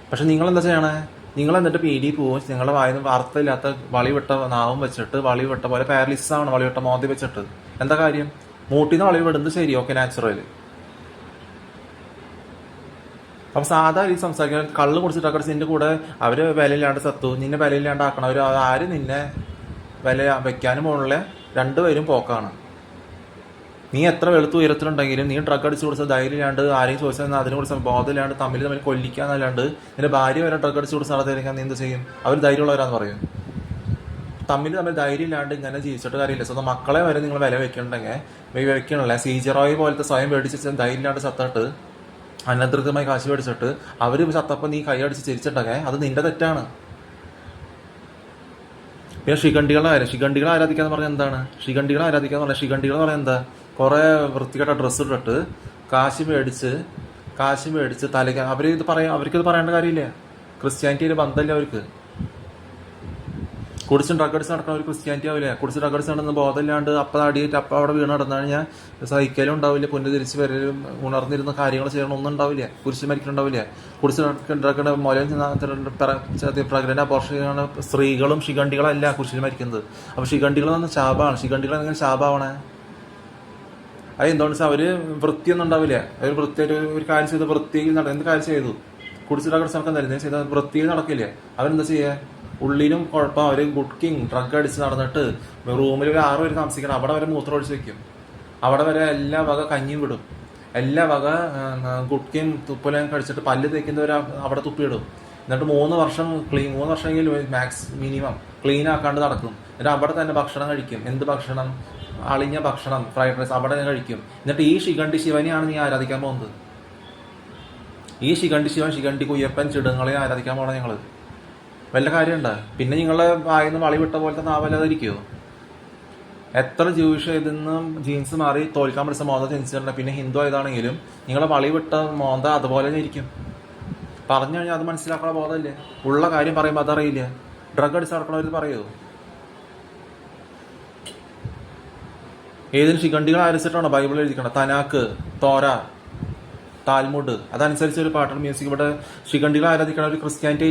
പക്ഷെ നിങ്ങളെന്താ ചെയ്യണേ? നിങ്ങൾ എന്നിട്ട് പീഡി പോവും, നിങ്ങളുടെ വായന വാർത്തയില്ലാത്ത വളി വിട്ട നാവും വെച്ചിട്ട് വളി വിട്ട പോലെ പാരലിസിസ് ആണ്, വളി വിട്ട മോന്തി വെച്ചിട്ട് എന്താ കാര്യം? മൂട്ടിന്ന് വളി വിടുന്നത് ശരി, ഓക്കെ, നാച്ചുറൽ. അപ്പൊ സാധാ രീതി സംസാരിക്കാൻ കള്ള് കുടിച്ചിട്ടൊക്കെ നിന്റെ കൂടെ അവര് വിലയില്ലാണ്ട് സത്തു, നിന്നെ വിലയില്ലാണ്ടാക്കണം. ആര് നിന്നെ വില വെക്കാനും പോകണില്ല, രണ്ടുപേരും പോക്കാണ്. നീ എത്ര വെളുത്ത് ഉയരത്തിലുണ്ടെങ്കിലും നീ ഡ്രഗ് അടിച്ച് കൊടുത്ത ധൈര്യം ഇല്ലാണ്ട് ആരെയും ചോദിച്ചാൽ അതിനെ കുറിച്ച് ബോധമില്ലാണ്ട് തമ്മിൽ കൊല്ലിക്കാന്നല്ലാണ്ട് നിന്റെ ഭാര്യ വരെ ഡ്രഗ് അടിച്ച് കൊടുത്ത് നടത്തിയിരിക്കാൻ നീ എന്ത് ചെയ്യും? അവർ ധൈര്യമുള്ളവരാന്ന് പറയും. തമ്മിൽ ധൈര്യം ഇല്ലാണ്ട് ഇങ്ങനെ ജീവിച്ചിട്ട് കാര്യമില്ല. സ്വന്തം മക്കളെ വരെ നിങ്ങൾ വില വെക്കണുണ്ടെങ്കിൽ വെക്കണില്ല. സീജറോയ് പോലത്തെ സ്വയം മേടിച്ച് ധൈര്യം ഇല്ലാണ്ട് ചത്തിട്ട് അനധികൃതമായി കാശ് മേടിച്ചിട്ട് അവർ ചത്തപ്പം നീ കൈ അടിച്ച് ചിരിച്ചിട്ടൊക്കെ അത് നിന്റെ തെറ്റാണ്. പിന്നെ ശിഖണ്ഡികളെ ആരാധിക്കാന്ന് പറഞ്ഞാൽ എന്താണ്? ശിഖണ്ഡികളെ ആരാധിക്കാന്ന് പറഞ്ഞാൽ ശിഖണ്ഡികൾ പറയാൻ എന്താ? കുറെ വൃത്തികെട്ട ഡ്രസ്സ് ഇട്ടിട്ട് കാശ് മേടിച്ച് തലയ്ക്ക് അവർക്കിത് പറയേണ്ട കാര്യമില്ല. ക്രിസ്ത്യാനിറ്റിയിൽ ബന്ധമില്ല അവർക്ക്. കുടിച്ച് ഡ്രഗ് അടിച്ച് നടക്കുന്ന ഒരു ക്രിസ്ത്യാനിറ്റി ആവില്ല. കുടിച്ച് ഡ്രഗ് അടിച്ച് നടന്ന ബോധമില്ലാണ്ട് അപ്പം അടിയിട്ട് അപ്പം അവിടെ വീണ് നടന്നു കഴിഞ്ഞാൽ സഹിക്കലും ഉണ്ടാവില്ല, പുനഃ തിരിച്ച് വരലും ഉണർന്നിരുന്ന കാര്യങ്ങൾ ചെയ്യണം ഒന്നും ഉണ്ടാവില്ല, കുരിശ് മരിക്കലുണ്ടാവില്ല. കുടിച്ച് ഡ്രഗ് മൂലം പ്രഗ്നന്റ് അബോർഷൻ ചെയ്യുന്ന സ്ത്രീകളും ശിഖണ്ഡികളല്ല കുരിശിൽ മരിക്കുന്നത്. അപ്പോൾ ശിഖണ്ഡികൾ എന്ന ശാപമാണ്. ശിഖണ്ഡികൾ എങ്ങനെ ശാപമാവണേ? അത് എന്തുകൊണ്ട് വെച്ചാൽ അവർ വൃത്തിയൊന്നും ഉണ്ടാവില്ല. അവർ വൃത്തിയായിട്ട് ഒരു കാര്യം ചെയ്ത് വൃത്തിയിൽ എന്ത് കാര്യം ചെയ്തു കുടിച്ച് ഡ്രഗ് അടിച്ച് നടക്കാൻ തരുന്നത് ചെയ്താൽ വൃത്തിയിൽ നടക്കില്ല. അവരെന്താ ചെയ്യുക? ഉള്ളിലും കുഴപ്പം. അവർ ഗുഡ്കിങ് ഡ്രഗ് അടിച്ച് നടന്നിട്ട് റൂമിൽ ഒരു 6 പേര് താമസിക്കണം. അവിടെ വരെ മൂത്രം ഒഴിച്ച് വെക്കും. അവിടെ വരെ എല്ലാ വക കഞ്ഞിയും വിടും. എല്ലാ വക ഗുഡ്കിയും തുപ്പലും കഴിച്ചിട്ട് പല്ല് തേക്കുന്നവർ അവിടെ തുപ്പിയിടും. എന്നിട്ട് 3 വർഷം 3 വർഷമെങ്കിലും മിനിമം ക്ലീൻ ആക്കാണ്ട് നടക്കും. എന്നിട്ട് അവിടെ തന്നെ ഭക്ഷണം കഴിക്കും. എന്ത് ഭക്ഷണം? അളിഞ്ഞ ഭക്ഷണം, ഫ്രൈഡ് റൈസ് അവിടെ തന്നെ കഴിക്കും. എന്നിട്ട് ഈ ശിഖണ്ഡി ശിവനെയാണ് നീ ആരാധിക്കാൻ പോകുന്നത്. ഈ ശിഖണ്ഡി ശിവൻ, ശിഖണ്ഡി കുയ്യപ്പൻ, ചിടങ്ങളെ ആരാധിക്കാൻ പോകണം ഞങ്ങൾ. വല്ല കാര്യമുണ്ടോ? പിന്നെ നിങ്ങളെ വായിന്ന് വളി വിട്ട പോലത്തെ നാവല്ലാതിരിക്കുമോ? എത്ര ജൂയിഷ് ഇതിന്നും ജീൻസ് മാറി തോൽക്കാൻ പഠിച്ച മോന്ത ജനിച്ചിട്ടുണ്ട്. പിന്നെ ഹിന്ദു ആയതാണെങ്കിലും നിങ്ങളെ വളി വിട്ട മോന്ത അതുപോലെ തന്നെ ഇരിക്കും. പറഞ്ഞു കഴിഞ്ഞാൽ അത് മനസ്സിലാക്കുന്ന ബോധമില്ലേ? ഉള്ള കാര്യം പറയുമ്പോൾ അതറിയില്ല. ഡ്രഗ് അടിച്ച് നടക്കണവർ പറയുമോ? ഏതിന് ശിഖണ്ഡികൾ ആരംഭിച്ചിട്ടാണോ ബൈബിൾ എഴുതിക്കണം? തനാക്ക്, തോര, താൽമുഡ് അതനുസരിച്ച് ഒരു പാട്ടൺ മ്യൂസിക്. ഇവിടെ ശിഖണ്ഡികൾ ആരാധിക്കണ ഒരു ക്രിസ്ത്യാനിറ്റി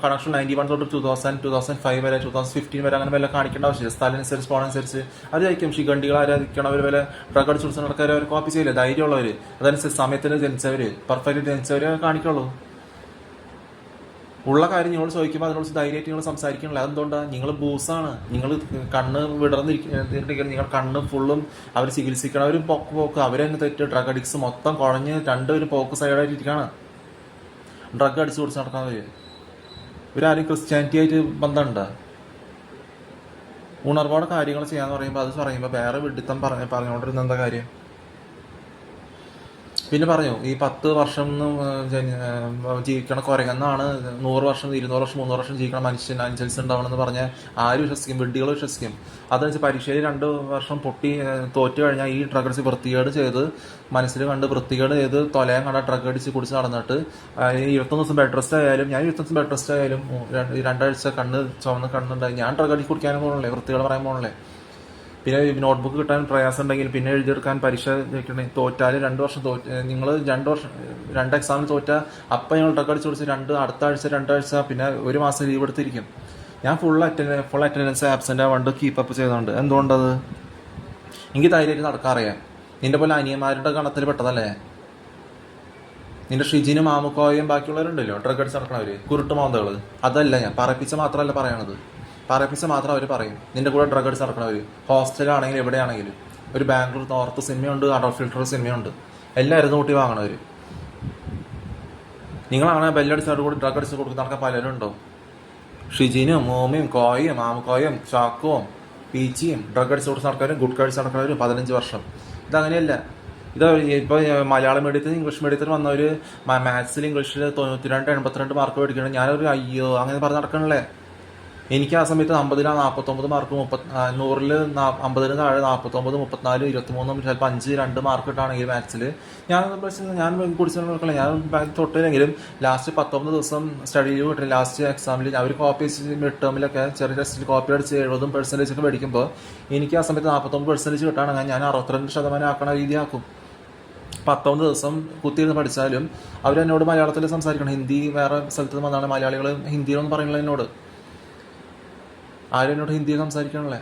കണക്ഷൻ 91 തൊട്ട് 2000, 2005 വരെ, 2015 വരെ അങ്ങനെ വല്ല കാണിക്കേണ്ട ആവശ്യമില്ല. സ്ഥലമനുസരിച്ച് പോകണനുസരിച്ച് അതായിരിക്കും. ശിഖണ്ഡികൾ ആരാധിക്കണവർ വല്ല ഡ്രഗ് അടിച്ച് കൊടുത്ത നടക്കാർ അവർ കോപ്പി ചെയ്യില്ല. ധൈര്യമുള്ളവർ അതനുസരിച്ച് സമയത്തിന് ജനിച്ചവർ, പെർഫെക്റ്റ് ജനിച്ചവർ കാണിക്കുള്ളൂ. ഉള്ള കാര്യം നിങ്ങൾ ചോദിക്കുമ്പോൾ അതിനോട് ധൈര്യമായിട്ട് നിങ്ങൾ സംസാരിക്കണില്ല. അതെന്തുകൊണ്ടാണ്? നിങ്ങൾ ബൂസാണ്. നിങ്ങൾ കണ്ണ് വിടർന്നിരിക്കുന്നുണ്ടെങ്കിൽ നിങ്ങൾ കണ്ണ് ഫുള്ളും അവർ ചികിത്സിക്കണം. അവർ പോക്ക് അവരെന്നെ തെറ്റ്. ഡ്രഗ് അഡിക്ട്സ് മൊത്തം കുഴഞ്ഞ് രണ്ടുപേരും പോക്ക് സൈഡായിട്ട് ഇരിക്കുകയാണ്. ഡ്രഗ് അടിച്ച് കുടിച്ച് നടക്കുന്നവർ ഇവരാരും ക്രിസ്ത്യാനിറ്റി ആയിട്ട് ബന്ധമുണ്ട്? ഉണർവോടെ കാര്യങ്ങൾ ചെയ്യാന്ന് പറയുമ്പോൾ വേറെ വിഡിത്തം പറഞ്ഞുകൊണ്ടിരുന്ന എന്താ കാര്യം? പിന്നെ പറഞ്ഞു ഈ 10 വർഷം ജീവിക്കണ കുരങ്ങെന്നാണ് 100 വർഷം 200 വർഷം 300 വർഷം ജീവിക്കണ മനുഷ്യൻ അഞ്ചൽസ് ഉണ്ടാവണമെന്ന് പറഞ്ഞാൽ ആര് വിശ്വസിക്കും? വിഡ്ഢികൾ വിശ്വസിക്കും. അതെന്ന് പരീക്ഷയിൽ 2 വർഷം പൊട്ടി തോറ്റു കഴിഞ്ഞാൽ ഈ ഡ്രഗ് അടിച്ച് വൃത്തികേട് ചെയ്ത് മനസ്സിൽ കണ്ട് വൃത്തികേട് ചെയ്ത് തൊലയാൻ കണ്ട ഡ്രഗ് അടിച്ച് കുടിച്ച് നടന്നിട്ട് 21 ദിവസം ബെഡ് റെസ്റ്റ് ആയാലും 21 ദിവസം ബെഡ് റെസ്റ്റ് ആയാലും 2 ആഴ്ച കണ്ണ് ചുവന്ന് കണ്ണുണ്ടായി ഞാൻ ഡ്രഗ് അടിച്ച് കുടിക്കാനും പോകണല്ലേ? വൃത്തികൾ പറയാൻ പോകണല്ലേ? പിന്നെ നോട്ട്ബുക്ക് കിട്ടാൻ പ്രയാസം ഉണ്ടെങ്കിൽ പിന്നെ എഴുതിയെടുക്കാൻ പരീക്ഷ തോറ്റാൽ 2 വർഷം നിങ്ങൾ 2 വർഷം 2 എക്സാമിന് തോറ്റാൽ അപ്പം ഞങ്ങൾ ഡ്രഗ് അടിച്ച് കൊടുത്ത് അടുത്ത ആഴ്ച 2 ആഴ്ച പിന്നെ 1 മാസം ലീവ് എടുത്തിരിക്കും. ഞാൻ ഫുൾ അറ്റൻഡൻസ് ആബ്സെൻ്റ് ആവാണ്ട് കീപ്പപ്പ് ചെയ്തുകൊണ്ട്. എന്തുകൊണ്ടത്? എനിക്ക് ധൈര്യമായിട്ട് നടക്കാൻ അറിയാം. നിന്റെ പോലെ അനിയന്മാരുടെ ഗണത്തിൽ പെട്ടതല്ലേ? നിന്റെ ഷിജിനും മാമുക്കോയും ബാക്കിയുള്ളവരുണ്ടല്ലോ ഡ്രഗ് അടിച്ച് നടക്കണവർ, കുരുട്ട് മോന്തകൾ. അതല്ല ഞാൻ പറയിപ്പിച്ച മാത്രമല്ല പറയണത്. പറയിപ്പിച്ച മാത്രം അവർ പറയും. നിന്റെ കൂടെ ഡ്രഗ് അടിച്ച് നടക്കണവർ ഹോസ്റ്റലാണെങ്കിലും എവിടെയാണെങ്കിലും. ഒരു ബാംഗ്ലൂർ നോർത്ത് സിനിമയുണ്ട്, അഡോൾഫ് ഫിൽട്ടർ സിനിമയുണ്ട്. എല്ലാവരും കൂട്ടി വാങ്ങണവർ. നിങ്ങളങ്ങനെ ബെല്ലടിച്ചവരുടെ കൂടെ ഡ്രഗ് അടിച്ച് കൊടുക്കുന്ന നടക്കാൻ പലരും ഉണ്ടോ? ഷിജിനും മോമിയും കോയും മാമുക്കോയും ചാക്കുവും പീച്ചിയും ഡ്രഗ് അടിച്ച് കൊടുത്ത് നടക്കാനും ഗുഡ് കഴിച്ച് നടക്കുന്നവരും 15 വർഷം. ഇതങ്ങനെയല്ല. ഇത് ഇപ്പോൾ മലയാളം മീഡിയത്തിൽ ഇംഗ്ലീഷ് മീഡിയത്തിൽ വന്നവർ മാത്സിൽ ഇംഗ്ലീഷിൽ 92 82 മാർക്ക് മേടിക്കണം. ഞാനൊരു അയ്യോ അങ്ങനെ പറഞ്ഞ് നടക്കണല്ലേ? എനിക്ക് ആ സമയത്ത് 50ൽ 49 മാർക്ക്, 100ൽ 50ന് താഴെ 49, 34, 23, ചിലപ്പോൾ 5, 2 മാർക്ക് കിട്ടുകയാണെങ്കിൽ മാത്സിൽ ഞാൻ കുടിച്ചു നോക്കില്ല. ഞാൻ തൊട്ടില്ലെങ്കിലും ലാസ്റ്റ് 19 ദിവസം സ്റ്റഡി ലീവ് കിട്ടില്ല. ലാസ്റ്റ് എക്സാമിൽ അവർ കോപ്പി മിഡ് ടേമിലൊക്കെ ചെറിയ ടെസ്റ്റിൽ കോപ്പി അടിച്ച് 70% ഒക്കെ മേടിക്കുമ്പോൾ എനിക്ക് ആ സമയത്ത് 49% കിട്ടുകയാണെങ്കിൽ ഞാൻ 62% ആക്കണ രീതിയാക്കും. 19 ദിവസം കുത്തിയിരുന്ന് പഠിച്ചാലും അവരെന്നോട് മലയാളത്തിൽ സംസാരിക്കണം. ഹിന്ദി വേറെ സ്ഥലത്ത് നിന്ന് വന്നാണ് മലയാളികൾ ഹിന്ദിയിലൊന്നും പറയുന്നില്ല എന്നോട്. ആരും എന്നോട് ഹിന്ദിയിൽ സംസാരിക്കണല്ലേ?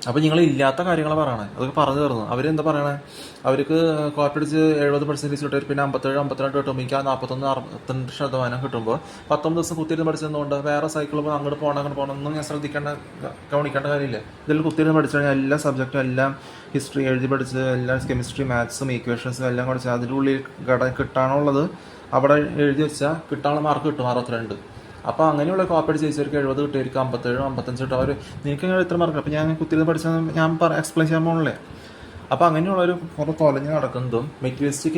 അപ്പോൾ നിങ്ങൾ ഇല്ലാത്ത കാര്യങ്ങൾ പറയണേ. അതൊക്കെ പറഞ്ഞു തരുന്നു. അവരെന്താ പറയണേ? അവർക്ക് കോപ്പി അടിച്ച് 70% കിട്ടും. പിന്നെ 57, 52 കിട്ടും. എനിക്ക് ആ 41, 62% കിട്ടുമ്പോൾ 19 ദിവസം കുത്തിയിരുന്ന് പഠിച്ചതുകൊണ്ട് വേറെ സൈക്കിൾ അങ്ങോട്ട് പോകണം ഒന്നും ഞാൻ ഗവനിക്കേണ്ട കാര്യമില്ല. ഇതിൽ കുത്തിയിരുന്ന് പഠിച്ചു കഴിഞ്ഞാൽ എല്ലാ സബ്ജക്റ്റും എല്ലാം ഹിസ്റ്ററി എഴുതി പഠിച്ച് എല്ലാം കെമിസ്ട്രി മാത്സും ഈക്വേഷൻസും എല്ലാം പഠിച്ച് അതിൻ്റെ ഉള്ളിൽ കിട്ടാനുള്ളത് അവിടെ എഴുതി വെച്ചാൽ കിട്ടാനുള്ള മാർക്ക് കിട്ടും 62. അപ്പോൾ അങ്ങനെയുള്ള കോപ്പി അടിച്ച് ജയിച്ചവർക്ക് 70 കിട്ടിയവർക്ക് 57, 55 കിട്ടും. അവർ നിനക്ക് ഇത്ര മാർക്ക്. അപ്പോൾ ഞാൻ കുത്തിയിരുന്ന് പഠിച്ചാൽ ഞാൻ എക്സ്പ്ലെയിൻ ചെയ്യാൻ പോകണല്ലേ? അപ്പോൾ അങ്ങനെയുള്ളൊരു കുറേ തൊലഞ്ഞ് നടക്കുന്നതും മെറ്റീരിയലിസ്റ്റിക്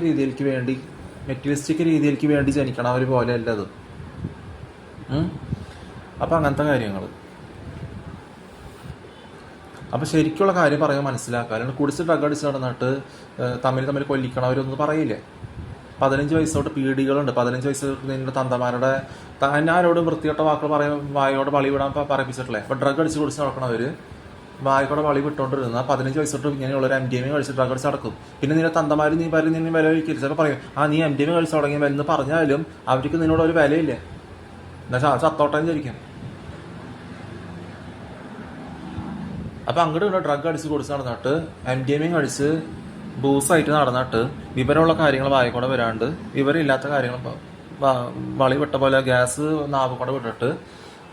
രീതിയിലേക്ക് വേണ്ടി ജനിക്കണം അവർ പോലെ അല്ല അത്. അപ്പോൾ അങ്ങനത്തെ കാര്യങ്ങൾ. അപ്പോൾ ശരിക്കുള്ള കാര്യം പറയാൻ മനസ്സിലാക്കുക. അല്ലെങ്കിൽ കുടിച്ച് ഡ്രഗ് അടിച്ച് നടന്നിട്ട് തമ്മിൽ കൊല്ലിക്കണവരൊന്നും പറയില്ലേ? 15 വയസ്സ് തൊട്ട് പീഡികളുണ്ട്. 15 വയസ്സ് നിന്റെ തന്തമാരുടെ ആരോടും വൃത്തികെട്ട വാക്കുകൾ പറയും, വായോട് വളി വിടാൻ പറയിപ്പിച്ചിട്ടില്ലേ. അപ്പൊ ഡ്രഗ് അടിച്ച് കുടിച്ച് നടക്കണവര് വായിക്കൂടെ വളി വിട്ടുകൊണ്ടിരുന്ന 15 വയസ്സ് തൊട്ട് ഇങ്ങനെയുള്ള ഒരു MDMA കഴിച്ച് ഡ്രഗ് അടിച്ച് നടക്കും. പിന്നെ നിന്റെ തന്തമാര് നീ പറയും നിന്നെ വില വയ്ക്കരുത്. ചിലപ്പോൾ പറയും നീ MDMA കഴിച്ച് തുടങ്ങിയ എന്ന് പറഞ്ഞാലും അവർക്ക് നിന്നോട് ഒരു വിലയില്ല. എന്നുവെച്ചാൽ ചത്തോട്ടം ചോദിക്കും. അപ്പൊ അങ്ങോട്ട് ഇവിടെ ഡ്രഗ് അടിച്ച് കുടിച്ച് നടന്നിട്ട് MDMA കഴിച്ച് ബൂസായിട്ട് നടന്നിട്ട് വിവരമുള്ള കാര്യങ്ങൾ വായിക്കൂടെ വരാണ്ട് വിവരമില്ലാത്ത കാര്യങ്ങൾ വളി വിട്ട പോലെ ഗ്യാസ് നാവ് കൂടെ വിട്ടിട്ട്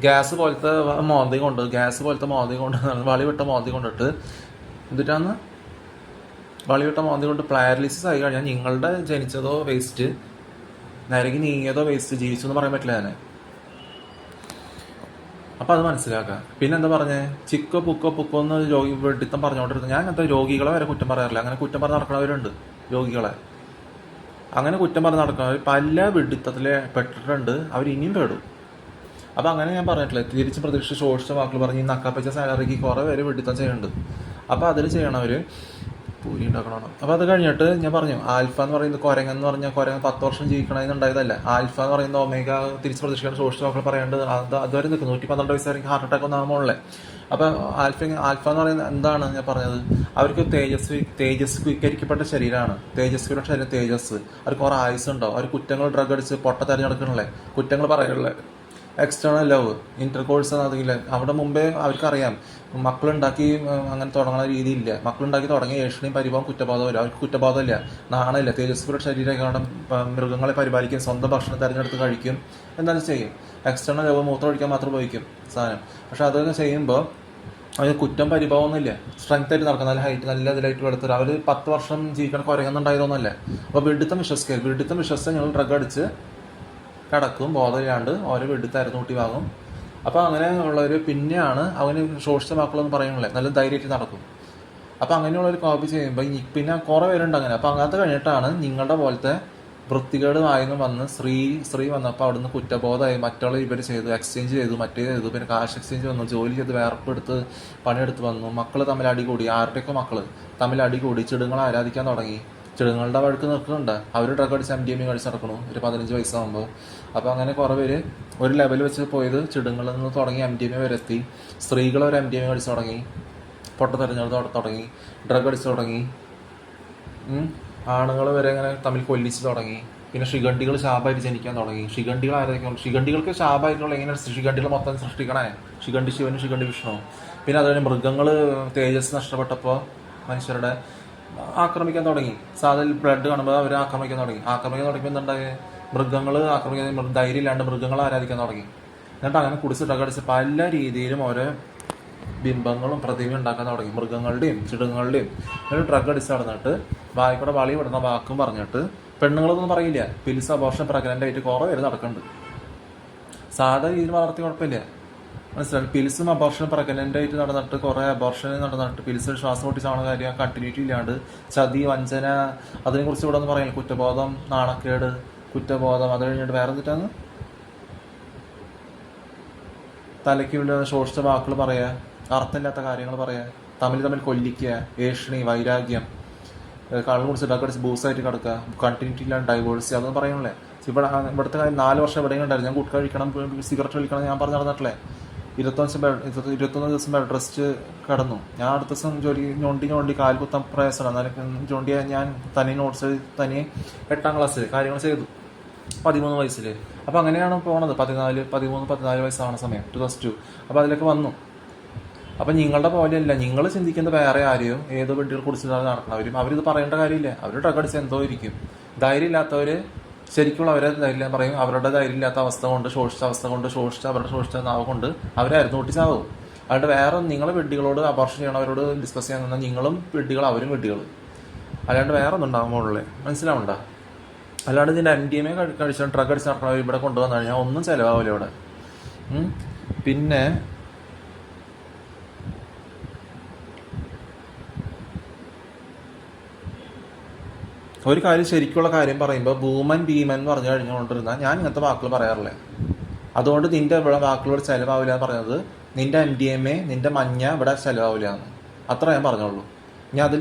ഗ്യാസ് പോലത്തെ മോന്തി കൊണ്ട് വളി വിട്ട മോന്തി കൊണ്ടിട്ട് എന്നിട്ടാന്ന് വളി വിട്ട മോന്തി കൊണ്ട് പാരലിസിസ് ആയി കഴിഞ്ഞാൽ നിങ്ങളുടെ ജനിച്ചതോ വേസ്റ്റ്, നരകി നീങ്ങിയതോ വേസ്റ്റ്, ജീവിച്ചു എന്ന് പറയാൻ പറ്റില്ല ഞാൻ. അപ്പൊ അത് മനസ്സിലാക്കുക. പിന്നെ എന്താ പറഞ്ഞേ, ചിക്കോ പുക്കോ എന്ന് രോഗി വെട്ടിത്തം പറഞ്ഞുകൊണ്ടിരുന്നത്. ഞാൻ അങ്ങനത്തെ രോഗികളെ വരെ കുറ്റം പറയാറില്ല. അങ്ങനെ കുറ്റം പറഞ്ഞ് നടക്കുന്നവരുണ്ട് രോഗികളെ. അങ്ങനെ കുറ്റം പറഞ്ഞ് നടക്കുന്നവർ പല വെടിത്തത്തില് പെട്ടിട്ടുണ്ട്, അവർ ഇനിയും പെടും. അപ്പൊ അങ്ങനെ ഞാൻ പറഞ്ഞിട്ടില്ല, തിരിച്ച് പ്രതീക്ഷ ശോഷിച്ച വാക്കുകൾ പറഞ്ഞ് ഈ നക്കാപ്പച്ച സാലറിക്ക് കുറെ പേര് വെടിത്തം ചെയ്യുന്നുണ്ട്. അപ്പൊ അതിൽ ചെയ്യണവര് പൂരി ഉണ്ടാക്കണം. അപ്പൊ അത് കഴിഞ്ഞിട്ട് ഞാൻ പറഞ്ഞു, ആൽഫ എന്ന് പറയുന്നത് കുരങ്ങെന്ന് പറഞ്ഞാൽ കുരങ്ങ് 10 വർഷം ജീവിക്കണമെന്നുണ്ടായതല്ല. ആൽഫ എന്ന് പറയുന്ന ഒമേഗ തിരിച്ച് പ്രതീക്ഷിക്കുന്ന സോഷ്യൽ വാക്കുകൾ പറയാണ്ട് അതുവരെ നിൽക്കും. 112 വയസ്സായിരിക്കും ഹാർട്ട് അറ്റാക്ക് ഒന്നാകുമ്പോഴേ. അപ്പൊ ആൽഫ എന്ന് പറയുന്നത് എന്താണ് ഞാൻ പറഞ്ഞത്, അവർക്ക് തേജസ്വീകരിക്കപ്പെട്ട ശരീരമാണ്. തേജസ്വിയുടെ ശരീരം തേജസ്. അവർക്ക് കുറെ ആയുസ് ഉണ്ടാവും. അവർ കുറ്റങ്ങൾ ഡ്രഗ് അടിച്ച് പൊട്ട തെരഞ്ഞെടുക്കണല്ലേ, കുറ്റങ്ങൾ പറയുള്ളേ. എക്സ്റ്റേണൽ ലവ്, ഇന്റർകോഴ്സ് അതില്ല. അവിടെ മുമ്പേ അവർക്കറിയാം മക്കളുണ്ടാക്കി അങ്ങനെ തുടങ്ങുന്ന രീതിയില്ല. മക്കളുണ്ടാക്കി തുടങ്ങിയ ഏഷണിയും പരിഭവം കുറ്റബോധമില്ല. അവർക്ക് കുറ്റബോധമില്ല, നാണമില്ല. തേജസ്വിയുടെ ശരീരം കാരണം മൃഗങ്ങളെ പരിപാലിക്കും, സ്വന്തം ഭക്ഷണം തിരഞ്ഞെടുത്ത് കഴിക്കും, എന്തായാലും ചെയ്യും. എക്സ്റ്റേണൽ ലവ് മൂത്രം ഒഴിക്കാൻ മാത്രം ഉപയോഗിക്കും സാധനം. പക്ഷെ അതൊക്കെ ചെയ്യുമ്പോൾ അവന് കുറ്റം പരിഭവമൊന്നുമില്ല. സ്ട്രെങ്ത് ആയിട്ട് നടക്കും, നല്ല ഹൈറ്റ്, നല്ല ഇതിലായിട്ട് എടുത്തിട്ട് അവർ 10 വർഷം ജീവിക്കാൻ കുരങ്ങുന്നുണ്ടായതൊന്നുമല്ല. അപ്പോൾ വിഡിത്തം വിശ്വസിച്ചാൽ ഞങ്ങൾ ഡ്രഗ് അടിച്ച് കിടക്കും, ബോധമില്ലാണ്ട് ഓരോ വെടിത്തായിരുന്നു കൂട്ടി വാങ്ങും. അപ്പോൾ അങ്ങനെ ഉള്ളവർ പിന്നെയാണ് അവന് ശോഷിച്ച വാക്കുകളൊന്നും പറയുന്നില്ല, നല്ല ധൈര്യമായിട്ട് നടക്കും. അപ്പോൾ അങ്ങനെയുള്ളൊരു കോപ്പി ചെയ്യുമ്പോൾ പിന്നെ കുറേ പേരുണ്ട് അങ്ങനെ. അപ്പോൾ അങ്ങനത്തെ കഴിഞ്ഞിട്ടാണ് നിങ്ങളുടെ പോലത്തെ വൃത്തികേട് വായിന്ന് വന്ന് സ്ത്രീ വന്നപ്പോൾ അവിടുന്ന് കുറ്റബോധമായി. മറ്റുള്ള ഇവർ ചെയ്തു, എക്സ്ചേഞ്ച് ചെയ്തു, മറ്റേ ചെയ്തു, പിന്നെ കാശ് എക്സ്ചേഞ്ച് വന്നു, ജോലി ചെയ്ത് വേർപ്പെടുത്ത് പണിയെടുത്ത് വന്നു. മക്കൾ തമ്മിൽ അടികൂടി, ആരുടെയൊക്കെ മക്കൾ തമ്മിൽ അടികൂടി, ചെടുങ്ങളെ ആരാധിക്കാൻ തുടങ്ങി. ചെടുങ്ങളുടെ വഴുക്ക് നിൽക്കുന്നുണ്ട്. അവർ ഡ്രഗ് അടിച്ച് MDMA കഴിച്ച് നടക്കണു ഒരു 15 വയസ്സാകുമ്പോൾ. അപ്പോൾ അങ്ങനെ കുറേ പേര് ഒരു ലെവൽ വെച്ച് പോയത് ചെടുങ്ങളിൽ നിന്ന് തുടങ്ങി MDMA വരെ എത്തി. സ്ത്രീകൾ ഒരു MDMA കഴിച്ച് തുടങ്ങി, പൊട്ട തെരഞ്ഞെടുത്ത് തുടങ്ങി, ഡ്രഗ് അടിച്ച് തുടങ്ങി. ആണുങ്ങൾ വരെ ഇങ്ങനെ തമ്മിൽ കൊല്ലിച്ച് തുടങ്ങി. പിന്നെ ശിഖണ്ഡികൾ ശാപമായിട്ട് ജനിക്കാൻ തുടങ്ങി. ശിഖണ്ഡികൾ ആരാധിക്കും, ശിഖണ്ഡികൾക്ക് ശാപമായിട്ടുള്ള എങ്ങനെ ശിഖണ്ഡികൾ മൊത്തം സൃഷ്ടിക്കണേ, ശിഖണ്ഡി ശിവനും ശിഖണ്ഡി വിഷ്ണു. പിന്നെ അതുപോലെ മൃഗങ്ങൾ തേജസ് നഷ്ടപ്പെട്ടപ്പോൾ മനുഷ്യരുടെ ആക്രമിക്കാൻ തുടങ്ങി. സാധാരണ ബ്ലഡ് കാണുമ്പോൾ അവർ ആക്രമിക്കാൻ തുടങ്ങിയപ്പോൾ എന്തുണ്ടായി, മൃഗങ്ങൾ ആക്രമിക്കാൻ ധൈര്യം ഇല്ലാണ്ട് മൃഗങ്ങളെ ആരാധിക്കാൻ തുടങ്ങി. എന്നിട്ട് അങ്ങനെ കുടിച്ച് ഡ്രഗ് അടിച്ച് പല രീതിയിലും ഓരോ ബിംബങ്ങളും പ്രതിമ ഉണ്ടാക്കാൻ തുടങ്ങി, മൃഗങ്ങളുടെയും ചിടുങ്ങളുടെയും. ഒരു ഡ്രഗ് അടിച്ച് നടന്നിട്ട് വായിക്കൂടെ വളി വിടുന്ന വാക്കും പറഞ്ഞിട്ട് പെണ്ണുങ്ങളൊന്നും പറയില്ല. പിൽസ് അബോർഷൻ പ്രഗ്നന്റ് ആയിട്ട് കുറേ പേര് നടക്കുന്നുണ്ട്. സാധാ രീതിയിൽ വളർത്തി കുഴപ്പമില്ല, മനസ്സിലായി. പിൽസും അബോർഷൻ പ്രഗ്നന്റ് ആയിട്ട് നടന്നിട്ട് കുറേ അബോർഷൻ നടന്നിട്ട് പിൽസ് ശ്വാസം പൊട്ടിച്ചാണ് കാര്യം, കണ്ടിന്യൂറ്റി ഇല്ലാണ്ട് ചതി, വഞ്ചന, അതിനെക്കുറിച്ച് ഇവിടെ ഒന്നും പറയില്ല. കുറ്റബോധം, നാണക്കേട്, കുറ്റബോധം. അത് കഴിഞ്ഞിട്ട് വേറെ എന്തിട്ടാണ് തലയ്ക്കുള്ള ശോഷിച്ച വാക്കുകൾ പറയുക, അർത്ഥമില്ലാത്ത കാര്യങ്ങൾ പറയുക, തമ്മിൽ കൊല്ലിക്കുക, ഏഷണി, വൈരാഗ്യം, കള്ളു കുടിച്ച് ഡ്രഗ് അടിച്ച് ബൂസായിട്ട് കിടക്കുക, കണ്ടിന്യൂറ്റി ഇല്ലാണ്ട് ഡൈവേഴ്സ്, അതൊന്നും പറയണല്ലേ. ഇവിടുത്തെ കാര്യം 4 വർഷം എവിടെയും ഉണ്ടായിരുന്നു. ഞാൻ ഗുഡ്ക കഴിക്കണം, സിഗരറ്റ് വലിക്കണം ഞാൻ പറഞ്ഞ് നടന്നിട്ടില്ലേ. 21 ദിവസം ബെഡ് റെസ്റ്റ് കിടന്നു. ഞാൻ അടുത്ത ദിവസം ഞൊണ്ടി കാൽ കുത്താൻ പ്രയാസമാണ്. എന്നാലും ഞൊണ്ടി ഞാൻ തനി നോട്ട്സ് തനി 8ാം ക്ലാസ്സിൽ കാര്യങ്ങൾ ചെയ്തു 13 വയസ്സിൽ. അപ്പോൾ അങ്ങനെയാണ് പോണത്. 14 വയസ്സാണ് സമയം, 2+2. അപ്പോൾ അതിലൊക്കെ വന്നു. അപ്പം നിങ്ങളുടെ പോലെയല്ല, നിങ്ങൾ ചിന്തിക്കുന്നത് വേറെ ആരെയും ഏതോ പെട്ടികൾ കുടിച്ചിട്ടാണ് നടക്കുന്നവരും. അവരിത് പറയേണ്ട കാര്യമില്ല. അവർ ഡ്രഗ് അടിച്ച് എന്തോ ഇരിക്കും. ധൈര്യം ഇല്ലാത്തവർ ശരിക്കുള്ള അവരെ ധൈര്യം പറയും. അവരുടെ ധൈര്യം ഇല്ലാത്ത അവസ്ഥ കൊണ്ട്, അവരുടെ ശോഷിച്ച നാവ് കൊണ്ട് അവരായിരുന്നു പൊട്ടിച്ചാവും. അതുകൊണ്ട് വേറെ നിങ്ങളെ വെഡികളോട് അബോർഷൻ ചെയ്യണവരോട് ഡിസ്കസ് ചെയ്യാൻ നിന്നാൽ നിങ്ങളും വെഡികൾ, അവരും വെഡികൾ. അല്ലാണ്ട് വേറെ ഒന്നും ഉണ്ടാകുമ്പോഴേ മനസ്സിലാവണ്ട. അല്ലാണ്ട് ഇതിൻ്റെ MDMA കഴിച്ചാൽ ഡ്രഗ് അടിച്ച് നടക്കണവർ ഇവിടെ കൊണ്ടുവന്നു കഴിഞ്ഞാൽ ഒന്നും ചിലവാവില്ല ഇവിടെ. പിന്നെ ഒരു കാര്യം ശരിക്കുള്ള കാര്യം പറയുമ്പോൾ ഭീമൻ എന്ന് പറഞ്ഞു കഴിഞ്ഞുകൊണ്ടിരുന്നാൽ ഞാൻ ഇങ്ങനത്തെ വാക്കുകൾ പറയാറില്ല. അതുകൊണ്ട് നിന്റെ ഇവിടെ വാക്കുകളോട് ചിലവാവില്ല എന്ന് പറഞ്ഞത്, നിന്റെ MDMA, നിന്റെ മഞ്ഞ ഇവിടെ ചിലവാവില്ല എന്ന് അത്ര ഞാൻ പറഞ്ഞോളൂ.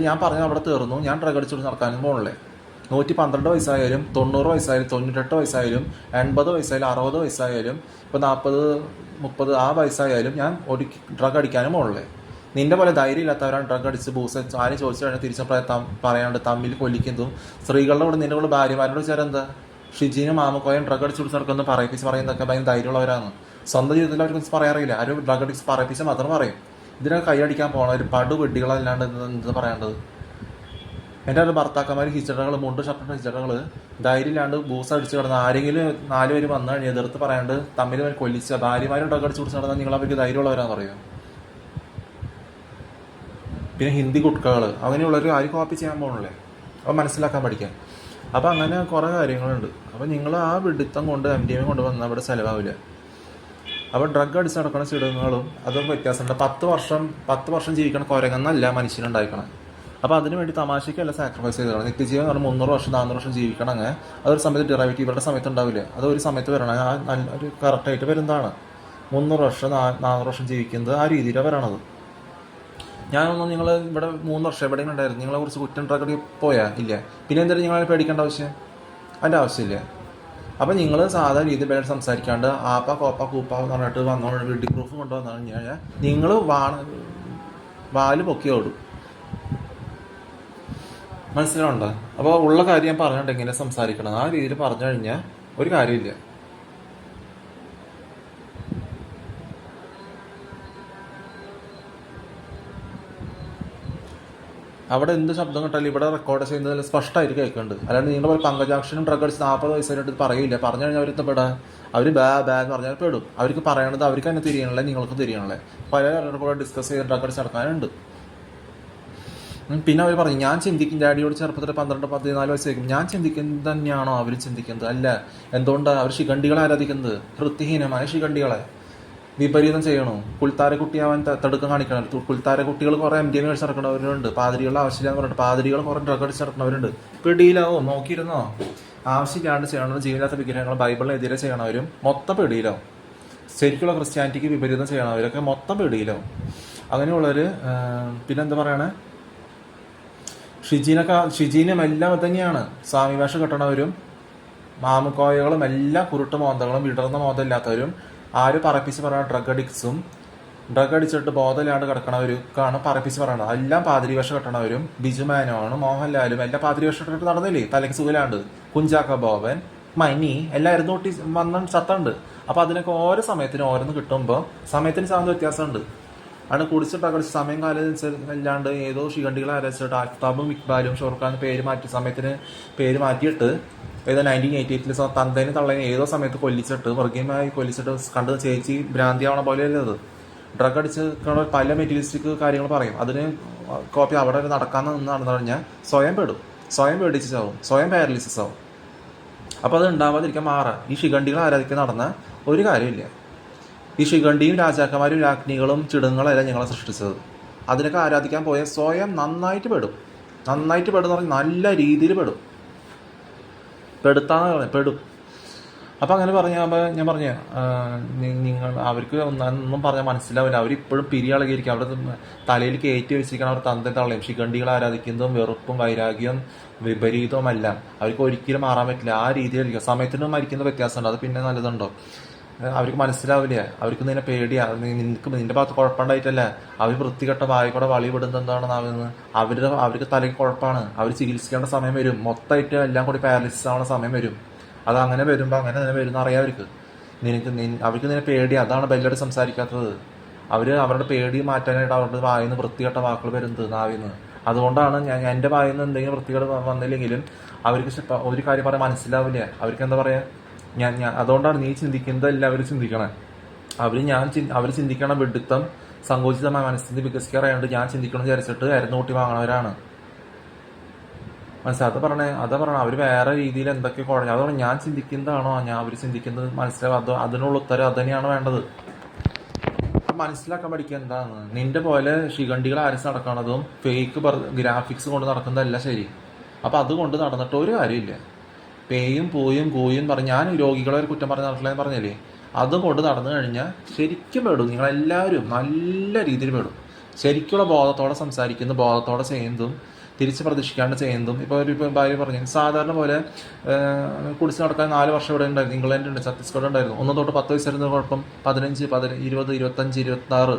ഞാൻ പറഞ്ഞ അവിടെ തീർന്നു. ഞാൻ ഡ്രഗ് അടിച്ചുകൊണ്ട് നടക്കാനും പോകണല്ലേ. 112 വയസ്സായാലും 90 വയസ്സായാലും 98 വയസ്സായാലും 80 വയസ്സായാലും 60 വയസ്സായാലും ഇപ്പോൾ 40 30 ആ വയസ്സായാലും ഞാൻ ഒരു ഡ്രഗ് അടിക്കാനും ഉള്ളേ. നിന്റെ പോലെ ധൈര്യം ഇല്ലാത്തവരാണ് ഡ്രഗ് അടിച്ച് ബൂസ് ആരും ചോദിച്ചു കഴിഞ്ഞാൽ തിരിച്ച് പറയാണ്ട് തമ്മിൽ കൊല്ലിക്കുന്നതും സ്ത്രീകളുടെ കൂടെ നിന്റെ കൂടെ ഭാര്യമാരോട് ചേരാൻ എന്താ ഷിജീനും മാമക്കോയും ഡ്രഗ് അടിച്ച് പിടിച്ച് നടക്കുന്ന പറയുന്നതൊക്കെ ഭയങ്കര ധൈര്യമുള്ളവരാണ്. സ്വന്തം ജീവിതത്തിൽ അവർക്ക് പറയാറില്ല, ആരും ഡ്രഗ് അടിച്ച് പറയിപ്പിച്ചാൽ മാത്രം പറയും. ഇതിനൊക്കെ കൈയടിക്കാൻ പോകണം ഒരു പടുവെട്ടികളല്ലാണ്ട് എന്ത് പറയേണ്ടത്. എൻ്റെ ഒരു ഭർത്താക്കന്മാർ ഹിച്ചടകൾ മുണ്ട് ഷർട്ടിൻ്റെ ഹിച്ചടകൾ ധൈര്യമില്ലാണ്ട് ബൂസ് അടിച്ച് കിടന്ന് ആരെങ്കിലും 4 പേര് വന്നു കഴിഞ്ഞാൽ എതിർത്ത് പറയാണ്ട് തമ്മിൽ കൊല്ലിച്ച ഭാര്യമാരും ഡ്രഗ് അടിച്ച് പിടിച്ച് നടന്നാൽ നിങ്ങൾ അവർക്ക് ധൈര്യമുള്ളവരാന്ന് പറയും. പിന്നെ ഹിന്ദി കുട്ടകൾ അങ്ങനെയുള്ളവർ ആരും കോപ്പി ചെയ്യാൻ പോകണല്ലേ, അപ്പോൾ മനസ്സിലാക്കാൻ പഠിക്കാൻ. അപ്പോൾ അങ്ങനെ കുറേ കാര്യങ്ങളുണ്ട്. അപ്പോൾ നിങ്ങൾ ആ പിടുത്തം കൊണ്ട് MDMA കൊണ്ട് വന്നാൽ അവിടെ ചിലവാവില്ല. അപ്പോൾ ഡ്രഗ് അടിച്ച് നടക്കുന്ന ചിടങ്ങളും അതും വ്യത്യാസമുണ്ട്. 10 വർഷം ജീവിക്കണം കുരങ്ങെന്നല്ല മനുഷ്യനുണ്ടായിക്കണം. അപ്പോൾ അതിന് വേണ്ടി തമാശയ്ക്കല്ല സാക്രിഫൈസ് ചെയ്തതാണ്. നിത്യജീവൻ പറഞ്ഞാൽ 300 വർഷം 400 വർഷം ജീവിക്കണം. അങ്ങനെ അതൊരു സമയത്ത് ഡെറിവേറ്റീവ് ഇവരുടെ സമയത്ത് ഉണ്ടാവില്ല, അതൊരു സമയത്ത് വരണം. ആ നല്ല ഒരു കറക്റ്റായിട്ട് വരുന്നതാണ്. 300 വർഷം 400 വർഷം ജീവിക്കുന്നത് ആ രീതിയിലാണ് വരണത്. ഞാനൊന്നും നിങ്ങൾ ഇവിടെ 3 വർഷം എവിടെയെങ്കിലും ഉണ്ടായിരുന്നു നിങ്ങളെ കുറിച്ച് കുറ്റം ഡ്രഗ് പോയാൽ ഇല്ല, പിന്നെ എന്തായാലും നിങ്ങൾ പേടിക്കേണ്ട ആവശ്യം അതിൻ്റെ ആവശ്യമില്ല. അപ്പം നിങ്ങൾ സാധാരണ രീതിയിൽ സംസാരിക്കാണ്ട് ആപ്പ കോപ്പ കൂപ്പ എന്ന് പറഞ്ഞിട്ട് വന്നോണ്ട് വീട്ടിൽ പ്രൂഫ് കൊണ്ടുവന്നു കഴിഞ്ഞാൽ നിങ്ങൾ വാല് പൊക്കി ഓടും. മനസ്സിലാവുണ്ടോ? അപ്പോൾ ഉള്ള കാര്യം ഞാൻ പറഞ്ഞിട്ടുണ്ടെങ്കിൽ എങ്ങനെ സംസാരിക്കണം ആ രീതിയിൽ പറഞ്ഞു കഴിഞ്ഞാൽ ഒരു കാര്യമില്ല. അവിടെ എന്ത് ശബ്ദം കേട്ടാലും ഇവിടെ റെക്കോർഡ് ചെയ്യുന്നത് സ്പഷ്ടമായിട്ട് കേൾക്കുന്നുണ്ട്. അല്ലാണ്ട് നിങ്ങളുടെ പോലെ പങ്കജാക്ഷനും ഡ്രഗ് അടിച്ച് 40 വയസ്സായിട്ട് പറയില്ല. പറഞ്ഞു കഴിഞ്ഞാൽ അവർക്ക് പെടാൻ അവർ ബാ എന്ന് പറഞ്ഞാൽ പെടും. അവർക്ക് പറയണത് അവർക്ക് തന്നെ തിരിയണല്ലേ, നിങ്ങൾക്ക് തിരിയണല്ലേ. പല കൂടെ ഡിസ്കസ് ചെയ്ത് ഡ്രഗ് അടിച്ച് നടക്കാനുണ്ട്. പിന്നെ അവർ പറഞ്ഞു ഞാൻ ചിന്തിക്കും ഡാഡിയോട് ചെറുപ്പത്തിൽ 12-14 വയസ്സായിരിക്കും ഞാൻ ചിന്തിക്കുന്നത് തന്നെയാണോ അവർ ചിന്തിക്കുന്നത്? അല്ല. എന്തുകൊണ്ടാണ് അവർ ശിഖണ്ഡികളെ ആരാധിക്കുന്നത്? വൃത്തിഹീനമായ ശിഖണ്ഡികളെ വിപരീതം ചെയ്യണോ? കുൽത്താര കുട്ടിയാവാൻ തടുക്കം കാണിക്കണം. കുൽത്താര കുട്ടികൾ കുറെ MDMA കഴിച്ച് നടക്കുന്നവരുണ്ട്. പാതിരികളുടെ ആവശ്യമില്ലാന്ന് പറഞ്ഞിട്ട് പാതിരികൾ കുറെ ഡ്രഗ് അടിച്ച് നടക്കുന്നവരുണ്ട്. പിടിയിലാവും. നോക്കിയിരുന്നോ? ആവശ്യമില്ലാണ്ട് ചെയ്യണം. ജീവനില്ലാത്ത വിഗ്രഹങ്ങൾ ബൈബിളിനെതിരെ ചെയ്യണവരും മൊത്തം പിടിയിലാവും. ശരിക്കുള്ള ക്രിസ്ത്യാനിറ്റിക്ക് വിപരീതം ചെയ്യണവരൊക്കെ മൊത്തം പിടിയിലാവും. അങ്ങനെയുള്ളവർ പിന്നെന്താ പറയണേ, ഷിജീനും എല്ലാം തന്നെയാണ്. സ്വാമി വേഷ കെട്ടണവരും മാമുക്കോയകളും എല്ലാം കുരുട്ട് മോന്തകളും വിടർന്ന മോന്തമില്ലാത്തവരും ആരും പറപ്പിച്ച് പറയുന്ന ഡ്രഗ് അഡിക്ട്സും ഡ്രഗ് അടിച്ചിട്ട് ബോധമില്ലാണ്ട് കിടക്കണവർക്കാണ് പറപ്പിച്ച് പറയണത്. എല്ലാം പാതിരി വേഷം കെട്ടണവരും ബിജുമാനുമാണ് മോഹൻലാലും എല്ലാം പാതിരി വേഷം കെട്ടിട്ട് നടന്നില്ലേ തലയ്ക്ക് സുഖലാണ്ട്. കുഞ്ചാക്ക ബോബൻ മനി എല്ലാവരും നോട്ടി വന്ന ചത്തുണ്ട്. അപ്പോൾ അതിനൊക്കെ ഓരോ സമയത്തിന് ഓരോന്ന് കിട്ടുമ്പോൾ സമയത്തിന് സാധനം വ്യത്യാസമുണ്ട്. ആണ് കുടിച്ചിട്ട് കളിച്ച് സമയം കാലം അല്ലാണ്ട് ഏതോ ശിഖണ്ഡികളെ അരച്ചിട്ട് ആഫ്താബും ഇക്ബാലും ഷോർഖാനും പേര് മാറ്റി സമയത്തിന് പേര് മാറ്റിയിട്ട് ഏതോ 1988 തന്തേനെ തള്ളേനെ ഏതോ സമയത്ത് കൊല്ലിച്ചിട്ട് വർഗീയമായി കൊല്ലിച്ചിട്ട് കണ്ട് ചേച്ചി ഭ്രാന്തിയാവണ പോലെയല്ലേ അത്. ഡ്രഗ് അടിച്ച് പല മെറ്റീരിയലിസ്റ്റിക് കാര്യങ്ങൾ പറയും. അതിന് കോപ്പി അവിടെ നടക്കാന്ന് നടന്നു കഴിഞ്ഞാൽ സ്വയം പെടും, സ്വയം പേടിച്ച് ചാവും, സ്വയം പാരലിസിസ് ആവും. അപ്പോൾ അത് ഉണ്ടാവാതിരിക്കാൻ മാറാം. ഈ ശിഖണ്ഡികളെ ആരാധിക്കാൻ നടന്ന ഒരു കാര്യമില്ല. ഈ ശിഖണ്ഡിയും രാജാക്കന്മാരും രാജ്ഞികളും ചിടങ്ങളെല്ലാം ഞങ്ങളെ സൃഷ്ടിച്ചത്. അതിനൊക്കെ ആരാധിക്കാൻ പോയാൽ സ്വയം നന്നായിട്ട് പെടും. നന്നായിട്ട് പെടുന്ന പറഞ്ഞാൽ നല്ല രീതിയിൽ പെടും. പെടും. അപ്പം അങ്ങനെ പറഞ്ഞാൽ ഞാൻ പറഞ്ഞ നിങ്ങൾ അവർക്ക് ഒന്നും പറഞ്ഞാൽ മനസ്സിലാവില്ല. അവരിപ്പോഴും പിരിയാളകിയിരിക്കും. അവിടെ തലയിൽ കയറ്റി വെച്ചിരിക്കണം അവർ തന്തേ തള്ളയും. ശിഖണ്ഡികളെ ആരാധിക്കുന്നതും വെറുപ്പും വൈരാഗ്യവും വിപരീതവുമല്ല. അവർക്ക് ഒരിക്കലും മാറാൻ പറ്റില്ല. ആ രീതിയിലായിരിക്കും. സമയത്തിന് മരിക്കുന്ന വ്യത്യാസമുണ്ട്. അത് പിന്നെ നല്ലതുണ്ടോ? അവർക്ക് മനസ്സിലാവില്ല. അവർക്ക് നിന്നെ പേടിയാ. നിന്റെ ഭാഗത്ത് കുഴപ്പമുണ്ടായിട്ടല്ല. അവർ വൃത്തികെട്ട വായിക്കൂടെ വളി വിടുന്നത് എന്താണെന്ന് അവർക്ക് തലയ്ക്ക് കുഴപ്പമാണ്. അവർ ചികിത്സിക്കേണ്ട സമയം വരും. മൊത്തമായിട്ട് എല്ലാം കൂടി പാരലിസിസ് ആവുന്ന സമയം വരും. അത് അങ്ങനെ വരുമ്പോൾ അങ്ങനെ തന്നെ വരുന്ന അറിയാം അവർക്ക്. അവർക്ക് നിന്നെ പേടിയാ. അതാണ് ബെല്ലോട് സംസാരിക്കാത്തത്. അവരുടെ പേടി മാറ്റാനായിട്ട് അവരുടെ വായിന്ന് വൃത്തികെട്ട വാക്കുകൾ വരുന്നത് നാവിന്ന്. അതുകൊണ്ടാണ് എൻ്റെ വായിന്ന് എന്തെങ്കിലും വൃത്തികേട് വന്നില്ലെങ്കിലും അവർക്ക് ഒരു കാര്യം പറയാൻ മനസ്സിലാവില്ല. അവർക്ക് എന്താ പറയാ, ഞാൻ അതുകൊണ്ടാണ് നീ ചിന്തിക്കുന്നത് എല്ലാവരും ചിന്തിക്കണേ. അവർ ചിന്തിക്കണ വെടുത്തം സങ്കോചിതമായ മനസ്സിന് വികസിക്കാറായതുകൊണ്ട് ഞാൻ ചിന്തിക്കണം വിചാരിച്ചിട്ട് അരനൂട്ടി വാങ്ങണവരാണ്. മനസ്സിലായി? അതാ പറഞ്ഞ അവർ വേറെ രീതിയിൽ എന്തൊക്കെ കുഴഞ്ഞു. അതുകൊണ്ട് ഞാൻ ചിന്തിക്കുന്നതാണോ അവർ ചിന്തിക്കുന്നത് മനസ്സിലാവും. അതിനുള്ള ഉത്തരം അത് തന്നെയാണ് വേണ്ടത്. മനസ്സിലാക്കാൻ പഠിക്കുക എന്താണെന്ന്. നിന്റെ പോലെ ശിഖണ്ഡികൾ ആരിച്ച് നടക്കണതും ഫേക്ക് ഗ്രാഫിക്സ് കൊണ്ട് നടക്കുന്നതല്ല ശരി. അപ്പം അതുകൊണ്ട് നടന്നിട്ട് ഒരു കാര്യമില്ല. പേയും പൂയും കൂയും പറഞ്ഞ് ഞാൻ രോഗികളെ ഒരു കുറ്റം പറഞ്ഞ് നടക്കില്ലെന്ന് പറഞ്ഞല്ലേ, അതും കൊണ്ട് നടന്നു കഴിഞ്ഞാൽ ശരിക്കും പെടും. നിങ്ങളെല്ലാവരും നല്ല രീതിയിൽ പെടും. ശരിക്കുള്ള ബോധത്തോടെ സംസാരിക്കുന്ന ബോധത്തോടെ ചെയ്യുന്നതും തിരിച്ച് പ്രതീക്ഷിക്കാണ്ട് ചെയ്യുന്നതും. ഇപ്പോൾ ഭാര്യ പറഞ്ഞു സാധാരണ പോലെ കുടിച്ച് നടക്കാൻ 4 വർഷം ഇവിടെ ഉണ്ടായിരുന്നു. ഇംഗ്ലണ്ടിലുണ്ട്, ഛത്തീസ്ഗഡ് ഉണ്ടായിരുന്നു. 1 തൊട്ട് 10 വയസ്സ് വരുന്ന കുഴപ്പം, 15, 20, 25, 26,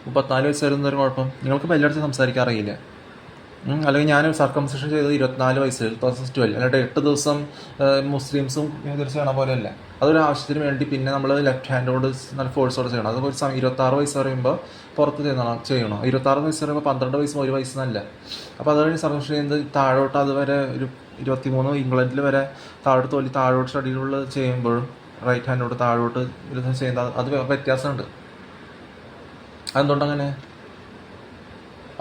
34 വയസ്സ് വരുന്നൊരു കുഴപ്പം. നിങ്ങൾക്ക് എല്ലായിടത്തും സംസാരിക്കാറിയില്ല. അല്ലെങ്കിൽ ഞാൻ സർക്കംസിഷൻ ചെയ്തത് 24 വയസ്സിൽ 2012, അല്ലാണ്ട് 8 ദിവസം മുസ്ലിംസും ഹിന്ദുസ് ചെയ്യണ പോലെയല്ല. അതൊരു ആവശ്യത്തിന് വേണ്ടി പിന്നെ നമ്മൾ ലെഫ്റ്റ് ഹാൻഡോട് നല്ല ഫോഴ്സോടെ ചെയ്യണം. അത് ഒരു 26 വയസ്സ് പറയുമ്പോൾ പുറത്ത് ചെയ്യണം. 26 വയസ്സ് പറയുമ്പോൾ 12 വയസ്സും 1 വയസ്സെന്നല്ല. അപ്പോൾ അത് കഴിഞ്ഞ് സർക്കംസിഷൻ ചെയ്യുന്നത് താഴോട്ട് അതുവരെ ഒരു 23 ഇംഗ്ലണ്ടിൽ വരെ താഴോട്ട് ഷെഡ്യൂളിൽ ചെയ്യുമ്പോഴും റൈറ്റ് ഹാൻഡോട് താഴോട്ട് ഇരുന്ന് ചെയ്യുന്നത് അത് വ്യത്യാസമുണ്ട്. അതെന്തുകൊണ്ടങ്ങനെ?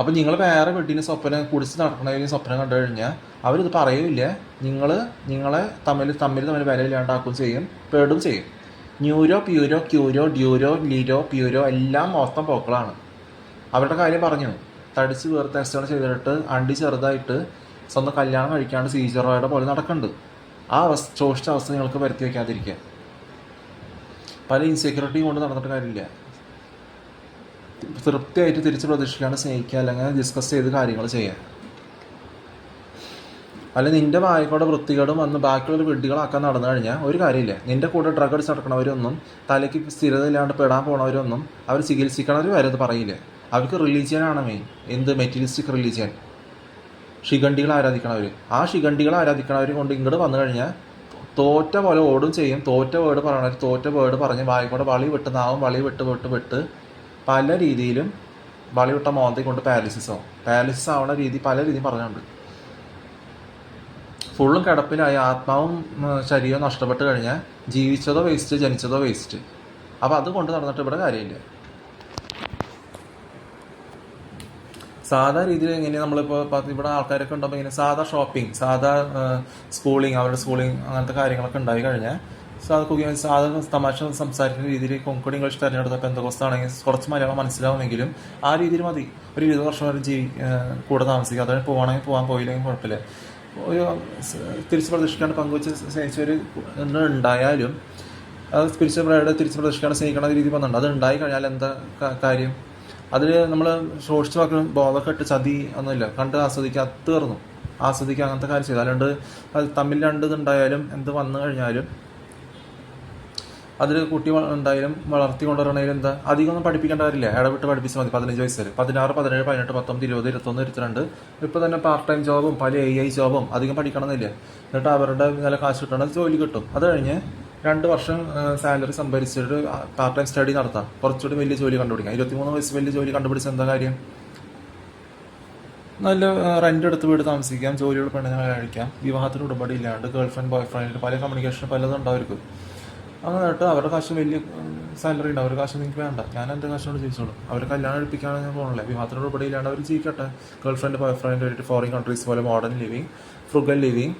അപ്പം നിങ്ങൾ വേറെ വീട്ടിന് സ്വപ്നം കുടിച്ച് നടക്കണമെങ്കിൽ സ്വപ്നം കണ്ടു കഴിഞ്ഞാൽ അവരിത് പറയൂല. നിങ്ങളെ തമ്മിൽ വിലയില്ലാണ്ടാക്കുകയും ചെയ്യും, പേടും ചെയ്യും. ന്യൂരോ, പ്യൂരോ, ക്യൂരോ, ഡ്യൂരോ, ലീരോ, പ്യൂരോ എല്ലാം മൊത്തം പോക്കളാണ്. അവരുടെ കാര്യം പറഞ്ഞു. തടിച്ച് ടെസ്റ്റുകൾ ചെയ്തിട്ട് അണ്ടി ചെറുതായിട്ട് സ്വന്തം കല്യാണം കഴിക്കാണ്ട് സീജറോയുടെ പോലെ നടക്കുന്നുണ്ട്. ആ ശോഷിച്ച അവസ്ഥ നിങ്ങൾക്ക് വരുത്തി വയ്ക്കാതിരിക്കുക. പല ഇൻസെക്യൂരിറ്റിയും കൊണ്ട് നടന്നിട്ട് കാര്യമില്ല. തൃപ്തിയായിട്ട് തിരിച്ച് പ്രതീക്ഷിക്കാണ്ട് സ്നേഹിക്കുക, അല്ലെങ്കിൽ ഡിസ്കസ് ചെയ്ത് കാര്യങ്ങൾ ചെയ്യുക. അല്ലെങ്കിൽ നിൻ്റെ വായിക്കോടെ വൃത്തികേടും വന്ന് ബാക്കിയുള്ളൊരു വിഡ്ഢികളാക്കാൻ നടന്നു കഴിഞ്ഞാൽ ഒരു കാര്യമില്ല. നിൻ്റെ കൂടെ ഡ്രഗ് അടിച്ച് നടക്കണവരൊന്നും, തലയ്ക്ക് സ്ഥിരത ഇല്ലാണ്ട് പെടാൻ പോണവരൊന്നും അവർ ചികിത്സിക്കണവർ വരെ അത് പറയില്ല. അവർക്ക് റിലീജിയനാണ് മെയിൻ. എന്ത് മെറ്റീരിയലിസ്റ്റിക് റിലീജിയൻ. ശിഖണ്ഡികൾ ആരാധിക്കണവർ. ആ ശിഖണ്ഡികൾ ആരാധിക്കണവർ കൊണ്ട് ഇങ്ങോട്ട് വന്നു കഴിഞ്ഞാൽ തോറ്റ പോലെ ഓടും ചെയ്യും. തോറ്റ വേർഡ് പറയണവർ തോറ്റ വേർഡ് പറഞ്ഞ് വായിക്കോടെ വളി വിട്ട് നാവും വളി വിട്ട് പല രീതിയിലും വളി മോന്തി കൊണ്ട് പാരലിസിസ് ആവുന്ന രീതി പല രീതിയും പറഞ്ഞുണ്ട്. ഫുള്ളും കിടപ്പിലായി ആത്മാവും ശരീരവും നഷ്ടപ്പെട്ട് കഴിഞ്ഞാൽ ജീവിച്ചതോ വേസ്റ്റ്, ജനിച്ചതോ വേസ്റ്റ്. അപ്പോൾ അതുകൊണ്ട് നടന്നിട്ട് ഇവിടെ കാര്യമില്ല. സാധാ രീതിയിൽ എങ്ങനെയാണ് നമ്മളിപ്പോൾ ഇവിടെ ആൾക്കാരൊക്കെ ഉണ്ടാകുമ്പോൾ ഇങ്ങനെ സാധാ ഷോപ്പിംഗ്, സാധാ അവരുടെ സ്കൂളിങ് അങ്ങനത്തെ കാര്യങ്ങളൊക്കെ ഉണ്ടായി കഴിഞ്ഞാൽ സാധാ തമാശ സംസാരിക്കുന്ന രീതിയിൽ കൊങ്കൺ ഇംഗ്ലീഷ് തിരഞ്ഞെടുത്ത പെന്തക്കോസ്താണെങ്കിൽ കുറച്ച് മലയാളം മനസ്സിലാവുമെങ്കിലും ആ രീതിയിൽ മതി. ഒരു 20 വർഷം വരെ കൂടെ താമസിക്കുക. അതായത് പോകണമെങ്കിൽ പോകാൻ, പോയില്ലെങ്കിൽ കുഴപ്പമില്ല. ഒരു തിരിച്ച് പ്രതീക്ഷിക്കാണ്ട് പങ്കുവെച്ച് സ്നേഹിച്ചവർ ഉണ്ടായാലും അത് തിരിച്ച് പ്രതീക്ഷിക്കാണ്ട് സ്നേഹിക്കണ രീതി വന്നിട്ടുണ്ട്. അത് ഉണ്ടായി കഴിഞ്ഞാൽ എന്താ കാര്യം? അതിൽ നമ്മൾ സോഷ്യൽ വാക്ക് ബോധമൊക്കെ ഇട്ട് ചതി ഒന്നുമില്ല. കണ്ട് ആസ്വദിക്കുക, തീർന്നു. ആസ്വദിക്കുക, അങ്ങനത്തെ കാര്യം ചെയ്തു. അല്ലാണ്ട് അത് തമ്മിൽ ഉണ്ടായാലും എന്ത് വന്നു കഴിഞ്ഞാലും അതിൽ കുട്ടി എന്തായാലും വളർത്തി കൊണ്ടുവരണമെങ്കിൽ എന്താ അധികം ഒന്നും പഠിപ്പിക്കേണ്ട കാര്യമില്ല. ഇടവിട്ട് പഠിപ്പിച്ചാൽ മതി. 15 വയസ്സ് വരെ 16, 17, 18, 19, 20, 21, 22 ഇപ്പോൾ തന്നെ പാർട്ട് ടൈം ജോബും പല AI ജോബും അധികം പഠിക്കണമെന്നില്ല. എന്നിട്ട് അവരുടെ നല്ല കാശ് കിട്ടണം, ജോലി കിട്ടും. അത് കഴിഞ്ഞ് 2 വർഷം സാലറി സംഭരിച്ചിട്ട് പാർട്ട് ടൈം സ്റ്റഡി നടത്താം. കുറച്ചുകൂടി വലിയ ജോലി കണ്ടുപിടിക്കാം. 23 വയസ്സ് വലിയ ജോലി കണ്ടുപിടിച്ച എന്താ കാര്യം? നല്ല റെൻ്റ് എടുത്ത് വീട് താമസിക്കാം, ജോലിയോട് പെണ്ണിനെ കഴിക്കാം, വിവാഹത്തിന് ഉടമ്പടി ഇല്ലാണ്ട് ഗേൾ ഫ്രണ്ട്, ബോയ് ഫ്രണ്ട്, പല കമ്മ്യൂണിക്കേഷൻ പലതും ഉണ്ടായിരിക്കും. അങ്ങനെയായിട്ട് അവരുടെ കാശ് വലിയ സാലറി ഉണ്ട്. അവരുടെ കാശ് നിങ്ങൾക്ക് വേണ്ട, ഞാൻ എൻ്റെ കാശിനോട് ജീവിച്ചോളൂ. അവർ കല്യാണം കഴിപ്പിക്കാനാണ് ഞാൻ പോകണല്ലേ. വിവാഹത്തിനോട് ഉടമ്പടിയില്ലാണ്ട് അവർ ജീവിക്കട്ടെ. ഗേൾ ഫ്രണ്ട്, ബോയ് ഫ്രണ്ട് ആയിട്ട് ഫോറിൻ കൺട്രീസ് പോലെ മോഡേൺ ലിവിങ്, ഫ്രുഗൽ ലിവിങ്,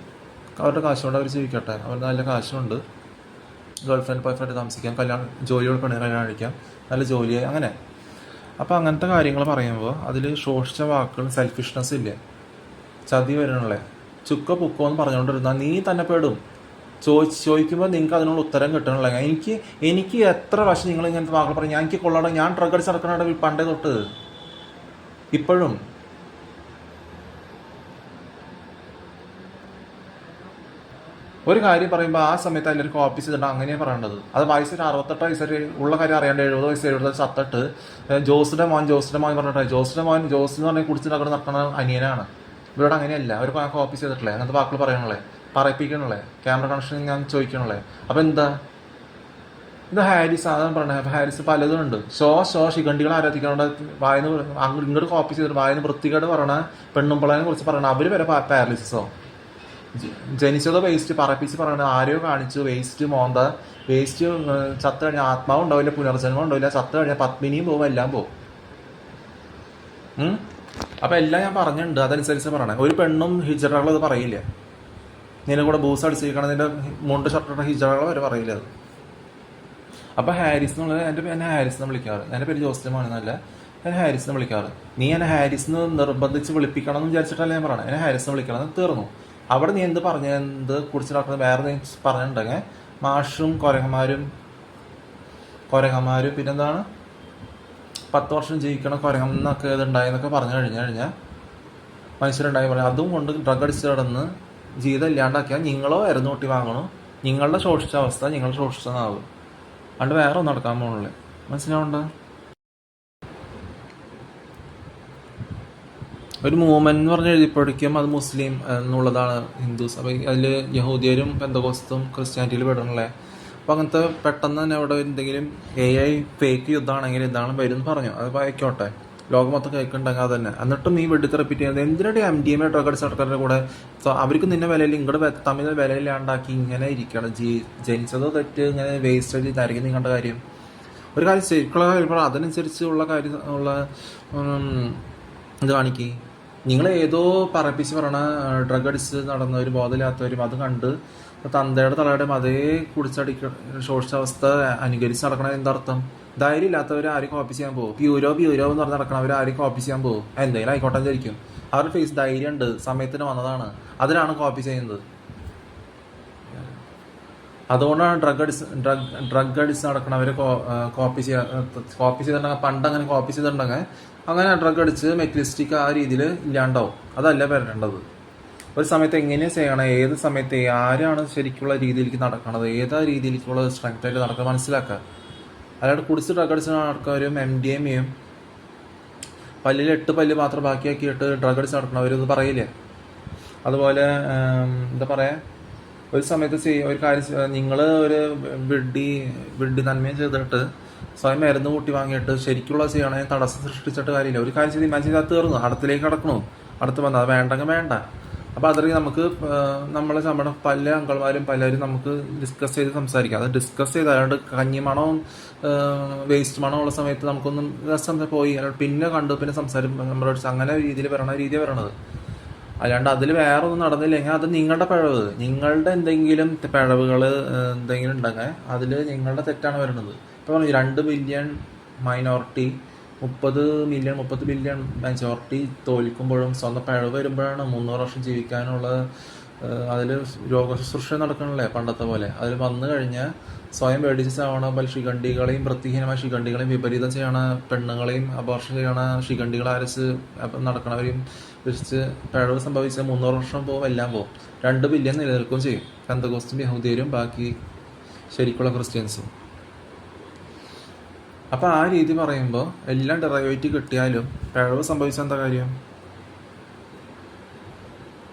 അവരുടെ കാശുകൊണ്ട് അവർ ജീവിക്കട്ടെ. അവർ നല്ല കാശുണ്ട്. ഗേൾ ഫ്രണ്ട്, ബോയ് ഫ്രണ്ട് താമസിക്കാം, ജോലിയോട് പെണ്ണിനെ കല്യാണം കഴിക്കാം, നല്ല ജോലിയായി അങ്ങനെ. അപ്പോൾ അങ്ങനത്തെ കാര്യങ്ങൾ പറയുമ്പോൾ അതിൽ ശോഷിച്ച വാക്കുകൾ, സെൽഫിഷ്നെസ് ഇല്ലേ, ചതി വരണല്ലേ. ചുക്ക പുക്കോ എന്ന് പറഞ്ഞുകൊണ്ടിരുന്നാൽ നീ തന്നെ പെടും. ചോദിക്കുമ്പോൾ നിങ്ങൾക്ക് അതിനുള്ള ഉത്തരം കിട്ടണല്ലോ. എനിക്ക് എത്ര പ്രാവശ്യം നിങ്ങൾ ഇങ്ങനത്തെ വാക്കുകൾ പറയും. എനിക്ക് കൊള്ളാടെ, ഞാൻ ഡ്രഗ് അടിച്ച് നടക്കണ പണ്ടേ തൊട്ട് ഇപ്പോഴും. ഒരു കാര്യം പറയുമ്പോൾ ആ സമയത്ത് എല്ലാവരും കോപ്പി ചെയ്തിട്ട് അങ്ങനെയാണ് പറയേണ്ടത്. അത് വയസ്സൊരു 68 വയസ്സ് വരെ ഉള്ള കാര്യം അറിയാണ്ട് 70 വയസ്സ് 70 ചത്തിട്ട് ജോസിന്റെ മോൻ പറഞ്ഞിട്ട് ജോസിന് പറഞ്ഞാൽ കുടിച്ച് നടക്കുന്ന അനിയനാണ്. ഇവരോട് അങ്ങനെയല്ല. അവർ കോപ്പി ചെയ്തിട്ടില്ലേ അങ്ങനത്തെ വാക്കുകൾ പറയണല്ലേ, പറയിപ്പിക്കണല്ലേ, ക്യാമറ കണക്ഷൻ ഞാൻ ചോദിക്കണല്ലേ. അപ്പം എന്താ ഇത്? ഹാരിസ് അതാണ് പറഞ്ഞത്. ഹാരിസ് പലതും ഉണ്ട്. ശിഖണ്ഡികൾ ആരാധിക്കാണ്ട് വായന ഇങ്ങോട്ട് കോപ്പി ചെയ്തിട്ട് വായന വൃത്തികേട് പറയണ പെണ്ണുമ്പളനെ കുറിച്ച് പറയണ അവർ വരെ പാരലിസിസോ, ജനിച്ചതോ വേസ്റ്റ് പറപ്പിച്ച് പറയണ ആരെയോ കാണിച്ചു വേസ്റ്റ് മോന്ത, വേസ്റ്റ് ചത്ത് കഴിഞ്ഞാൽ ആത്മാവും ഉണ്ടാവില്ല, പുനർജന്മം ഉണ്ടാവില്ല, ചത്ത് കഴിഞ്ഞാൽ പത്മിനിയും പോകും, എല്ലാം പോകും. അപ്പം എല്ലാം ഞാൻ പറഞ്ഞിട്ടുണ്ട്, അതനുസരിച്ച് പറയണേ. ഒരു പെണ്ണും ഹിജറകളത് പറയില്ല. നിന്നെ കൂടെ ബൂസ് അടിച്ചിരിക്കണം, നിന്റെ മുണ്ട് ഷർട്ടിട്ട ഹിജറകൾ വരെ പറയില്ല അത്. അപ്പം ഹാരിസ് എന്നുള്ളത് എന്നെ ഹാരിസ് എന്ന് വിളിക്കാറ്. എൻ്റെ പേര് ജോസ്ലമാണെന്നല്ല, ഞാൻ ഹാരിസ് എന്ന് വിളിക്കാറ്. നീ എന്നെ ഹാരിസ് എന്ന് നിർബന്ധിച്ച് വിളിപ്പിക്കണം എന്ന് വിചാരിച്ചിട്ടല്ല ഞാൻ പറയണേ. എന്നെ ഹാരിസ് എന്ന് വിളിക്കണം എന്ന് തീർന്നു. അവിടെ നീ എന്ത് കുറിച്ച് നടക്കുന്നത് വേറെ നീ പറഞ്ഞിട്ടുണ്ടെങ്കിൽ മാഷും കൊരങ്ങന്മാരും പിന്നെന്താണ് 10 വർഷം ജീവിക്കണം കൊരങ്ങം എന്നൊക്കെ ഇതുണ്ടായെന്നൊക്കെ പറഞ്ഞു കഴിഞ്ഞാൽ മനുഷ്യരുണ്ടായി പറയും അതും കൊണ്ട് ഡ്രഗ് അടിച്ച് കിടന്ന് ജീവിതം ഇല്ലാണ്ടാക്കിയാൽ നിങ്ങളോ മരുന്ന് കൂട്ടി വാങ്ങണോ, നിങ്ങളുടെ ശോഷിച്ച അവസ്ഥ നിങ്ങളുടെ ശോഷിച്ചതാവും. അതുകൊണ്ട് വേറെ ഒന്നും നടക്കാൻ പോകുന്നില്ല. മനസ്സിലാവണ്ട? ഒരു മൂവ്മെന്റ് എന്ന് പറഞ്ഞ് എഴുതിപ്പടിക്കും അത് മുസ്ലിം എന്നുള്ളതാണ് ഹിന്ദുസ്. അപ്പോൾ അതിൽ യഹൂദിയരും പെന്തകോസ്തും ക്രിസ്ത്യാനിറ്റിയിൽ പെടണല്ലേ. അപ്പോൾ അങ്ങനത്തെ പെട്ടെന്ന് തന്നെ അവിടെ എന്തെങ്കിലും AI ഫേക്ക് യുദ്ധമാണെങ്കിൽ ഇതാണ് വരും പറഞ്ഞു. അത് ആയിക്കോട്ടെ, ലോകം മൊത്തം കേൾക്കുന്നുണ്ടെങ്കിൽ അത് തന്നെ. എന്നിട്ടും ഈ വെടിത്ത് റിപ്പീറ്റ് ചെയ്യുന്നത് എന്തിനാണ്? MDMA ഡ്രഗ് അടിച്ച ആൾക്കാരുടെ കൂടെ അവർക്ക് നിന്നെ വിലയിൽ ഇങ്ങോട്ട് തമ്മിൽ വിലയില്ലാണ്ടാക്കി ഇങ്ങനെ ഇരിക്കണം. ജനിച്ചതോ തെറ്റ് ഇങ്ങനെ വേസ്റ്റ് ആയിട്ട് ഇതായിരിക്കും നിങ്ങളുടെ കാര്യം. ഒരു കാര്യം ശരിക്കുള്ള കാര്യം അതിനനുസരിച്ചുള്ള കാര്യം ഉള്ള ഇത് കാണിക്കുക. നിങ്ങൾ ഏതോ പറപ്പിച്ച് പറയണ ഡ്രഗ് അടിച്ച് നടന്നവരും ബോധമില്ലാത്തവരും അത് കണ്ട് തന്തയുടെ തലയുടെയും അതേ കുടിച്ചടിക്ക ശോഷിച്ച അവസ്ഥ അനുകരിച്ച് നടക്കണ എന്തർത്ഥം? ധൈര്യം ഇല്ലാത്തവർ ആരും കോപ്പി ചെയ്യാൻ പോകും. പ്യൂരോ എന്ന് പറഞ്ഞ് നടക്കണവർ ആരും കോപ്പി ചെയ്യാൻ പോകും. എന്തെങ്കിലും ആയിക്കോട്ടെ വിചാരിക്കും. അവരുടെ ഫേസ് ധൈര്യം ഉണ്ട്, സമയത്തിന് വന്നതാണ്, അതിനാണ് കോപ്പി ചെയ്യുന്നത്. അതുകൊണ്ടാണ് ഡ്രഗ് അടിച്ച് നടക്കണവരെ കോപ്പി ചെയ്തിട്ടുണ്ടെങ്കിൽ പണ്ടങ്ങനെ കോപ്പി ചെയ്തിട്ടുണ്ടെങ്കിൽ അങ്ങനെ ഡ്രഗ് അടിച്ച് മെറ്റലിസ്റ്റിക് ആ രീതിയിൽ ഇല്ലാണ്ടാവും. അതല്ല വരേണ്ടത്. ഒരു സമയത്ത് എങ്ങനെയാണ് ചെയ്യണം, ഏത് സമയത്ത് ആരാണ് ശരിക്കുള്ള രീതിയിലേക്ക് നടക്കണത്, ഏതാ രീതിയിലേക്കുള്ള സ്ട്രെങ്ത് ആയിട്ട് നടക്കുന്നത് മനസ്സിലാക്കുക. അല്ലാണ്ട് കുടിച്ച് ഡ്രഗ് അടിച്ച് നടക്കുന്നവരും MDMA പല്ലിൽ 8 പല്ല് മാത്രം ബാക്കിയാക്കിയിട്ട് ഡ്രഗ് അടിച്ച് നടക്കണവരൊന്നും പറയില്ലേ. അതുപോലെ എന്താ പറയുക, ഒരു സമയത്ത് ഒരു കാര്യം നിങ്ങൾ ഒരു വിഡ്ഢി നന്മയും ചെയ്തിട്ട് സ്വയം മരുന്ന് കൂട്ടി വാങ്ങിയിട്ട് ശരിക്കുള്ള ചെയ്യണമെങ്കിൽ തടസ്സം സൃഷ്ടിച്ചിട്ട് കാര്യമില്ല. ഒരു കാര്യം ചെയ്ത് ഇമാജിൻ അത് തീർന്നു, അടുത്തിലേക്ക് കടക്കണു, അടുത്ത് വന്നത് അത് വേണ്ടെങ്കിൽ വേണ്ട. അപ്പോൾ അത്രയും നമുക്ക് നമ്മുടെ പല അങ്കിൾമാരും പലരും നമുക്ക് ഡിസ്കസ് ചെയ്ത് സംസാരിക്കാം. അത് ഡിസ്കസ് ചെയ്ത് അല്ലാണ്ട് കഞ്ഞി മണവും വേസ്റ്റ് മണവും ഉള്ള സമയത്ത് നമുക്കൊന്നും രസം പോയി പിന്നെ കണ്ടു പിന്നെ നമ്മുടെ അങ്ങനെ രീതിയിൽ രീതിയാണ് വരണത്. അല്ലാണ്ട് അതിൽ വേറെ ഒന്നും നടന്നില്ലെങ്കിൽ അത് നിങ്ങളുടെ പിഴവ്, നിങ്ങളുടെ എന്തെങ്കിലും പിഴവുകൾ എന്തെങ്കിലും ഉണ്ടെങ്കിൽ അതിൽ നിങ്ങളുടെ തെറ്റാണ് വരുന്നത്. ഇപ്പോൾ പറഞ്ഞു 2 ബില്യൺ മൈനോറിറ്റി 30 ബില്യൺ മെജോറിറ്റി തോൽക്കുമ്പോഴും സ്വന്തം പിഴവ് വരുമ്പോഴാണ് 300 വർഷം ജീവിക്കാനുള്ള അതിൽ രോഗശുശ്രൂഷ നടക്കണല്ലേ പണ്ടത്തെ പോലെ. അതിൽ വന്നു കഴിഞ്ഞാൽ സ്വയം പേടിച്ച് ചാവണ പല ശിഖണ്ഡികളെയും വൃത്തിഹീനമായ ശിഖണ്ഡികളെയും വിപരീതം ചെയ്യണ പെണ്ണുങ്ങളെയും അബോർഷൻ ചെയ്യണ ശിഖണ്ഡികളെ അരച്ച് നടക്കണവരെയും വെച്ച് പിഴവ് സംഭവിച്ച 300 വർഷം പോകും, എല്ലാം പോകും. 2 ബില്യൺ നിലനിൽക്കുകയും ചെയ്യും. പെന്തകോസ്തും യഹൂദിയരും ബാക്കി ശരിക്കുള്ള ക്രിസ്ത്യൻസും. അപ്പോൾ ആ രീതി പറയുമ്പോൾ എല്ലാം ഡെറിവേറ്റീവ് കിട്ടിയാലും പിഴവ് സംഭവിച്ച എന്താ കാര്യം?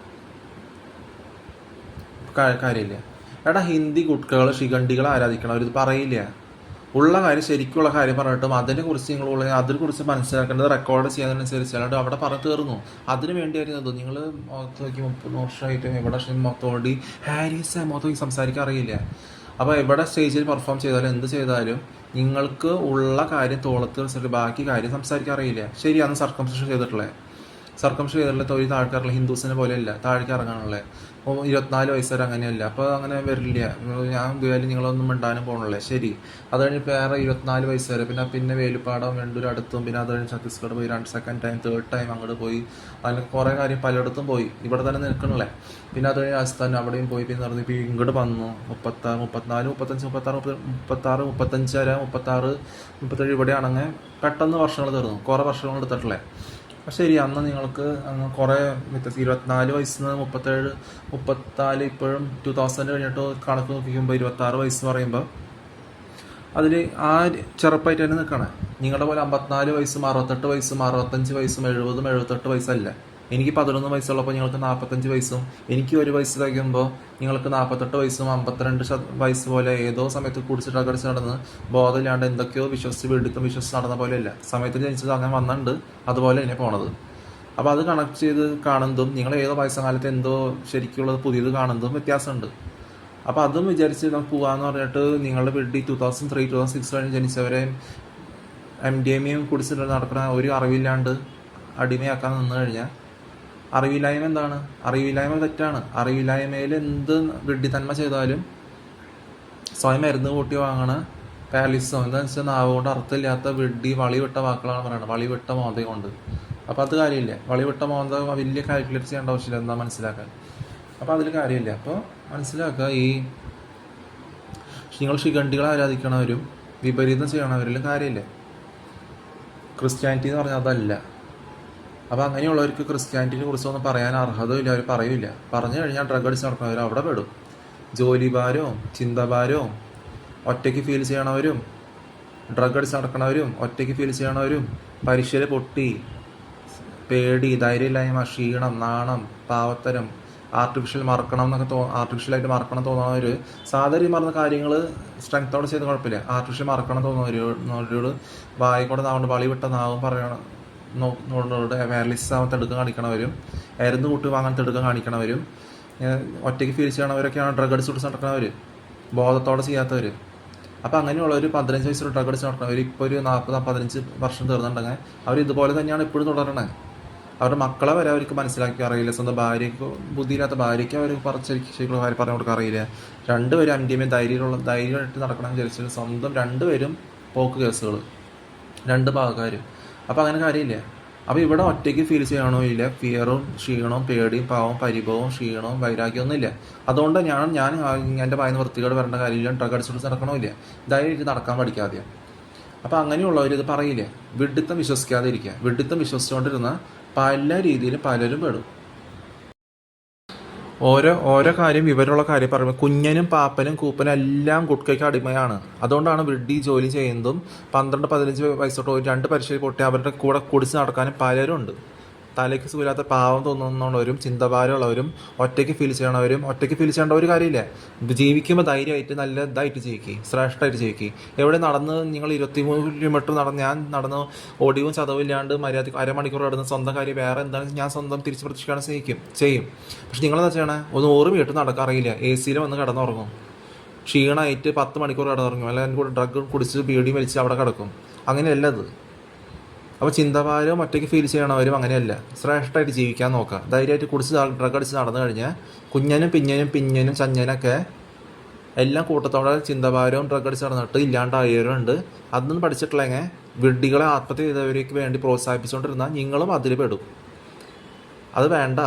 കാര്യമില്ല. എടാ ഹിന്ദി ഗുട്കകൾ ശിഖണ്ഡികളെ ആരാധിക്കണം, ഇത് പറയില്ല. ഉള്ള കാര്യം ശരിക്കുള്ള കാര്യം പറഞ്ഞിട്ടും അതിനെക്കുറിച്ച് അതിനെക്കുറിച്ച് മനസ്സിലാക്കേണ്ടത് റെക്കോർഡ് ചെയ്യുന്നതിനനുസരിച്ച് അല്ലാണ്ട് അവിടെ പറഞ്ഞു തീർന്നു. അതിന് വേണ്ടിയായിരുന്നു നിങ്ങൾ നോക്കി 30 വർഷമായിട്ടും ഇവിടെ മൊത്തം ഹാരിസ് മൊത്തം സംസാരിക്കാൻ അറിയില്ല. അപ്പോൾ എവിടെ സ്റ്റേജിൽ പെർഫോം ചെയ്താലും എന്ത് ചെയ്താലും നിങ്ങൾക്ക് ഉള്ള കാര്യം തോളത്ത് വെച്ചിട്ട് ബാക്കി കാര്യം സംസാരിക്കാൻ അറിയില്ല. ശരിയാണ് സർക്കംസിഷൻ ചെയ്തിട്ടുള്ളത്. തൊഴിൽ താഴ്ക്കാറുള്ള ഹിന്ദുസിനെ പോലെയല്ല താഴേക്ക് ഇറങ്ങാനുള്ളത്. 24 വയസ്സ് വരെ അങ്ങനെയല്ല. അപ്പോൾ അങ്ങനെ വരില്ല. ഞാൻ ഉപയോഗിച്ചാലും നിങ്ങളൊന്നും മിണ്ടാനും പോകണല്ലേ. ശരി, അത് കഴിഞ്ഞ് വേറെ 24 വയസ്സ് വരെ പിന്നെ വേലുപ്പാടം വെണ്ടൂർ അടുത്തും പിന്നെ അത് കഴിഞ്ഞ് ഛത്തീസ്ഗഡ് പോയി 2nd ടൈം 3rd ടൈം അങ്ങോട്ട് പോയി. അതിന് കുറേ കാര്യം പലയിടത്തും പോയി. ഇവിടെ തന്നെ നിൽക്കണല്ലേ. പിന്നെ അത് കഴിഞ്ഞ് രാജസ്ഥാൻ അവിടെയും പോയി. പിന്നെ നടന്നു ഇപ്പോൾ ഇങ്ങോട്ട് വന്നു 34, 35, 36, 35 വരെ 36, 37 ഇവിടെയാണെങ്കിൽ പെട്ടെന്ന് വർഷങ്ങൾ തീർന്നു. കുറേ വർഷങ്ങൾ എടുത്തിട്ടില്ലേ. ശരി, അന്ന് നിങ്ങൾക്ക് കുറേ 24 വയസ്സിൽ നിന്ന് 37, 34 ഇപ്പോഴും 2000 കഴിഞ്ഞിട്ട് കണക്ക് നോക്കിക്കുമ്പോൾ 26 വയസ്സ് പറയുമ്പോൾ അതിൽ ആ ചെറുപ്പമായിട്ട് തന്നെ നിൽക്കണേ. നിങ്ങളുടെ പോലെ 54 വയസ്സും 68 വയസ്സും 65 വയസ്സും 70, 78 വയസ്സല്ല. എനിക്ക് 11 വയസ്സുള്ളപ്പോൾ നിങ്ങൾക്ക് 45 വയസ്സും എനിക്ക് 1 വയസ്സ് കഴിയുമ്പോൾ നിങ്ങൾക്ക് 48 വയസ്സും 52 വയസ്സ് പോലെ ഏതോ സമയത്ത് കുടിച്ചിട്ട് അകടിച്ച് നടന്ന് ബോധമില്ലാണ്ട് എന്തൊക്കെയോ വിശ്വസിച്ച് നടന്ന പോലെയല്ല. സമയത്ത് ജനിച്ചത് അങ്ങനെ വന്നിട്ടുണ്ട്, അതുപോലെ തന്നെ പോണത്. അപ്പോൾ അത് കണക്ട് ചെയ്ത് കാണുന്നതും നിങ്ങൾ ഏതോ വയസ്സകാലത്ത് എന്തോ ശരിക്കുള്ളത് പുതിയത് കാണുന്നതും വ്യത്യാസമുണ്ട്. അപ്പോൾ അതും വിചാരിച്ച് നമുക്ക് പോകാമെന്ന് പറഞ്ഞിട്ട് നിങ്ങളുടെ വീട്ടിൽ 2003, 2006 കഴിഞ്ഞ് ജനിച്ചവരെ MDMA കുടിച്ചിട്ട് നടക്കുന്ന ഒരു അറിവില്ലാണ്ട് അടിമയാക്കാൻ നിന്ന് കഴിഞ്ഞാൽ അറിവില്ലായ്മ എന്താണ്? അറിവില്ലായ്മ തെറ്റാണ്. അറിവില്ലായ്മയിൽ എന്ത് വിഡ്ഢിത്തന്മ ചെയ്താലും സ്വയം മരുന്ന് കൂട്ടി വാങ്ങണ പാലിസോ എന്താണെന്ന് വെച്ചാൽ നാവ് കൊണ്ട് അർത്ഥമില്ലാത്ത വളിവിട്ട വാക്കുകളാണ് പറയുന്നത്. വളിവിട്ട മോന്ത കൊണ്ട്. അപ്പോൾ അത് കാര്യമില്ല. വളിവിട്ട മോന്ത വലിയ കാൽക്കുലേറ്റ് ചെയ്യേണ്ട ആവശ്യമില്ല എന്താ മനസ്സിലാക്കാൻ. അപ്പോൾ അതിൽ കാര്യമില്ല. അപ്പോൾ മനസ്സിലാക്കുക, ഈ നിങ്ങൾ ശിഖണ്ഡികളെ ആരാധിക്കണവരും വിപരീതം ചെയ്യണവരിലും കാര്യമില്ല. ക്രിസ്ത്യാനിറ്റി എന്ന് പറഞ്ഞാൽ അതല്ല. അപ്പോൾ അങ്ങനെയുള്ളവർക്ക് ക്രിസ്ത്യാനിറ്റിനെ കുറിച്ചൊന്നും പറയാൻ അർഹതയില്ല, അവർ പറയില്ല. പറഞ്ഞു കഴിഞ്ഞാൽ ഡ്രഗ് അടിച്ച് നടക്കുന്നവർ അവിടെ പെടും. ജോലി ഭാരവും ചിന്താഭാരവും ഒറ്റയ്ക്ക് ഫീൽ ചെയ്യണവരും, ഡ്രഗ് അടിച്ച് നടക്കണവരും ഒറ്റയ്ക്ക് ഫീൽ ചെയ്യണവരും, പരീക്ഷയിൽ പൊട്ടി, പേടി, ധൈര്യമില്ലായ്മ, ക്ഷീണം, നാണം, പാവത്തരം, ആർട്ടിഫിഷ്യലായിട്ട് മറക്കണം തോന്നുന്നവർ, സാധാരണ മറന്ന കാര്യങ്ങൾ സ്ട്രെങ്ത്തോടെ ചെയ്ത് കുഴപ്പമില്ല. ആർട്ടിഫിഷ്യൽ മറക്കണം തോന്നുന്നവരോട് വായിക്കൂടെ നാവുകൊണ്ട് വളി വിട്ട നാവും പറയണം നോട് പാരലിസിസ് ആവാൻ തിടുക്കം കാണിക്കണവരും, മരുന്ന് കൂട്ടി വാങ്ങാൻ തിടുക്കം കാണിക്കണവരും, ഒറ്റയ്ക്ക് ഫീൽ ചെയ്യണവരൊക്കെയാണ് ഡ്രഗ് അടിച്ച് നടക്കണവർ, ബോധത്തോടെ ചെയ്യാത്തവർ. അപ്പോൾ അങ്ങനെയുള്ളവർ 15 വയസ്സിൽ ഡ്രഗ് അടിച്ച് നടക്കണവർ ഇപ്പോൾ ഒരു 40-15 വർഷം തീർന്നിട്ടുണ്ടെങ്കിൽ അവർ ഇതുപോലെ തന്നെയാണ് ഇപ്പോഴും തുടരണത്. അവരുടെ മക്കളെ വരെ അവർക്ക് മനസ്സിലാക്കി അറിയില്ല. സ്വന്തം ഭാര്യയ്ക്ക്, ബുദ്ധിയില്ലാത്ത ഭാര്യയ്ക്ക് അവർ ശരിക്കുള്ള കാര്യം പറഞ്ഞു കൊടുക്കാൻ അറിയില്ല. രണ്ടുപേരും അന്യമേ ധൈര്യമായിട്ട് നടക്കണം വിചാരിച്ചാൽ സ്വന്തം രണ്ടുപേരും പോക്ക് കേസുകൾ, രണ്ട് ഭാഗക്കാർ. അപ്പോൾ അങ്ങനെ കാര്യമില്ല. അപ്പോൾ ഇവിടെ ഒറ്റയ്ക്ക് ഫീൽ ചെയ്യണോ ഇല്ല, ഫിയറും ക്ഷീണവും പേടിയും പാവവും പരിഭവവും ക്ഷീണവും വൈരാഗ്യമൊന്നും ഇല്ല. അതുകൊണ്ട് ഞാൻ എൻ്റെ വായന വൃത്തികേട് വരേണ്ട കാര്യമില്ല, ഡ്രഗ് അടിച്ചുകൊണ്ട് നടക്കണമില്ല, ധൈര്യമായിട്ട് നടക്കാൻ പഠിക്കാതെ. അപ്പോൾ അങ്ങനെയുള്ളവർ ഇത് പറയില്ല. വിഡിത്തം വിശ്വസിക്കാതെ ഇരിക്കുക. വിഡിത്തം വിശ്വസിച്ചുകൊണ്ടിരുന്ന പല രീതിയിലും പലരും പെടും. ഓരോ കാര്യം വിവരമുള്ള കാര്യം പറയുമ്പോൾ കുഞ്ഞനും പാപ്പനും കൂപ്പനും എല്ലാം ഗുഡ്കയ്ക്ക് അടിമയാണ്. അതുകൊണ്ടാണ് വിഡ്ഢി ജോലി ചെയ്യുന്നതും 12-15 വയസ്സോട്ട് 2 പരീക്ഷയിൽ പൊട്ടി അവരുടെ കൂടെ കുടിച്ച് നടക്കാനും പലരും ഉണ്ട്. തലയ്ക്ക് സുഖമില്ലാത്ത പാവം തോന്നുന്നവരും, ചിന്തഭാരമുള്ളവരും, ഒറ്റയ്ക്ക് ഫീൽ ചെയ്യണവരും. ഒറ്റയ്ക്ക് ഫീൽ ചെയ്യേണ്ട ഒരു കാര്യമില്ല. ജീവിക്കുമ്പോൾ ധൈര്യമായിട്ട് നല്ല ഇതായിട്ട് ജീവിക്കുക, ശ്രേഷ്ഠമായിട്ട് ജീവിക്കുക. എവിടെ നടന്ന് നിങ്ങൾ 23 കിലോമീറ്റർ ഞാൻ നടന്ന് ഒടിവും ചതവും ഇല്ലാണ്ട് മര്യാദ അരമണിക്കൂർ നടന്ന് സ്വന്തം കാര്യം വേറെ എന്താണ് ഞാൻ സ്വന്തം തിരിച്ച് പ്രതീക്ഷിക്കാൻ ചെയ്യും. പക്ഷെ നിങ്ങളെന്താ ചെയ്യണേ? 100 മീറ്റർ നടക്കാൻ അറിയില്ല, AC-യിൽ വന്ന് കിടന്നുറങ്ങും, ക്ഷീണമായിട്ട് 10 മണിക്കൂർ കിടന്നുറങ്ങും, അല്ലെങ്കിൽ കൂടെ ഡ്രഗ് കുടിച്ച് ബീഡി വലിച്ച് അവിടെ കിടക്കും. അങ്ങനെയല്ല അത്. അപ്പോൾ ചിന്താഭാരവും ഒറ്റയ്ക്ക് ഫീൽ ചെയ്യണവരും അങ്ങനെയല്ല. ശ്രേഷ്ഠമായിട്ട് ജീവിക്കാൻ നോക്കുക. ധൈര്യമായിട്ട് കുടിച്ച് ഡ്രഗ് അടിച്ച് നടന്നു കഴിഞ്ഞാൽ കുഞ്ഞനും പിഞ്ഞനും ചഞ്ഞനൊക്കെ എല്ലാം കൂട്ടത്തോടെ ചിന്താഭാരവും ഡ്രഗ് അടിച്ച് നടന്നിട്ട് ഇല്ലാണ്ടായവരുണ്ട്. അതൊന്നും പഠിച്ചിട്ടില്ലെങ്കിൽ വിഡ്ഢികളെ ആത്മഹത്യ ചെയ്തവർക്ക് വേണ്ടി പ്രോത്സാഹിപ്പിച്ചുകൊണ്ടിരുന്നാൽ നിങ്ങളും അതിൽ പെടും. അത് വേണ്ട.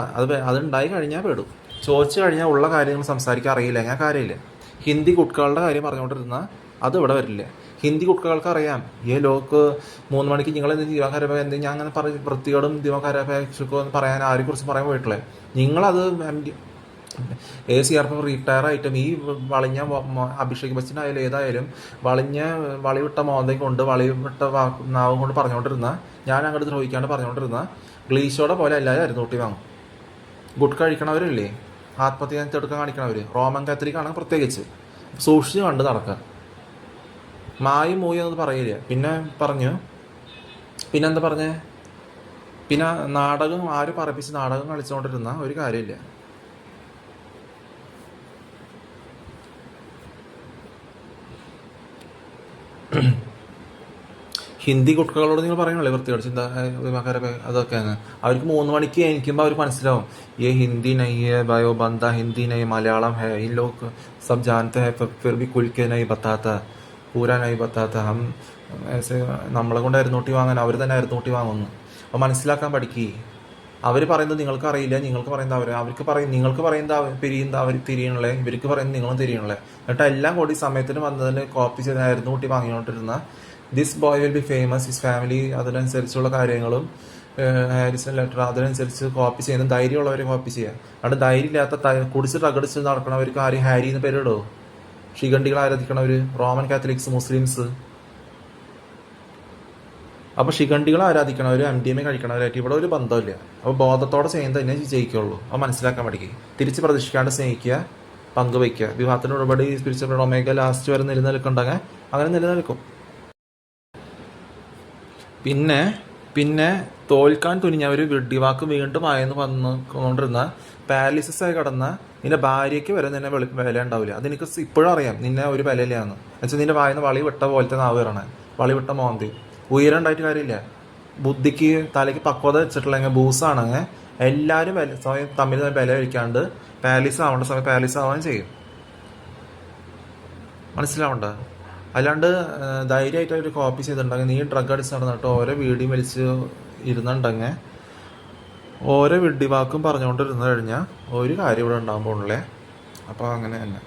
അതുണ്ടായി കഴിഞ്ഞാൽ പെടും. ചോദിച്ചു കഴിഞ്ഞാൽ ഉള്ള കാര്യങ്ങൾ സംസാരിക്കാൻ അറിയില്ല, ഞാൻ കാര്യമില്ല. ഹിന്ദി കുട്ടികളുടെ കാര്യം പറഞ്ഞുകൊണ്ടിരുന്നാൽ അത് ഇവിടെ വരില്ല. ഹിന്ദി കുട്ടികൾക്ക് അറിയാം. ഈ ലോക്ക് 3 മണിക്ക് നിങ്ങൾ ദിവാകരപ ഞാൻ അങ്ങനെ വൃത്തിയോടും ദിവാകരപേക്ഷക്കും പറയാൻ ആരെക്കുറിച്ച് പറയാൻ പോയിട്ടില്ലേ? നിങ്ങളത് ACRP റിട്ടയർ ആയിട്ടും ഈ വളിഞ്ഞ അഭിഷേക് ബച്ചൻ ആയാലും ഏതായാലും വളിവിട്ട മോന്തയും കൊണ്ട് വളിവിട്ട നാവും കൊണ്ട് പറഞ്ഞുകൊണ്ടിരുന്ന, ഞാൻ അങ്ങോട്ട് ദ്രോഹിക്കാണ്ട് പറഞ്ഞുകൊണ്ടിരുന്ന ഗ്ലീഷോടെ പോലെ എല്ലാവരും അരുന്നൂട്ടി വാങ്ങും. ഗുഡ് കഴിക്കണവരില്ലേ, ആത്മഹത്യ തെടുക്കാൻ കാണിക്കണവർ, റോമൻ കാത്തലിക്കാണ് പ്രത്യേകിച്ച്. സൂക്ഷിച്ച് കണ്ട് നടക്കുക. മായും മൂയും എന്ന് പറയില്ല. പിന്നെന്താ പറഞ്ഞേ? പിന്നെ നാടകം ആര് പറപ്പിച്ച് നാടകം കളിച്ചുകൊണ്ടിരുന്ന ഒരു കാര്യമില്ല. ഹിന്ദി കുട്ടികളോട് നിങ്ങൾ പറയണല്ലേ വൃത്തിയോട് ചിന്ത അതൊക്കെയാണ്. അവർക്ക് 3 മണിക്ക് എണീക്കുമ്പോൾ അവർക്ക് മനസ്സിലാവും, ये हिंदी नहीं है भाइयों, बंदा हिंदी नहीं मलयालम है, इन लोग सब जानते हैं फिर भी खुल के नहीं बताता, पूरा नहीं बताता. ऐसे നമ്മളെ കൊണ്ട് അരുന്നൂട്ടി വാങ്ങാൻ അവർ തന്നെ അരുന്നൂട്ടി വാങ്ങുന്നു. അപ്പോൾ മനസ്സിലാക്കാൻ പഠിക്കുക. അവർ പറയുന്നത് നിങ്ങൾക്ക് അറിയില്ല, നിങ്ങൾക്ക് പറയുന്നത് നിങ്ങൾക്ക് പറയുന്നത് അവർ തിരിയണല്ലേ, ഇവർക്ക് പറയുന്നത് നിങ്ങളും തിരിയണല്ലേ. എന്നിട്ട് എല്ലാം കൂടി സമയത്തിന് വന്നതിന് കോപ്പി ചെയ്ത് അരുന്നൂട്ടി വാങ്ങിക്കൊണ്ടിരുന്ന this boy will be famous, his family, അതിനനുസരിച്ചുള്ള കാര്യങ്ങളും ഹാരിസൺ ലെറ്റർ അതിനനുസരിച്ച് കോപ്പി ചെയ്യുന്ന ധൈര്യമുള്ളവരെ കോപ്പി ചെയ്യുക. അവിടെ ധൈര്യമില്ലാത്ത കുടിച്ച് പ്രകടിച്ച് നടക്കണവർക്ക് ആരും ഹാരി എന്ന് പേരിടോ? ശിഖണ്ഡികൾ ആരാധിക്കണവർ, റോമൻ കാത്തലിക്സ്, മുസ്ലിംസ്. അപ്പോൾ ശിഖണ്ഡികൾ ആരാധിക്കണവർ, MDMA കഴിക്കണവരായിട്ട് ഇവിടെ ഒരു ബന്ധമില്ല. അപ്പോൾ ബോധത്തോടെ ചെയ്യുന്നത് തന്നെ ജയിക്കുള്ളൂ. അത് മനസ്സിലാക്കാൻ പഠിക്കുക. തിരിച്ച് പ്രതീക്ഷിക്കാണ്ട് സ്നേഹിക്കുക, പങ്കുവയ്ക്കുക. വിവാഹത്തിന് ഒരുപാട് സ്പിരിച്വൽ ഒമേഗ ലാസ്റ്റ് വരെ നിലനിൽക്കുന്നുണ്ടെങ്കിൽ അങ്ങനെ നിലനിൽക്കും. പിന്നെ തോൽക്കാൻ തുനിഞ്ഞവർ വിഡ്ഢിവാക്ക് വീണ്ടും ആയെന്ന് വന്നുകൊണ്ടിരുന്ന പാരലിസിസ് ആയി കിടന്ന നിന്റെ ഭാര്യയ്ക്ക് വരെ നിന്നെ വില ഉണ്ടാവില്ല. അതെനിക്ക് ഇപ്പോഴും അറിയാം, നിന്നെ ഒരു വിലയില്ലാന്ന് വെച്ചാൽ നിന്റെ വായന്ന് വളി വിട്ട പോലത്തെ നാവ് വരണേ, വളി വിട്ട മോന്തി. ഉയരം ഉണ്ടായിട്ട് കാര്യമില്ല. ബുദ്ധിക്ക് തലയ്ക്ക് പക്വത വെച്ചിട്ടുള്ള ബൂസാണെങ്കിൽ എല്ലാവരും സ്വയം തമ്മിൽ വില കഴിക്കാണ്ട് പാരലിസ് ആവേണ്ട സമയം പാരലിസ് ആവാൻ ചെയ്യും. മനസ്സിലാവണ്ട. അല്ലാണ്ട് ധൈര്യമായിട്ട് അവർ കോപ്പി ചെയ്തിട്ടുണ്ടെങ്കിൽ, നീ ഡ്രഗ് അടിച്ച് നടന്നിട്ട് ഓരോ വീഡിയോ വലിച്ച് ഇരുന്നുണ്ടെങ്കിൽ, ഓരോ വിഡ്ഢിവാക്കും പറഞ്ഞുകൊണ്ടിരുന്നു കഴിഞ്ഞാൽ ഒരു കാര്യം ഇവിടെ ഉണ്ടാകാൻ പോകണില്ലേ. അപ്പോൾ അങ്ങനെ തന്നെ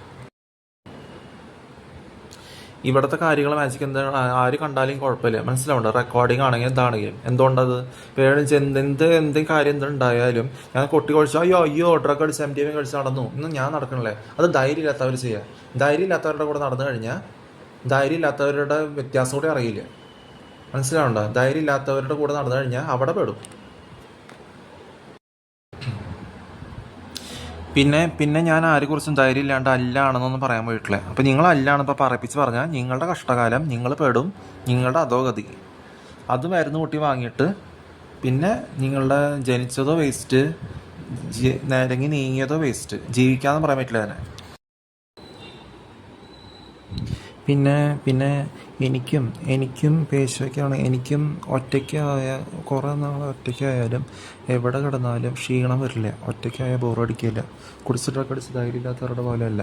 ഇവിടുത്തെ കാര്യങ്ങൾ മാജിക് എന്താ ആര് കണ്ടാലും കുഴപ്പമില്ല, മനസ്സിലാവണ്ട. റെക്കോർഡിംഗ് ആണെങ്കിൽ എന്താണെങ്കിലും എന്തുകൊണ്ടത് പേടിച്ച് എന്ത് കാര്യം എന്തുണ്ടായാലും ഞാൻ കൊട്ടി കഴിച്ചു അയ്യോ അയ്യോ ഡ്രഗ് അടിച്ച് MDMA കഴിച്ച് നടന്നു ഇന്ന് ഞാൻ നടക്കണില്ലേ. അത് ധൈര്യം ഇല്ലാത്തവർ ചെയ്യുക. ധൈര്യം ഇല്ലാത്തവരുടെ കൂടെ നടന്നു കഴിഞ്ഞാൽ ധൈര്യം ഇല്ലാത്തവരുടെ വ്യത്യാസം കൂടെ അറിയില്ല, മനസ്സിലാവണ്ട. ധൈര്യം ഇല്ലാത്തവരുടെ കൂടെ നടന്നു കഴിഞ്ഞാൽ അവിടെ പെടും. പിന്നെ ഞാൻ ആരെക്കുറിച്ചും ധൈര്യം ഇല്ലാണ്ട് അല്ലാണെന്നൊന്നും പറയാൻ പോയിട്ടില്ല. അപ്പം നിങ്ങൾ അല്ലാണിപ്പോൾ പറയിപ്പിച്ച് പറഞ്ഞാൽ നിങ്ങളുടെ കഷ്ടകാലം നിങ്ങൾ പെടും, നിങ്ങളുടെ അധോഗതി. അത് മരുന്ന് കൂട്ടി വാങ്ങിയിട്ട് പിന്നെ നിങ്ങളുടെ ജനിച്ചതോ വേസ്റ്റ്, നേരങ്ങി നീങ്ങിയതോ വേസ്റ്റ്. ജീവിക്കാമെന്ന് പറയാൻ പറ്റില്ല തന്നെ. പിന്നെ എനിക്കും പേശയ്ക്കാണ്. എനിക്കും ഒറ്റയ്ക്കായ കുറേ നാൾ ഒറ്റയ്ക്കായാലും എവിടെ കിടന്നാലും ക്ഷീണം വരില്ല. ഒറ്റയ്ക്കായ ബോറടിക്കില്ല. കുടിച്ചിട്ടൊക്കെ അടിച്ച് ധൈര്യമില്ലാത്തവരുടെ പോലെയല്ല.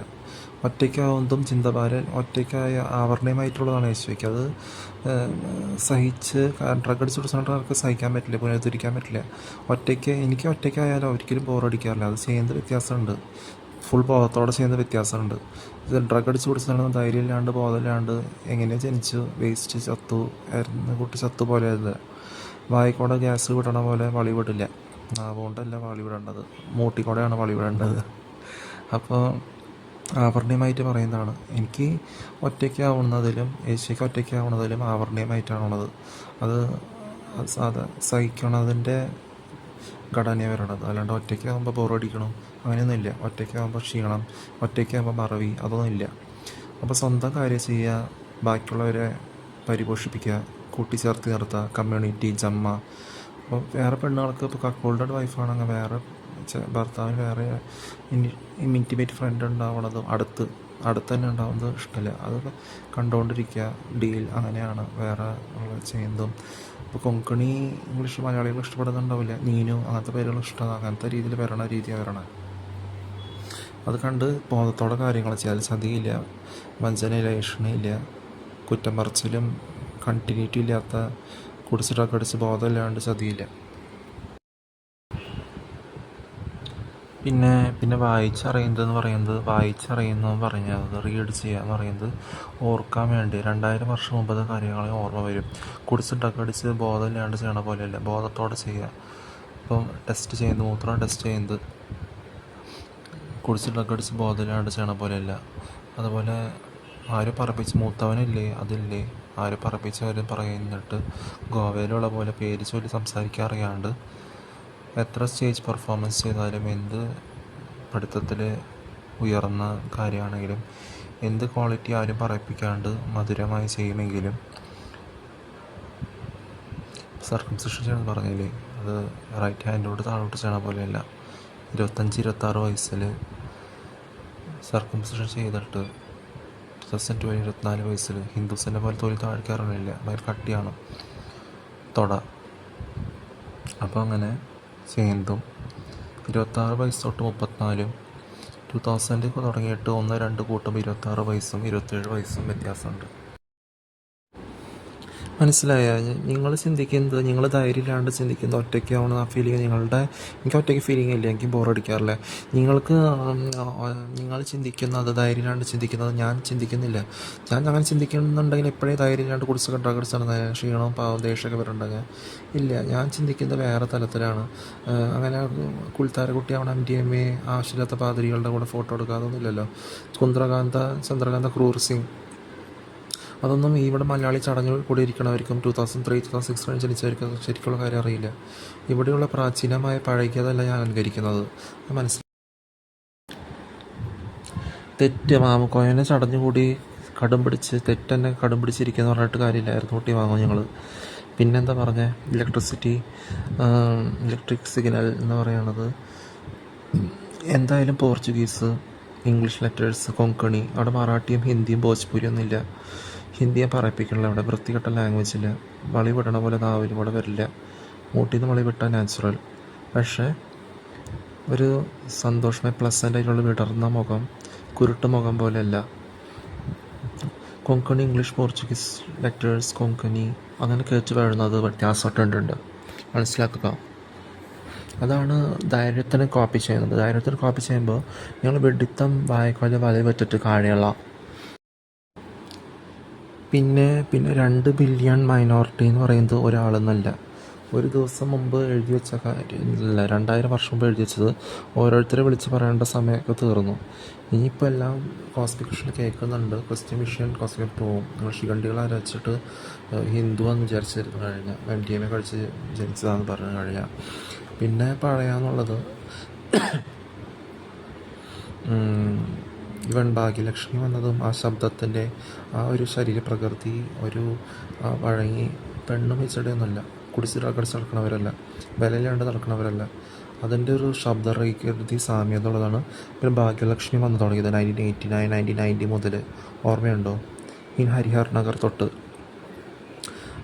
ഒറ്റയ്ക്കാവുന്നതും ചിന്തഭാരൻ ഒറ്റയ്ക്കായ ആവരണീയമായിട്ടുള്ളതാണ് യേശുവയ്ക്ക്. അത് സഹിച്ച് ഡ്രഗ് അടിച്ച് കുടിച്ചിട്ട് സഹിക്കാൻ പറ്റില്ല, പുനരുദ്ധരിക്കാൻ പറ്റില്ല. എനിക്ക് ഒറ്റയ്ക്കായാലും ഒരിക്കലും ബോറടിക്കാറില്ല. അത് ചെയ്യുന്നത് വ്യത്യാസമുണ്ട്, ഫുൾ ബോധത്തോടെ ചെയ്യുന്ന വ്യത്യാസമുണ്ട്. ഇത് ഡ്രഗ് അടിച്ച് കുടിച്ചിട്ടുണ്ടെന്ന് ധൈര്യമില്ലാണ്ട് ബോധമില്ലാണ്ട് എങ്ങനെയാണ് ജനിച്ചു വേസ്റ്റ് ചത്തു എരുന്ന് കുട്ടി ചത്തു പോലെ അല്ല. വായിക്കൂടെ ഗ്യാസ് വിടണ പോലെ വളി വിടില്ല. നാവുകൊണ്ടല്ല വളി വിടേണ്ടത്, മൂട്ടിക്കൂടെയാണ് വളി വിടേണ്ടത്. അപ്പോൾ ആവരണീയമായിട്ട് പറയുന്നതാണ്. എനിക്ക് ഒറ്റയ്ക്കാവുന്നതിലും യേശുക്ക് ഒറ്റയ്ക്കാവുന്നതിലും ആവരണീയമായിട്ടാണുള്ളത്. അത് സഹിക്കണതിൻ്റെ ഘടനയാണ് വരണത്. അല്ലാണ്ട് ഒറ്റയ്ക്കാകുമ്പോൾ ബോറടിക്കണം അങ്ങനെയൊന്നുമില്ല. ഒറ്റയ്ക്കാകുമ്പോൾ ക്ഷീണം, ഒറ്റയ്ക്കാകുമ്പോൾ മറവി, അതൊന്നുമില്ല. അപ്പോൾ സ്വന്തം കാര്യം ചെയ്യുക, ബാക്കിയുള്ളവരെ പരിപോഷിപ്പിക്കുക, കൂട്ടിച്ചേർത്ത് നിർത്തുക, കമ്മ്യൂണിറ്റി ജമ്മ. അപ്പോൾ വേറെ പെണ്ണുങ്ങൾക്ക് ഇപ്പോൾ കക്കോൾഡ് വൈഫാണെങ്കിൽ വേറെ ഭർത്താവിന് വേറെ ഇൻറ്റിമേറ്റ് ഫ്രണ്ട് ഉണ്ടാവണതും അടുത്ത് തന്നെ ഉണ്ടാവുന്നത് ഇഷ്ടമല്ല. അത് കണ്ടുകൊണ്ടിരിക്കുക, ഡീൽ. അങ്ങനെയാണ് വേറെ ചെയ്യുന്നതും. ഇപ്പോൾ കൊങ്കണി ഇംഗ്ലീഷ് മലയാളികൾ ഇഷ്ടപ്പെടുന്നുണ്ടാവില്ല, നീനു അങ്ങനത്തെ പേരുകൾ ഇഷ്ടമാണ്. അങ്ങനത്തെ രീതിയിൽ രീതിയാണ് വരണത്. അത് കണ്ട് ബോധത്തോടെ കാര്യങ്ങൾ ചെയ്യാൻ ചതിയില്ല, വഞ്ചനയില്ല, ഏഷണയില്ല, കുറ്റം പറച്ചിലും കണ്ടിന്യൂറ്റി ഇല്ലാത്ത, കുടിച്ചിട്ടൊക്കെ അടിച്ച് ബോധമില്ലാണ്ട് ചതിയില്ല. പിന്നെ വായിച്ചറിയുന്നതെന്ന് പറഞ്ഞത് റീഡ് ചെയ്യുക എന്ന് പറയുന്നത് ഓർക്കാൻ വേണ്ടി 2000 വർഷം മുമ്പത്തെ കാര്യങ്ങളെ ഓർമ്മ വരും. കുടിച്ചിട്ടൊക്കെ അടിച്ച് ബോധമില്ലാണ്ട് ചെയ്യണ പോലെയല്ല, ബോധത്തോടെ ചെയ്യുക. ഇപ്പം ടെസ്റ്റ് ചെയ്യുന്നത്, മൂത്രം ടെസ്റ്റ് ചെയ്യുന്നത് കുടിച്ചിട്ടൊക്കെ അടിച്ച് ബോധമില്ലാണ്ട് ചെയ്യണ പോലെയല്ല. അതുപോലെ ആര് പറപ്പിച്ച് മൂത്തവനില്ലേ അതില്ലേ, ആര് പറപ്പിച്ചവരും പറയുന്നിട്ട് ഗോവയിലുള്ള പോലെ പേര് ചൊല്ലി സംസാരിക്കാൻ അറിയാണ്ട് എത്ര സ്റ്റേജ് പെർഫോമൻസ് ചെയ്താലും, എന്ത് പഠിത്തത്തിൽ ഉയർന്ന കാര്യമാണെങ്കിലും, എന്ത് ക്വാളിറ്റി ആരും പറയിപ്പിക്കാണ്ട് മധുരമായി ചെയ്യുമെങ്കിലും സർക്കംസിഷൻ ചെയ്യണമെന്ന് പറഞ്ഞില്ലേ, അത് റൈറ്റ് ഹാൻഡിലോട്ട് താഴോട്ട് ചെയ്യണ പോലെയല്ല. 25-26 വയസ്സിൽ സർക്കംസിഷൻ ചെയ്തിട്ട് 24 വയസ്സിൽ ഹിന്ദുസിൻ്റെ പോലെ തൊഴിൽ താഴ്ക്കാറൊന്നുമില്ല, ഭയങ്കര കട്ടിയാണ് തൊട. അപ്പോൾ അങ്ങനെ ചെയ്യുന്നതും 26 വയസ്സ് തൊട്ട് 34, 2000 തുടങ്ങിയിട്ട് 1-2 കൂട്ടുമ്പോൾ 26 വയസ്സും 27 വയസ്സും വ്യത്യാസമുണ്ട്. മനസ്സിലായ? നിങ്ങൾ ചിന്തിക്കുന്നത്, നിങ്ങൾ ധൈര്യമില്ലാണ്ട് ചിന്തിക്കുന്നത് ഒറ്റയ്ക്കാവണം ആ ഫീലിംഗ് എനിക്ക് ഒറ്റയ്ക്ക് ഫീലിംഗ് ഇല്ല, എനിക്ക് ബോറടിക്കാറില്ല. നിങ്ങൾ ചിന്തിക്കുന്നത് ധൈര്യമില്ലാണ്ട് ചിന്തിക്കുന്നത് ഞാൻ ചിന്തിക്കുന്നില്ല. ഞാൻ അങ്ങനെ ചിന്തിക്കുന്നുണ്ടെങ്കിൽ എപ്പോഴേ ധൈര്യമില്ലാണ്ട് കുടിച്ച് ഡ്രഗ്സാണ് ക്ഷീണവും പാവം ദേഷ്യമൊക്കെ വരുന്നുണ്ടെങ്കിൽ ഇല്ല. ഞാൻ ചിന്തിക്കുന്നത് വേറെ തലത്തിലാണ്. അങ്ങനെ കുൽത്താരക്കുട്ടിയാവണം, MDMA, ആവശ്യമില്ലാത്ത പാതിരികളുടെ കൂടെ ഫോട്ടോ എടുക്കുക, അതൊന്നുമില്ലല്ലോ. ചന്ദ്രകാന്ത ക്രൂർ സിംഗ്, അതൊന്നും ഇവിടെ മലയാളി ചടങ്ങുകൾ കൂടി ഇരിക്കണവർക്കും 2003-2006 ജനിച്ചവർക്കും ശരിക്കുള്ള കാര്യം അറിയില്ല. ഇവിടെയുള്ള പ്രാചീനമായ പഴകിയതല്ല ഞാൻ അനുകരിക്കുന്നത്, തെറ്റ് മാമുക്കോയനെ ചടഞ്ഞുകൂടി കടും പിടിച്ച് തെറ്റെന്നെ കടും പിടിച്ചിരിക്കുന്നു പറഞ്ഞിട്ട് കാര്യമില്ലായിരുന്നു. കൂട്ടി വാങ്ങും ഞങ്ങൾ. പിന്നെന്താ പറഞ്ഞത്, ഇലക്ട്രിക് സിഗ്നൽ എന്ന് പറയണത് എന്തായാലും പോർച്ചുഗീസ്, ഇംഗ്ലീഷ് ലെറ്റേഴ്സ്, കൊങ്കണി. അവിടെ മറാഠിയും ഹിന്ദിയും ഭോജ്പൂരിയും ഒന്നുമില്ല. ഹിന്ദിയെ പറയിപ്പിക്കണില്ല അവിടെ, വൃത്തികെട്ട ലാംഗ്വേജില്ല. വളി വിടണ പോലെ നാവിലും കൂടെ വരില്ല. മൂട്ടിന്ന് വളി വിട്ടാൽ നാച്ചുറൽ. പക്ഷേ ഒരു സന്തോഷമായി പ്ലസൻ്റ് ആയിട്ടുള്ള വിടർന്ന മുഖം, കുരുട്ട് മുഖം പോലെയല്ല. Konkani, English, Portuguese letters, Konkani അങ്ങനെ കേട്ട് വീഴുന്നത് വ്യത്യാസമായിട്ടുണ്ട്, മനസ്സിലാക്കുക. അതാണ് ധൈര്യത്തിന് കോപ്പി ചെയ്യുന്നത്. ധൈര്യത്തിന് കോപ്പി ചെയ്യുമ്പോൾ നിങ്ങൾ വെഡിത്തം വായക്കൊല വല വെച്ചിട്ട് കാഴയുള്ള പിന്നെ 2 ബില്യൺ മൈനോറിറ്റി എന്ന് പറയുന്നത് ഒരാളെന്നല്ല. ഒരു ദിവസം മുമ്പ് എഴുതി വെച്ച കാര്യമില്ല, 2000 വർഷം മുമ്പ് എഴുതി വെച്ചത്. ഓരോരുത്തരെ വിളിച്ച് പറയേണ്ട സമയമൊക്കെ തീർന്നു. ഇനിയിപ്പോൾ എല്ലാം കോസ്മിക് കേൾക്കുന്നുണ്ട്. ക്രിസ്ത്യൻ മിഷൻ കോസ്മിക് പോവും. നിങ്ങൾ ശിഖണ്ഡികൾ ആരാച്ചിട്ട് ഹിന്ദുവാന്ന് വിചാരിച്ചിരുന്നു കഴിഞ്ഞാൽ, MDMA കഴിച്ച് ജനിച്ചതാണെന്ന് പറഞ്ഞു കഴിഞ്ഞാൽ. പിന്നെ പറയാന്നുള്ളത് ഇവൻ ഭാഗ്യലക്ഷ്മി വന്നതും ആ ശബ്ദത്തിൻ്റെ ആ ഒരു ശരീരപ്രകൃതി, ഒരു വഴങ്ങി പെണ്ണും വെച്ചിട്ടൊന്നുമല്ല, കുടിച്ച് നടക്കണവരല്ല, വിലയില്ലാണ്ട് നടക്കണവരല്ല. അതിൻ്റെ ഒരു ശബ്ദപ്രകൃതി സാമ്യത ഉള്ളതാണ്. പിന്നെ ഭാഗ്യലക്ഷ്മി വന്നു തുടങ്ങിയത് 1989 1990 മുതൽ, ഓർമ്മയുണ്ടോ? ഹരിഹർ നഗർ തൊട്ട്.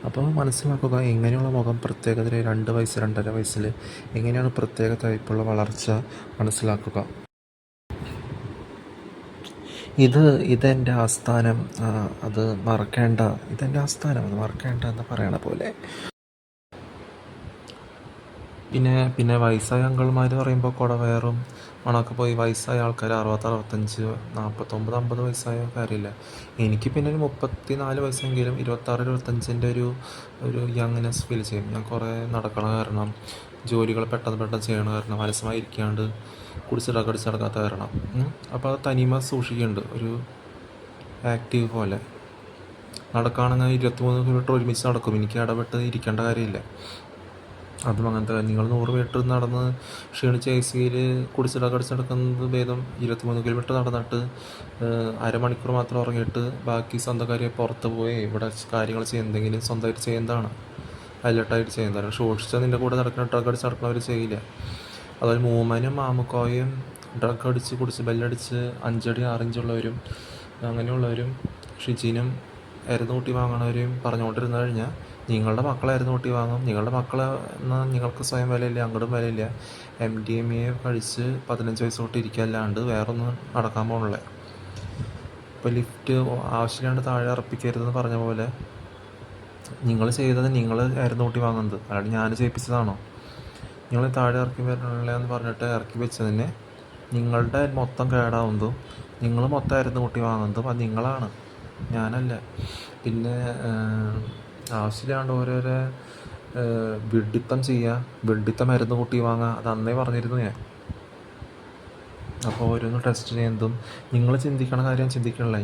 അപ്പോൾ മനസ്സിലാക്കുക എങ്ങനെയുള്ള മുഖം, പ്രത്യേകത 2 വയസ്സ് 2.5 വയസ്സിൽ എങ്ങനെയാണ് പ്രത്യേക ടൈപ്പുള്ള വളർച്ച മനസ്സിലാക്കുക. ഇതെൻ്റെ ആസ്ഥാനം, അത് മറക്കേണ്ട, ഇതെൻ്റെ ആസ്ഥാനം, അത് മറക്കേണ്ട എന്ന് പറയണ പോലെ. പിന്നെ വയസ്സായ അങ്കിൾമാർ പറയുമ്പോൾ കുടവയറും മണമൊക്കെ പോയി വയസ്സായ ആൾക്കാർ 60 65 49 50 വയസ്സായ കാര്യമില്ല. എനിക്ക് പിന്നെ ഒരു 34 വയസ്സെങ്കിലും 26 25 ഒരു യങ്നെസ് ഫീൽ ചെയ്യും. ഞാൻ കുറേ നടക്കണ കാരണം, ജോലികൾ പെട്ടെന്ന് ചെയ്യണ കാരണം, അലസമായി ഇരിക്കാണ്ട് കുടിച്ച് നടക്കാത്ത കാരണം. അപ്പോൾ അത് തനിമ സൂക്ഷിക്കുന്നുണ്ട്, ഒരു ആക്റ്റീവ് പോലെ. നടക്കുകയാണെങ്കിൽ 23 കിലോമീറ്റർ ഒരുമിച്ച് നടക്കും, എനിക്ക് ഇടപെട്ട് ഇരിക്കേണ്ട കാര്യമില്ല. അതും അങ്ങനത്തെ. നിങ്ങൾ 100 മീറ്റർ നടന്ന് ക്ഷീണിച്ച് AC-യിൽ കുടിച്ചിടക്കുന്നത് ഭേദം 23 കിലോമീറ്റർ നടന്നിട്ട് അരമണിക്കൂർ മാത്രം ഉറങ്ങിയിട്ട് ബാക്കി സ്വന്തം കാര്യം പുറത്ത് പോയി ഇവിടെ കാര്യങ്ങൾ ചെയ്യുന്നതെങ്കിലും സ്വന്തമായിട്ട് ചെയ്യുന്നതാണ്, ഹൈലൈറ്റായിട്ട് ചെയ്യുന്നതാണ്. സൂക്ഷിച്ചാൽ നിൻ്റെ കൂടെ നടക്കുന്ന ഡ്രഗ് അടിച്ച് നടക്കുന്നവർ ചെയ്യില്ല. അതുപോലെ മൂമനും മാമുക്കോയും ഡ്രഗ് അടിച്ച് കുടിച്ച് ബെല്ലടിച്ച് 5 അടി 6 ഇഞ്ചുള്ളവരും അങ്ങനെയുള്ളവരും ഷിജിനും എരുന്ന് കൂട്ടി വാങ്ങണവരെയും പറഞ്ഞുകൊണ്ടിരുന്നു കഴിഞ്ഞാൽ നിങ്ങളുടെ മക്കളായിരുന്നു കൂട്ടി വാങ്ങും. നിങ്ങളുടെ മക്കളെ എന്നാൽ നിങ്ങൾക്ക് സ്വയം വിലയില്ല, അങ്ങോട്ടും വിലയില്ല. MDMA കഴിച്ച് 15 വയസ്സ് തൊട്ട് ഇരിക്കല്ലാണ്ട് വേറൊന്നും നടക്കാൻ പോകണില്ല. ഇപ്പോൾ ലിഫ്റ്റ് ആവശ്യമില്ലാണ്ട് താഴെ ഇറപ്പിക്കരുതെന്ന് പറഞ്ഞ പോലെ നിങ്ങൾ ചെയ്തത് നിങ്ങൾ ആയിരുന്നു കൂട്ടി വാങ്ങുന്നത്, അല്ലാണ്ട് ഞാൻ ചെയ്യിപ്പിച്ചതാണോ? നിങ്ങൾ താഴെ ഇറക്കി വരണില്ല എന്ന് പറഞ്ഞിട്ട് ഇറക്കി വെച്ചതിന് നിങ്ങളുടെ മൊത്തം കേടാവുന്നതും നിങ്ങൾ മൊത്തം ആയിരുന്നു കൂട്ടി വാങ്ങുന്നതും അത് നിങ്ങളാണ്, ഞാനല്ല. പിന്നെ ആവശ്യമില്ലാണ്ട് ഓരോരോ വിഡ്ഢിത്തം ചെയ്യുക, വിഡ്ഢിത്തം മരുന്ന് കൂട്ടി വാങ്ങുക, അത് അന്നേ പറഞ്ഞിരുന്നു ഞാൻ. അപ്പോൾ ഓരോന്ന് ടെസ്റ്റ് ചെയ്യുന്നതും നിങ്ങൾ ചിന്തിക്കണ കാര്യം ചിന്തിക്കണല്ലേ.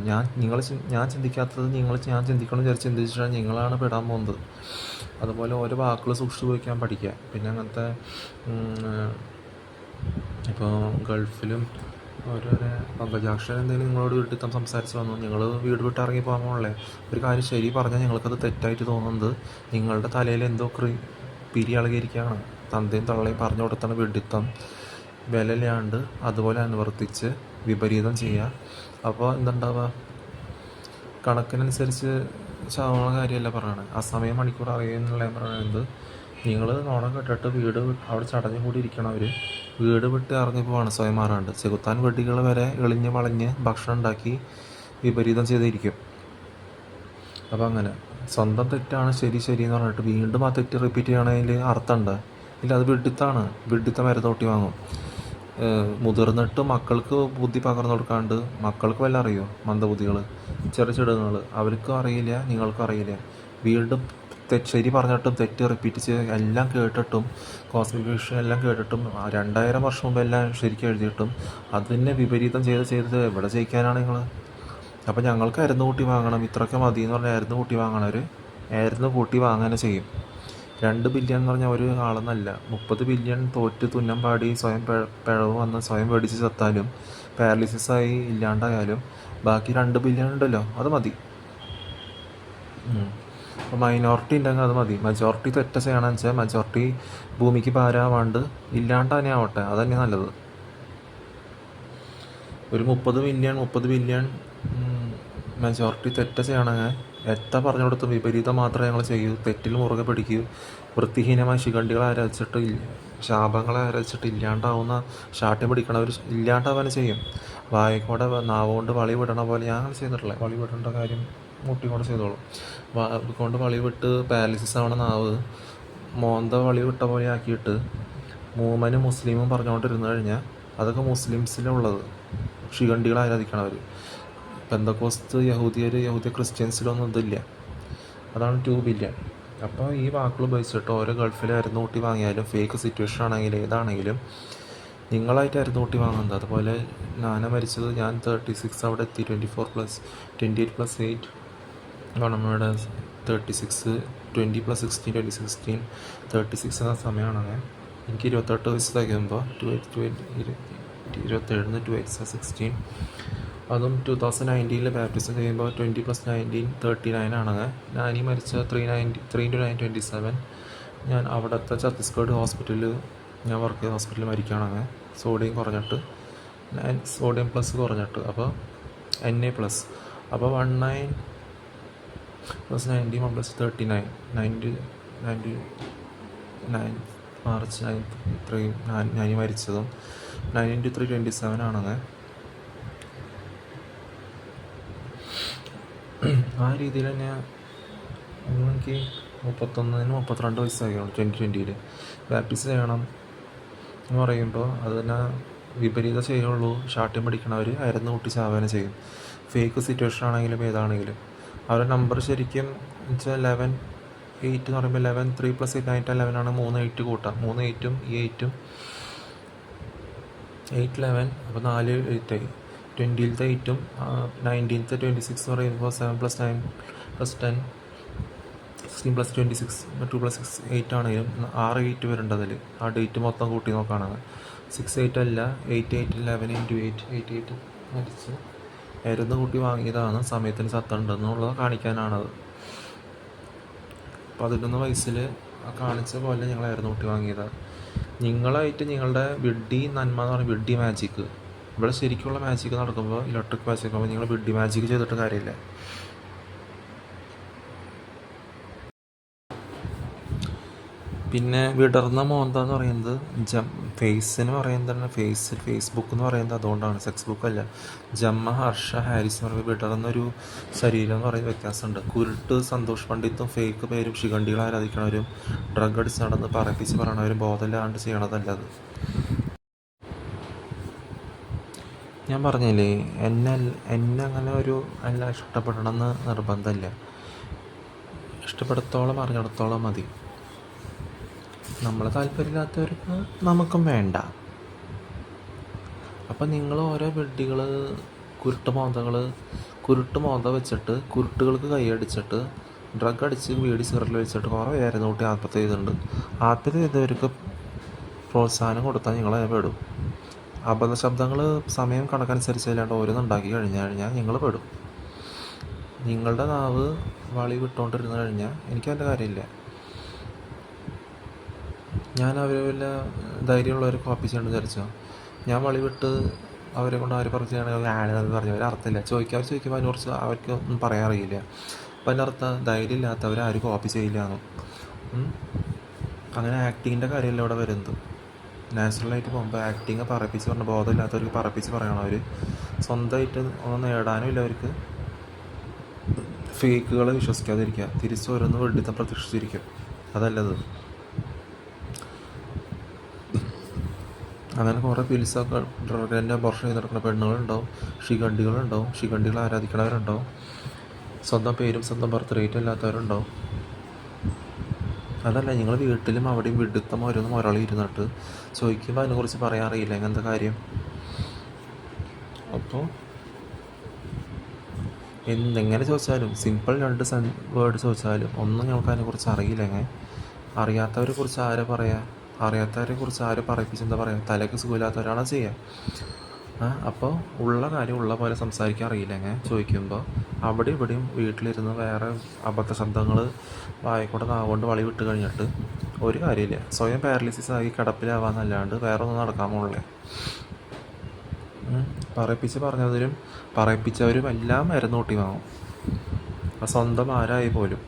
ഞാൻ ചിന്തിക്കാത്തത് ഞാൻ ചിന്തിക്കണം വിചാരിച്ച് ചിന്തിച്ചിട്ടാണ് നിങ്ങളാണ് പെടാൻ പോകുന്നത്. അതുപോലെ ഓരോ വാക്കുകൾ സൂക്ഷിച്ച് ഉപയോഗിക്കാൻ പഠിക്കുക. പിന്നെ അങ്ങനത്തെ ഇപ്പോൾ ഗൾഫിലും ഓരോരോ പങ്കജാക്ഷൻ എന്തെങ്കിലും നിങ്ങളോട് വീട്ടിൽ സംസാരിച്ച് വന്നു, നിങ്ങൾ വീട് വിട്ട് ഇറങ്ങി പോകാൻ പോകണല്ലേ. ഒരു കാര്യം ശരി പറഞ്ഞാൽ ഞങ്ങൾക്കത് തെറ്റായിട്ട് തോന്നുന്നത് നിങ്ങളുടെ തലയിൽ എന്തോ പിരി ഇളകിയിരിക്കുകയാണ്. തന്തയും തള്ളയും പറഞ്ഞു കൊടുത്താണ് വിഡിത്തം, വിലയില്ലാണ്ട് അതുപോലെ അനുവർത്തിച്ച് വിപരീതം ചെയ്യുക. അപ്പോൾ എന്തുണ്ടാവുക, കണക്കിനനുസരിച്ച് ചാവണ കാര്യമല്ല പറയണത്. ആ സമയം മണിക്കൂർ അറിയുന്നുള്ള പറയുന്നത് നിങ്ങൾ നോണം കെട്ടിട്ട് അവിടെ ചടഞ്ഞു കൂടി ഇരിക്കണവർ വീട് വിട്ട് ഇറങ്ങി പോവാണ് സ്വയം മാറാണ്ട്. ചെകുത്താൻ വെടികൾ വരെ എളിഞ്ഞ് വളഞ്ഞ് ഭക്ഷണം ഉണ്ടാക്കി വിപരീതം ചെയ്തിരിക്കും. അപ്പോൾ അങ്ങനെ സ്വന്തം തെറ്റാണ് ശരി എന്ന് പറഞ്ഞിട്ട് വീണ്ടും ആ തെറ്റ് റിപ്പീറ്റ് ചെയ്യണതിൽ അർത്ഥമുണ്ട് ഇല്ല. അത് വിഡിത്തം മരുന്നോട്ടി വാങ്ങും. മുതിർന്നിട്ട് മക്കൾക്ക് ബുദ്ധി പകർന്നു കൊടുക്കാണ്ട്, മക്കൾക്ക് വല്ല അറിയോ? മന്ദബുദ്ധികൾ, ചെറുചെടുങ്ങൾ, അവർക്കും അറിയില്ല, നിങ്ങൾക്കും അറിയില്ല. വീണ്ടും ശരി പറഞ്ഞിട്ടും തെറ്റ് റിപ്പീറ്റ് ചെയ്ത് എല്ലാം കേട്ടിട്ടും കോസ്മിക് വിഷൻ എല്ലാം കേട്ടിട്ടും 2000 വർഷം മുമ്പ് എല്ലാം ശരിക്കും എഴുതിയിട്ടും അതിനെ വിപരീതം ചെയ്ത് എവിടെ ജയിക്കാനാണ് നിങ്ങൾ? അപ്പോൾ ഞങ്ങൾക്ക് ആയിരുന്നു കൂട്ടി വാങ്ങണം, ഇത്രയൊക്കെ മതി എന്ന് പറഞ്ഞാൽ ആയിരുന്നു കൂട്ടി വാങ്ങണവർ ആയിരുന്നു കൂട്ടി വാങ്ങാനെ ചെയ്യും. 2 ബില്യൺ എന്ന് പറഞ്ഞാൽ ഒരു ആളെന്നല്ല, 30 ബില്യൺ തോറ്റ് തുന്നം പാടി സ്വയം പിഴവ് വന്ന് സ്വയം മേടിച്ച് ചത്താലും പാരലിസിസായി ഇല്ലാണ്ടായാലും ബാക്കി 2 ബില്യൺ ഉണ്ടല്ലോ, അത് മതി. അപ്പോൾ മൈനോറിറ്റി ഉണ്ടെങ്കിൽ അത് മതി. മെജോറിറ്റി തെറ്റ ചെയ്യണമെന്ന് വെച്ചാൽ മെജോറിറ്റി ഭൂമിക്ക് ഭാരമാവാണ്ട് ഇല്ലാണ്ട് തന്നെ ആവട്ടെ, അതന്നെ നല്ലത്. ഒരു 30 ബില്യൺ മെജോറിറ്റി തെറ്റ ചെയ്യണമെങ്കിൽ എത്ര പറഞ്ഞു കൊടുത്തും വിപരീതം മാത്രമേ ഞങ്ങൾ ചെയ്യൂ. തെറ്റിൽ മുറുകെ പിടിക്കൂ. വൃത്തിഹീനമായ ശിഖണ്ഡികളെ ആരാധിച്ചിട്ട് ശാപങ്ങളെ ആരാധിച്ചിട്ട് ഇല്ലാണ്ടാവുന്ന ശാഠ്യം പിടിക്കണവർ ഇല്ലാണ്ടാവാൻ ചെയ്യും. വായക്കോടെ നാവുകൊണ്ട് വളി വിടണ പോലെ ഞാൻ ചെയ്തിട്ടില്ല. വളി വിടേണ്ട കാര്യം മുട്ടിക്കൊണ്ട് ചെയ്തോളും. കൊണ്ട് വളി വിട്ട് പാരലിസിസ് ആവണ നാവ് മോന്ത വളി വിട്ട പോലെ ആക്കിയിട്ട് മൂമനും മുസ്ലിമും പറഞ്ഞുകൊണ്ടിരുന്നു കഴിഞ്ഞാൽ അതൊക്കെ മുസ്ലിംസിലുള്ളത്, ശിഖണ്ഡികളെ ആരാധിക്കണവർ. പെന്തക്കോസ്ത് യഹൂദിയ ക്രിസ്ത്യൻസിലൊന്നും ഇതില്ല. അതാണ് 2 ബില്യൺ. അപ്പോൾ ഈ വാക്കുകൾ ഉപയോഗിച്ചിട്ട് ഓരോ ഗൾഫിൽ അരുന്നൂട്ടി വാങ്ങിയാലും ഫേക്ക് സിറ്റുവേഷൻ ആണെങ്കിലും ഏതാണെങ്കിലും നിങ്ങളായിട്ട് അരുന്നൂട്ടി വാങ്ങുന്നത്. അതുപോലെ നാന മരിച്ചത് ഞാൻ 36 അവിടെ എത്തി, 28+8 ഗവൺമെൻറ് 36, 20+16 2016 36 എന്ന സമയമാണ്. എനിക്ക് 28 വയസ്സ് തികയുമ്പോൾ 27 2 16, അതും 2019 ബാപ്റ്റിസം കഴിയുമ്പോൾ 20+19 39 ആണ്. ഞാനീ മരിച്ച 3 into 9 27. ഞാൻ അവിടുത്തെ ഛത്തീസ്ഗഡ് ഹോസ്പിറ്റലിൽ ഞാൻ വർക്ക് ചെയ്ത ഹോസ്പിറ്റലിൽ മരിക്കുകയാണെങ്കിൽ സോഡിയം കുറഞ്ഞിട്ട് സോഡിയം പ്ലസ് കുറഞ്ഞിട്ട് അപ്പോൾ NA+. അപ്പോൾ 19 + 90 + 39 99 മാർച്ച് 9 ഇത്രയും ഞാൻ മരിച്ചതും 9 into 3 27 ആണെങ്കിൽ ആ രീതിയിൽ തന്നെ എനിക്ക് 32 വയസ്സായിരുന്നു 2020 ബാപ്റ്റിസം ചെയ്യണം എന്ന് പറയുമ്പോൾ അത് തന്നെ വിപരീതം ചെയ്യുള്ളൂ. ഷാട്ടിയം പഠിക്കണവർ അരന്ന് കൂട്ടി ചാവാന ചെയ്യും. ഫേക്ക് സിറ്റുവേഷൻ ആണെങ്കിലും ഏതാണെങ്കിലും അവരുടെ നമ്പർ ശരിക്കും വെച്ചാൽ 11 8 എന്ന് പറയുമ്പോൾ 11 3 + 8 9 11 ആണ്. 3 8 കൂട്ടാം. 3 8ഉം ഈ 8ഉം 8 11 അപ്പോൾ 4 8 ആയി. 20th 8ഉം 19th 26 എന്ന് പറയുമ്പോൾ 7 + 9 + 10 16 + 26 2 + 6 8 ആണെങ്കിലും 6 8 വരുന്നുണ്ട് അതിൽ. ആ ഡേറ്റ് മൊത്തം കൂട്ടി നോക്കുകയാണെങ്കിൽ 6 8 അല്ല 8 8 11 into 8 8 8 മരിച്ച് മരുന്ന് കൂട്ടി വാങ്ങിയതാണ്. സമയത്തിന് സത്തുണ്ടെന്നുള്ളത് കാണിക്കാനാണത്. 11 വയസ്സിൽ കാണിച്ച പോലെ ഞങ്ങൾ മരുന്ന് കൂട്ടി വാങ്ങിയതാണ്. നിങ്ങളായിട്ട് നിങ്ങളുടെ വിഡ്ഢി നന്മ എന്ന് പറഞ്ഞാൽ വിഡ്ഢി മാജിക്ക്. ഇവിടെ ശരിക്കുള്ള മാജിക്ക് നടക്കുമ്പോൾ ഇലക്ട്രിക് മാജിക്ക് ആകുമ്പോൾ നിങ്ങൾ വിഡ്ഢി മാജിക്ക് ചെയ്തിട്ട് കാര്യമില്ല. പിന്നെ വിടർന്ന മോന്ത എന്ന് പറയുന്നത് ഫേസിന് പറയുന്നത് ഫേസ്ബുക്ക് എന്ന് പറയുന്നത് അതുകൊണ്ടാണ്, സെക്സ് ബുക്കല്ല. ജമ്മ ഹർഷ ഹാരിസ് എന്ന് പറയുമ്പോൾ വിടർന്നൊരു ശരീരം എന്ന് പറയുന്ന വ്യത്യാസമുണ്ട്. കുരുട്ട് സന്തോഷ് പണ്ഡിത്തും ഫേക്ക് പേരും ശിഖണ്ഡികൾ ആരാധിക്കണവരും ഡ്രഗ് അടിച്ച് നടന്ന് പറപ്പിച്ച് പറയണവരും ബോധമില്ലാണ്ട് ചെയ്യണതല്ലത്. ഞാൻ പറഞ്ഞില്ലേ, എന്നെ അങ്ങനെ ഒരു എല്ലാം ഇഷ്ടപ്പെടണമെന്ന് നിർബന്ധമില്ല. ഇഷ്ടപ്പെടത്തോളം അറിഞ്ഞിടത്തോളം മതി. നമ്മളെ താല്പര്യമില്ലാത്തവർക്ക് നമുക്കും വേണ്ട. അപ്പം നിങ്ങൾ ഓരോ വിഡ്ഢികൾ കുരുട്ട് മോന്ത വെച്ചിട്ട് കുരുട്ടുകൾക്ക് കൈയടിച്ചിട്ട് ഡ്രഗ് അടിച്ച് വീടി സിഗരറ്റിൽ വെച്ചിട്ട് കുറേ പേരെ നോട്ടി ആത്മഹത്യ ചെയ്തിട്ടുണ്ട്. ആത്മഹത്യ ചെയ്തവർക്ക് പ്രോത്സാഹനം കൊടുത്താൽ നിങ്ങളെ പെടും. അബദ്ധ ശബ്ദങ്ങൾ സമയം കണക്കനുസരിച്ചല്ലാണ്ട് ഓരോന്നുണ്ടാക്കി കഴിഞ്ഞാൽ നിങ്ങൾ പെടും. നിങ്ങളുടെ നാവ് വളി വിട്ടുകൊണ്ടിരുന്ന് കഴിഞ്ഞാൽ എനിക്കതിൻ്റെ കാര്യമില്ല. ഞാൻ അവരെ വല്ല ധൈര്യമുള്ളവരെ കോപ്പി ചെയ്യണമെന്ന് വിചാരിച്ചോ? ഞാൻ വളി വിട്ട് അവരെ കൊണ്ട് ആര് പറഞ്ഞാണെങ്കിൽ ആണെന്ന് പറഞ്ഞു അവർ അർത്ഥമില്ല. ചോദിക്കുമ്പോൾ അതിനെക്കുറിച്ച് അവർക്ക് ഒന്നും പറയാൻ അറിയില്ല. അപ്പം അതിൻ്റെ അർത്ഥം ധൈര്യം ഇല്ലാത്തവർ ആരും കോപ്പി ചെയ്യില്ല എന്ന്. അങ്ങനെ ആക്ടിങ്ങിൻ്റെ കാര്യമല്ല ഇവിടെ വരുന്നത്. നാച്ചുറലായിട്ട് പോകുമ്പോൾ ആക്ടിങ് പറപ്പിച്ച് പറഞ്ഞ ബോധമില്ലാത്തവർക്ക് പറപ്പിച്ച് പറയണം. അവർ സ്വന്തമായിട്ട് ഒന്നും നേടാനും ഇല്ല അവർക്ക്. ഫേക്കുകളെ വിശ്വസിക്കാതിരിക്കുക, തിരിച്ച് ഓരോന്ന് വെഡിത്തം പ്രതീക്ഷിച്ചിരിക്കും. അതല്ലത്. അങ്ങനെ കുറേ പിൽസൊക്കെ ഡ്രഗിൻ്റെ അബോർഷൻ ചെയ്ത് നടക്കുന്ന പെണ്ണുങ്ങളുണ്ടാവും, ശിഖണ്ഡികളുണ്ടാവും, ശിഖണ്ഡികൾ ആരാധിക്കണവരുണ്ടാവും, സ്വന്തം പേരും സ്വന്തം ബർത്ത് റേറ്റും ഇല്ലാത്തവരുണ്ടാവും. അതല്ല, നിങ്ങൾ വീട്ടിലും അവിടെയും വിഡിത്തം ഓരോന്നും ഒരാൾ ഇരുന്നിട്ട് ചോദിക്കുമ്പോൾ അതിനെക്കുറിച്ച് പറയാൻ അറിയില്ല. എങ്ങനത്തെ കാര്യം? അപ്പോൾ എന്തെങ്ങനെ ചോദിച്ചാലും സിമ്പിൾ 2 വേർഡ് ചോദിച്ചാലും ഒന്നും ഞങ്ങൾക്ക് അതിനെക്കുറിച്ച് അറിയില്ലെങ്കിൽ അറിയാത്തവരെ കുറിച്ച് ആരെ പറയാം? അറിയാത്തവരെ കുറിച്ച് ആര് പറയിപ്പിച്ച് എന്താ പറയുക? തലയ്ക്ക് സുഖമില്ലാത്തവരാണോ ചെയ്യുക? അപ്പോൾ ഉള്ള കാര്യം ഉള്ള പോലെ സംസാരിക്കാൻ അറിയില്ലെങ്കിൽ ചോദിക്കുമ്പോൾ അവിടെ ഇവിടെയും വീട്ടിലിരുന്ന് വേറെ അബദ്ധ ശബ്ദങ്ങൾ വായിക്കൂടെ നാവുകൊണ്ട് വളി വിട്ട് കഴിഞ്ഞിട്ട് ഒരു കാര്യമില്ല. സ്വയം പാരലിസിസ് ആയി കിടപ്പിലാവാന്നല്ലാണ്ട് വേറെ ഒന്നും നടക്കാൻ പോകുന്നില്ല. പറയിപ്പിച്ച് പറഞ്ഞതിലും പറയിപ്പിച്ചവരും എല്ലാം മരുന്ന് കൂട്ടി വാങ്ങും. സ്വന്തം ആരായി പോലും.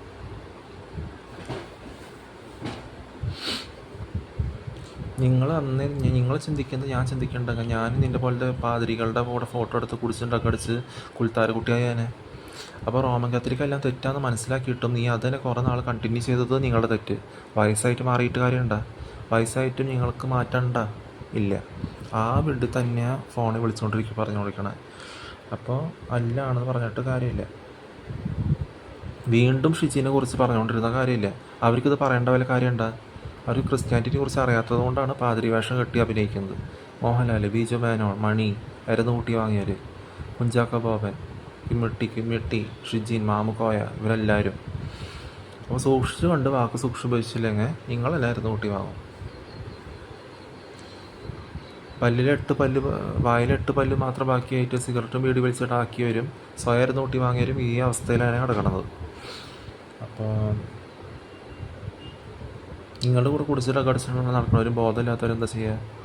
നിങ്ങൾ ചിന്തിക്കുന്നത് ഞാൻ ചിന്തിക്കേണ്ടെങ്കിൽ ഞാൻ നിൻ്റെ പോലത്തെ പാതിരികളുടെ കൂടെ ഫോട്ടോ എടുത്ത് കുടിച്ച് ഡ്രഗടിച്ച് കുളിത്താര കുട്ടിയായാനെ. അപ്പോൾ റോമൻ കത്തോലിക്കെല്ലാം തെറ്റാന്ന് മനസ്സിലാക്കിയിട്ടും നീ അതിനെ കുറേ നാൾ കണ്ടിന്യൂ ചെയ്തത് നിങ്ങളുടെ തെറ്റ്. വയസ്സായിട്ട് മാറിയിട്ട് കാര്യമുണ്ടോ? വയസ്സായിട്ടും നിങ്ങൾക്ക് മാറ്റണ്ട ഇല്ല. ആ വീട്ടിൽ തന്നെ ഫോണിൽ വിളിച്ചുകൊണ്ടിരിക്കുക പറഞ്ഞുകൊണ്ടിരിക്കണേ. അപ്പോൾ അല്ലാണെന്ന് പറഞ്ഞിട്ട് കാര്യമില്ല. വീണ്ടും ഷിജിനെ കുറിച്ച് പറഞ്ഞുകൊണ്ടിരുന്ന കാര്യമില്ല. അവർക്കിത് പറയേണ്ട വല്ല കാര്യമുണ്ടോ? അവർ ക്രിസ്ത്യാനിറ്റിയെ കുറിച്ച് അറിയാത്തത് കൊണ്ടാണ് പാതിരി വേഷം കെട്ടി അഭിനയിക്കുന്നത്. മോഹൻലാൽ, ബിജു മേനോൻ, മണി, കൂട്ടി വാങ്ങിയവർ, കുഞ്ചാക്കോ ബോബൻ, കിമ്മിട്ടി, ഷിജിൻ, മാമുക്കോയ, ഇവരെല്ലാവരും. അപ്പോൾ സൂക്ഷിച്ച് കണ്ട് വാക്ക് സൂക്ഷിച്ച് ഉപയോഗിച്ചില്ലെങ്കിൽ നിങ്ങളെല്ലാവരും കൂട്ടി വാങ്ങും. വായിൽ 8 പല്ല് മാത്രം ബാക്കിയായിട്ട് സിഗരറ്റും ബീഡി വലിച്ചിട്ട് ആക്കിയവരും സ്വയം കൂട്ടി വാങ്ങിയവരും ഈ അവസ്ഥയിലാണ് കിടക്കുന്നത്. അപ്പോൾ നിങ്ങളുടെ കൂടെ കുടിച്ചിട്ടൊക്കെ അടിച്ചിട്ട് നടക്കുന്നവരും ബോധമില്ലാത്തവരെന്താ ചെയ്യുക?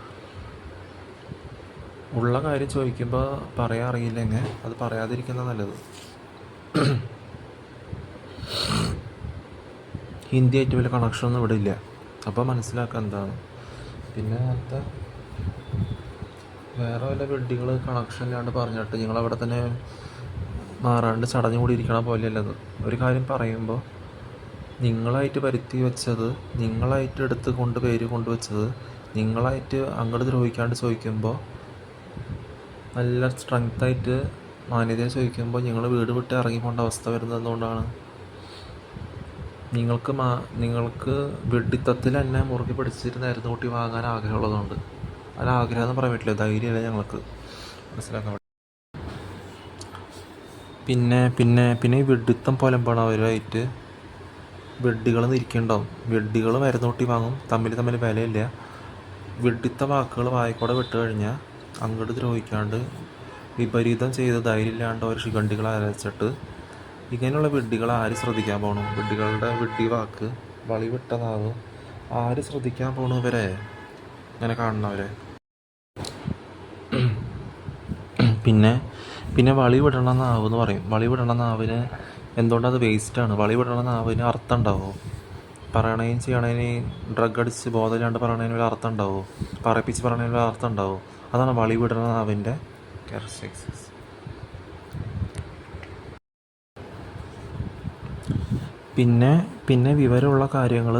ഉള്ള കാര്യം ചോദിക്കുമ്പോൾ പറയാൻ അറിയില്ലെങ്കിൽ അത് പറയാതിരിക്കുന്നത് നല്ലത്. ഹിന്ദിയായിട്ട് വലിയ കണക്ഷനൊന്നും ഇവിടെ ഇല്ല. അപ്പോൾ മനസ്സിലാക്കുക എന്താണ്. പിന്നെ അങ്ങനത്തെ വേറെ വല്ല വെഡ്ഡികൾ കണക്ഷൻ ഇല്ലാണ്ട് പറഞ്ഞിട്ട് നിങ്ങളവിടെ തന്നെ മാറാണ്ട് ചടഞ്ഞു കൂടി ഇരിക്കണ പോലെയല്ലത്. ഒരു കാര്യം പറയുമ്പോൾ നിങ്ങളായിട്ട് വരുത്തി വെച്ചത്, നിങ്ങളായിട്ട് എടുത്ത് പേര് കൊണ്ടുവച്ചത്, നിങ്ങളായിട്ട് അങ്ങോട്ട് ദ്രോഹിക്കാണ്ട് ചോദിക്കുമ്പോൾ, നല്ല സ്ട്രെങ്ത്തായിട്ട് മാന്യതയെ ചോദിക്കുമ്പോൾ നിങ്ങൾ വീട് വിട്ട് ഇറങ്ങി പോകേണ്ട അവസ്ഥ വരുന്നത് എന്തുകൊണ്ടാണ്? നിങ്ങൾക്ക് വെഡിത്തത്തിൽ തന്നെ മുറുകെ പിടിച്ചിരുന്നായിരുന്നു കൂട്ടി വാങ്ങാൻ ആഗ്രഹമുള്ളതുകൊണ്ട്. അത് ആഗ്രഹം എന്ന് പറയാൻ പറ്റില്ല, ധൈര്യമല്ല ഞങ്ങൾക്ക്. മനസ്സിലാക്കാൻ പറ്റും. പിന്നെ ഈ വെഡിത്തം അവരുമായിട്ട് വെഡ്ഡികൾ ഇരിക്കുന്നുണ്ടാവും. വെഡ്ഡികൾ മരുന്ന് കൂട്ടി വാങ്ങും, തമ്മിൽ വിലയില്ല. വെഡിത്ത വാക്കുകൾ വായിക്കൂടെ വിട്ട് കഴിഞ്ഞാൽ അങ്ങോട്ട് ദ്രോഹിക്കാണ്ട് വിപരീതം ചെയ്ത് ധൈര്യമില്ലാണ്ട് ഒരു ശിഖണ്ഡികളെ അരച്ചിട്ട് ഇങ്ങനെയുള്ള വെഡ്ഡികൾ ആര് ശ്രദ്ധിക്കാൻ പോകണം? വെഡ്ഡികളുടെ വെഡ്ഡി വാക്ക്, വളി വിട്ട നാവ് ആര് ശ്രദ്ധിക്കാൻ പോകണു? ഇവരെ ഇങ്ങനെ കാണുന്നവരെ. പിന്നെ വളി വിടണ നാവ് എന്ന് പറയും. വളി വിടണ നാവിന് എന്തുകൊണ്ടത് വേസ്റ്റാണ്. വളി വിടണ നാവിന് അർത്ഥം ഉണ്ടാവുമോ? പറയണേനും ചെയ്യണേനും ഡ്രഗ് അടിച്ച് ബോധമില്ലാണ്ട് പറയണതിന് വല്ല അർത്ഥം ഉണ്ടാവുമോ? പറയിപ്പിച്ച് പറയണതിന് വല്ല അർത്ഥം ഉണ്ടാവുമോ? അതാണ് വളി വിടണ നാവിൻ്റെ ക്യാരക്ടറിസ്റ്റിക്സ്. പിന്നെ വിവരമുള്ള കാര്യങ്ങൾ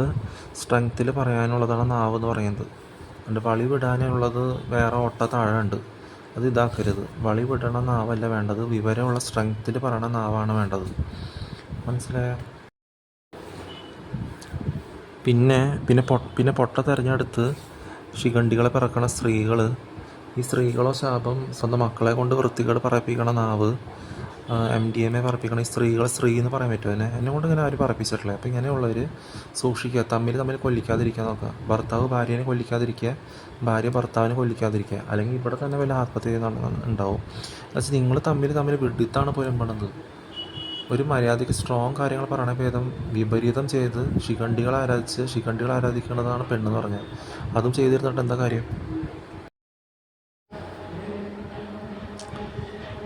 സ്ട്രെങ്ത്തിൽ പറയാനുള്ളതാണ് നാവ് എന്ന് പറയുന്നത്. അതുകൊണ്ട് വളി വിടാനുള്ളത് വേറെ ഒട്ട താഴെ ഉണ്ട്. അത് ഇതാക്കരുത്. വളി വിടണ നാവല്ല വേണ്ടത്, വിവരമുള്ള സ്ട്രെങ്ത്തിൽ പറയണ നാവാണ് വേണ്ടത്. മനസ്സിലായോ? പിന്നെ പൊട്ട തിരഞ്ഞെടുത്ത് ശിഖണ്ഡികളെ പിറക്കണ സ്ത്രീകൾ, ഈ സ്ത്രീകളോ ശാപം സ്വന്തം മക്കളെ കൊണ്ട് വൃത്തികേട് പറയിപ്പിക്കണ നാവ്, MDMA പറയിപ്പിക്കണ ഈ സ്ത്രീ എന്ന് പറയാൻ പറ്റുമോ? എന്നെ കൊണ്ട് ഇങ്ങനെ ആരും പറയിപ്പിച്ചിട്ടില്ല. അപ്പോൾ ഇങ്ങനെയുള്ളവർ സൂക്ഷിക്കുക, തമ്മിൽ കൊല്ലിക്കാതിരിക്കാൻ നോക്കുക. ഭർത്താവ് ഭാര്യനെ കൊല്ലിക്കാതിരിക്കുക, ഭാര്യ ഭർത്താവിനെ കൊല്ലിക്കാതിരിക്കുക. അല്ലെങ്കിൽ ഇവിടെ തന്നെ വല്ല ആത്മഹത്യ ഉണ്ടാവും. എന്നുവെച്ചാൽ നിങ്ങൾ തമ്മിൽ വെഡിത്താണ് പുലമ്പണത്. ഒരു മര്യാദയ്ക്ക് സ്ട്രോങ് കാര്യങ്ങൾ പറയണ ഭേദം വിപരീതം ചെയ്ത് ശിഖണ്ഡികളെ ആരാധിക്കുന്നതാണ് പെണ്ണെന്ന് പറഞ്ഞാൽ. അതും ചെയ്തിരുന്നിട്ട് എന്താ കാര്യം?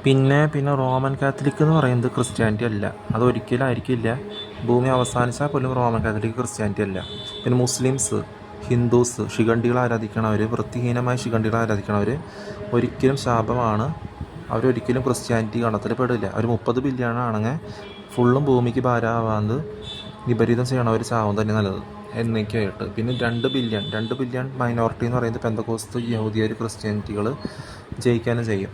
പിന്നെ റോമൻ കാത്തലിക് എന്ന് പറയുന്നത് ക്രിസ്ത്യാനിറ്റി അല്ല. അതൊരിക്കലും ആയിരിക്കില്ല. ഭൂമി അവസാനിച്ചാൽ പോലും റോമൻ കാത്തലിക് ക്രിസ്ത്യാനിറ്റി അല്ല. പിന്നെ മുസ്ലിംസ്, ഹിന്ദുസ്, ശിഖണ്ഡികളെ ആരാധിക്കണവർ, വൃത്തിഹീനമായ ശിഖണ്ഡികളെ ആരാധിക്കണവർ ഒരിക്കലും ശാപമാണ്. അവരൊരിക്കലും ക്രിസ്ത്യാനിറ്റി ഗണത്തിൽ പെടില്ല. ഒരു 30 ബില്യൺ ആണെങ്കിൽ ഫുള്ളും ഭൂമിക്ക് ഭാരമാവാണ്ട് വിപരീതം ചെയ്യണവർ ചാവും തന്നെ നല്ലത് എന്നൊക്കെയായിട്ട്. പിന്നെ 2 ബില്യൺ മൈനോറിറ്റി എന്ന് പറയുന്നത് പെന്തക്കോസ്ത്, യഹൂദിയർ, ക്രിസ്ത്യാനിറ്റികൾ ജയിക്കാനും ചെയ്യും.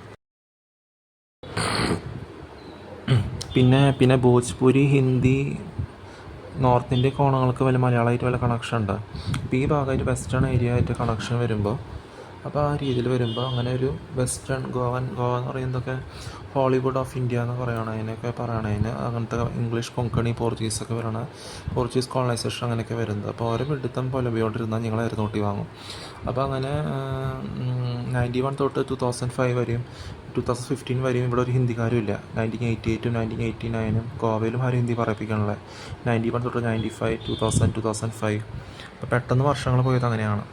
പിന്നെ ഭോജ്പുരി, ഹിന്ദി, നോർത്ത് ഇന്ത്യ കോണങ്ങൾക്ക് വല്ല മലയാളമായിട്ട് വല്ല കണക്ഷൻ ഉണ്ട്. അപ്പോൾ ഈ ഭാഗമായിട്ട് വെസ്റ്റേൺ ഏരിയ ആയിട്ട് കണക്ഷൻ വരുമ്പോൾ, അപ്പോൾ ആ രീതിയിൽ വരുമ്പോൾ അങ്ങനെ ഒരു വെസ്റ്റേൺ ഗോവ എന്ന് പറയുന്നതൊക്കെ ഹോളിവുഡ് ഓഫ് ഇന്ത്യ എന്ന് പറയണതിന് അങ്ങനത്തെ ഇംഗ്ലീഷ്, കൊങ്കണി, പോർച്ചുഗീസൊക്കെ വരണ പോർച്ചുഗീസ് കോളനൈസേഷൻ അങ്ങനെയൊക്കെ വരുന്നത്. അപ്പോൾ ഓരോ വെഡിത്തം പുലമ്പിയോണ്ടിരുന്നാൽ ഞങ്ങൾ നോട്ടി വാങ്ങും. അപ്പോൾ അങ്ങനെ 91 തൊട്ട് 2005 വരെയും 2015 വരെയും ഇവിടെ ഒരു ഹിന്ദിക്കാരും ഇല്ല. 1988 1989 ഗോവയിലും ആരും ഹിന്ദി പറയിപ്പിക്കാനുള്ള. 91 തൊട്ട് 95 2000 2005. അപ്പോൾ പെട്ടെന്ന് വർഷങ്ങൾ പോയത് അങ്ങനെയാണ്.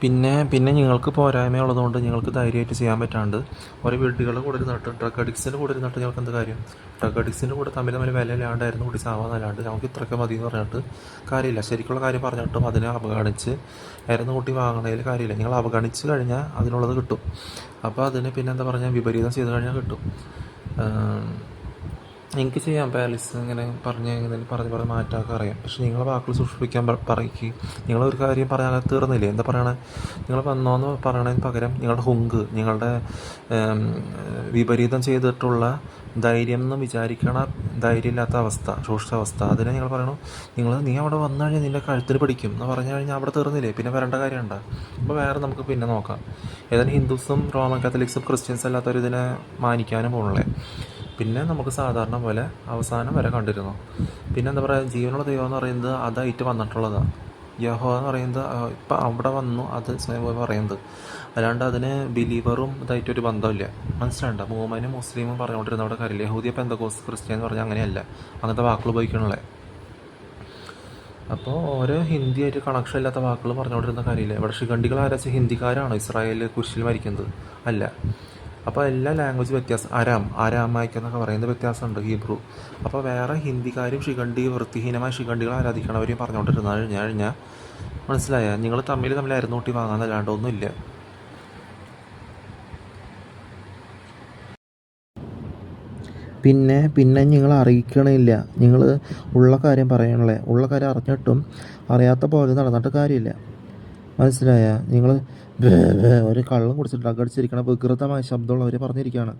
പിന്നെ നിങ്ങൾക്ക് പോരായ്മയുള്ളതുകൊണ്ട് നിങ്ങൾക്ക് ധൈര്യമായിട്ട് ചെയ്യാൻ പറ്റാണ്ട് ഓരോ വീടുകളുടെ കൂടെ ഇരുന്നിട്ട് ഡ്രഗ് അഡിക്ട്സിൻ്റെ കൂടെ ഇരുന്നിട്ട് ഞങ്ങൾക്ക് എന്ത് കാര്യം? ഡ്രഗ് അഡിക്ട്സിൻ്റെ കൂടെ തമ്മിൽ വില ഇല്ലാണ്ടായിരുന്നു കൂടി ചാവാന്നല്ലാണ്ട് നമുക്ക് ഇത്രയൊക്കെ മതി എന്ന് പറഞ്ഞിട്ട് കാര്യമില്ല. ശരിക്കുള്ള കാര്യം പറഞ്ഞിട്ടും അതിനെ അവഗണിച്ച് ആയിരുന്നു കൂട്ടി വാങ്ങണതിൽ കാര്യമില്ല. നിങ്ങൾ അവഗണിച്ച് കഴിഞ്ഞാൽ അതിനുള്ളത് കിട്ടും. അപ്പോൾ അതിന് പിന്നെ എന്താ പറഞ്ഞാൽ വിപരീതം ചെയ്ത് കഴിഞ്ഞാൽ കിട്ടും. എനിക്ക് ചെയ്യാം പാലീസ് ഇങ്ങനെ പറഞ്ഞ് മാറ്റാനൊക്കെ അറിയാം. പക്ഷെ നിങ്ങളെ വാക്കുകൾ സൂക്ഷിപ്പിക്കാൻ പറയിക്ക്. നിങ്ങളൊരു കാര്യം പറയാതെ തീർന്നില്ലേ? എന്താ പറയണേ? നിങ്ങൾ വന്നോന്ന് പറയണതിന് പകരം നിങ്ങളുടെ ഹുങ്ക്, നിങ്ങളുടെ വിപരീതം ചെയ്തിട്ടുള്ള ധൈര്യം എന്ന് വിചാരിക്കണ ധൈര്യമില്ലാത്ത അവസ്ഥ, ശോഷിച്ചാവസ്ഥ, അതിനെ നിങ്ങൾ പറയണു നീ അവിടെ വന്നു കഴിഞ്ഞാൽ നിൻ്റെ കഴുത്തിൽ പിടിക്കും എന്ന് പറഞ്ഞു കഴിഞ്ഞാൽ അവിടെ തീർന്നില്ലേ? പിന്നെ വരേണ്ട കാര്യമുണ്ടോ? അപ്പോൾ വേറെ നമുക്ക് പിന്നെ നോക്കാം. ഏതായാലും ഹിന്ദുസും റോമൻ കാത്തലിക്സും ക്രിസ്ത്യൻസ് അല്ലാത്തവർ ഇതിനെ മാനിക്കാനും പോകണല്ലേ. പിന്നെ നമുക്ക് സാധാരണ പോലെ അവസാനം വരെ കണ്ടിരുന്നു. പിന്നെ എന്താ പറയുക, ജീവനുള്ള ദൈവം എന്ന് പറയുന്നത് അതായിട്ട് വന്നിട്ടുള്ളതാണ്. യഹോവ എന്ന് പറയുന്നത് ഇപ്പം അവിടെ വന്നു അത് സ്വയം പറയുന്നത്, അല്ലാണ്ട് അതിന് ബിലീവറും ഇതായിട്ടൊരു ബന്ധമില്ല. മനസ്സിലാണ്ട? മൂമനും മുസ്ലിമും പറഞ്ഞുകൊണ്ടിരുന്ന അവിടെ കാര്യമില്ല. യഹൂദിയ പെന്തക്കോസ് ക്രിസ്ത്യൻ എന്ന് പറഞ്ഞാൽ അങ്ങനെയല്ല, അങ്ങനത്തെ വാക്കുകൾ ഉപയോഗിക്കണല്ലേ. അപ്പോൾ ഓരോ ഹിന്ദിയായിട്ട് കണക്ഷൻ ഇല്ലാത്ത വാക്കുകൾ പറഞ്ഞുകൊണ്ടിരുന്ന കാര്യമില്ല. ഇവിടെ ശിഖണ്ഡികൾ ആരാച്ച ഹിന്ദിക്കാരാണോ ഇസ്രായേലിൽ കുരിശിൽ മരിക്കുന്നത്? അല്ല. അപ്പോൾ എല്ലാ ലാംഗ്വേജ് വ്യത്യാസം, ആരാമായിക്ക് എന്നൊക്കെ പറയുന്നത് വ്യത്യാസമുണ്ട്, ഹീബ്രു. അപ്പോൾ വേറെ ഹിന്ദിക്കാരും ശിഖണ്ഡി, വൃത്തിഹീനമായ ശിഖണ്ഡികൾ ആരാധിക്കണവരെയും പറഞ്ഞുകൊണ്ടിരുന്നത് കഴിഞ്ഞാൽ മനസ്സിലായ? നിങ്ങൾ തമ്മിൽ അരുന്നൂട്ടി വാങ്ങാന്നല്ലാണ്ട് ഒന്നുമില്ല. പിന്നെ നിങ്ങൾ അറിയിക്കണില്ല. നിങ്ങൾ ഉള്ള കാര്യം പറയണല്ലേ. ഉള്ള കാര്യം അറിഞ്ഞിട്ടും അറിയാത്ത പോലെ നടന്നിട്ട് കാര്യമില്ല. മനസ്സിലായ? നിങ്ങൾ ഒരു കള്ളം കുടിച്ചിട്ട് അകടിച്ചിരിക്കണ വികൃതമായ ശബ്ദമുള്ളവർ പറഞ്ഞിരിക്കുകയാണ്.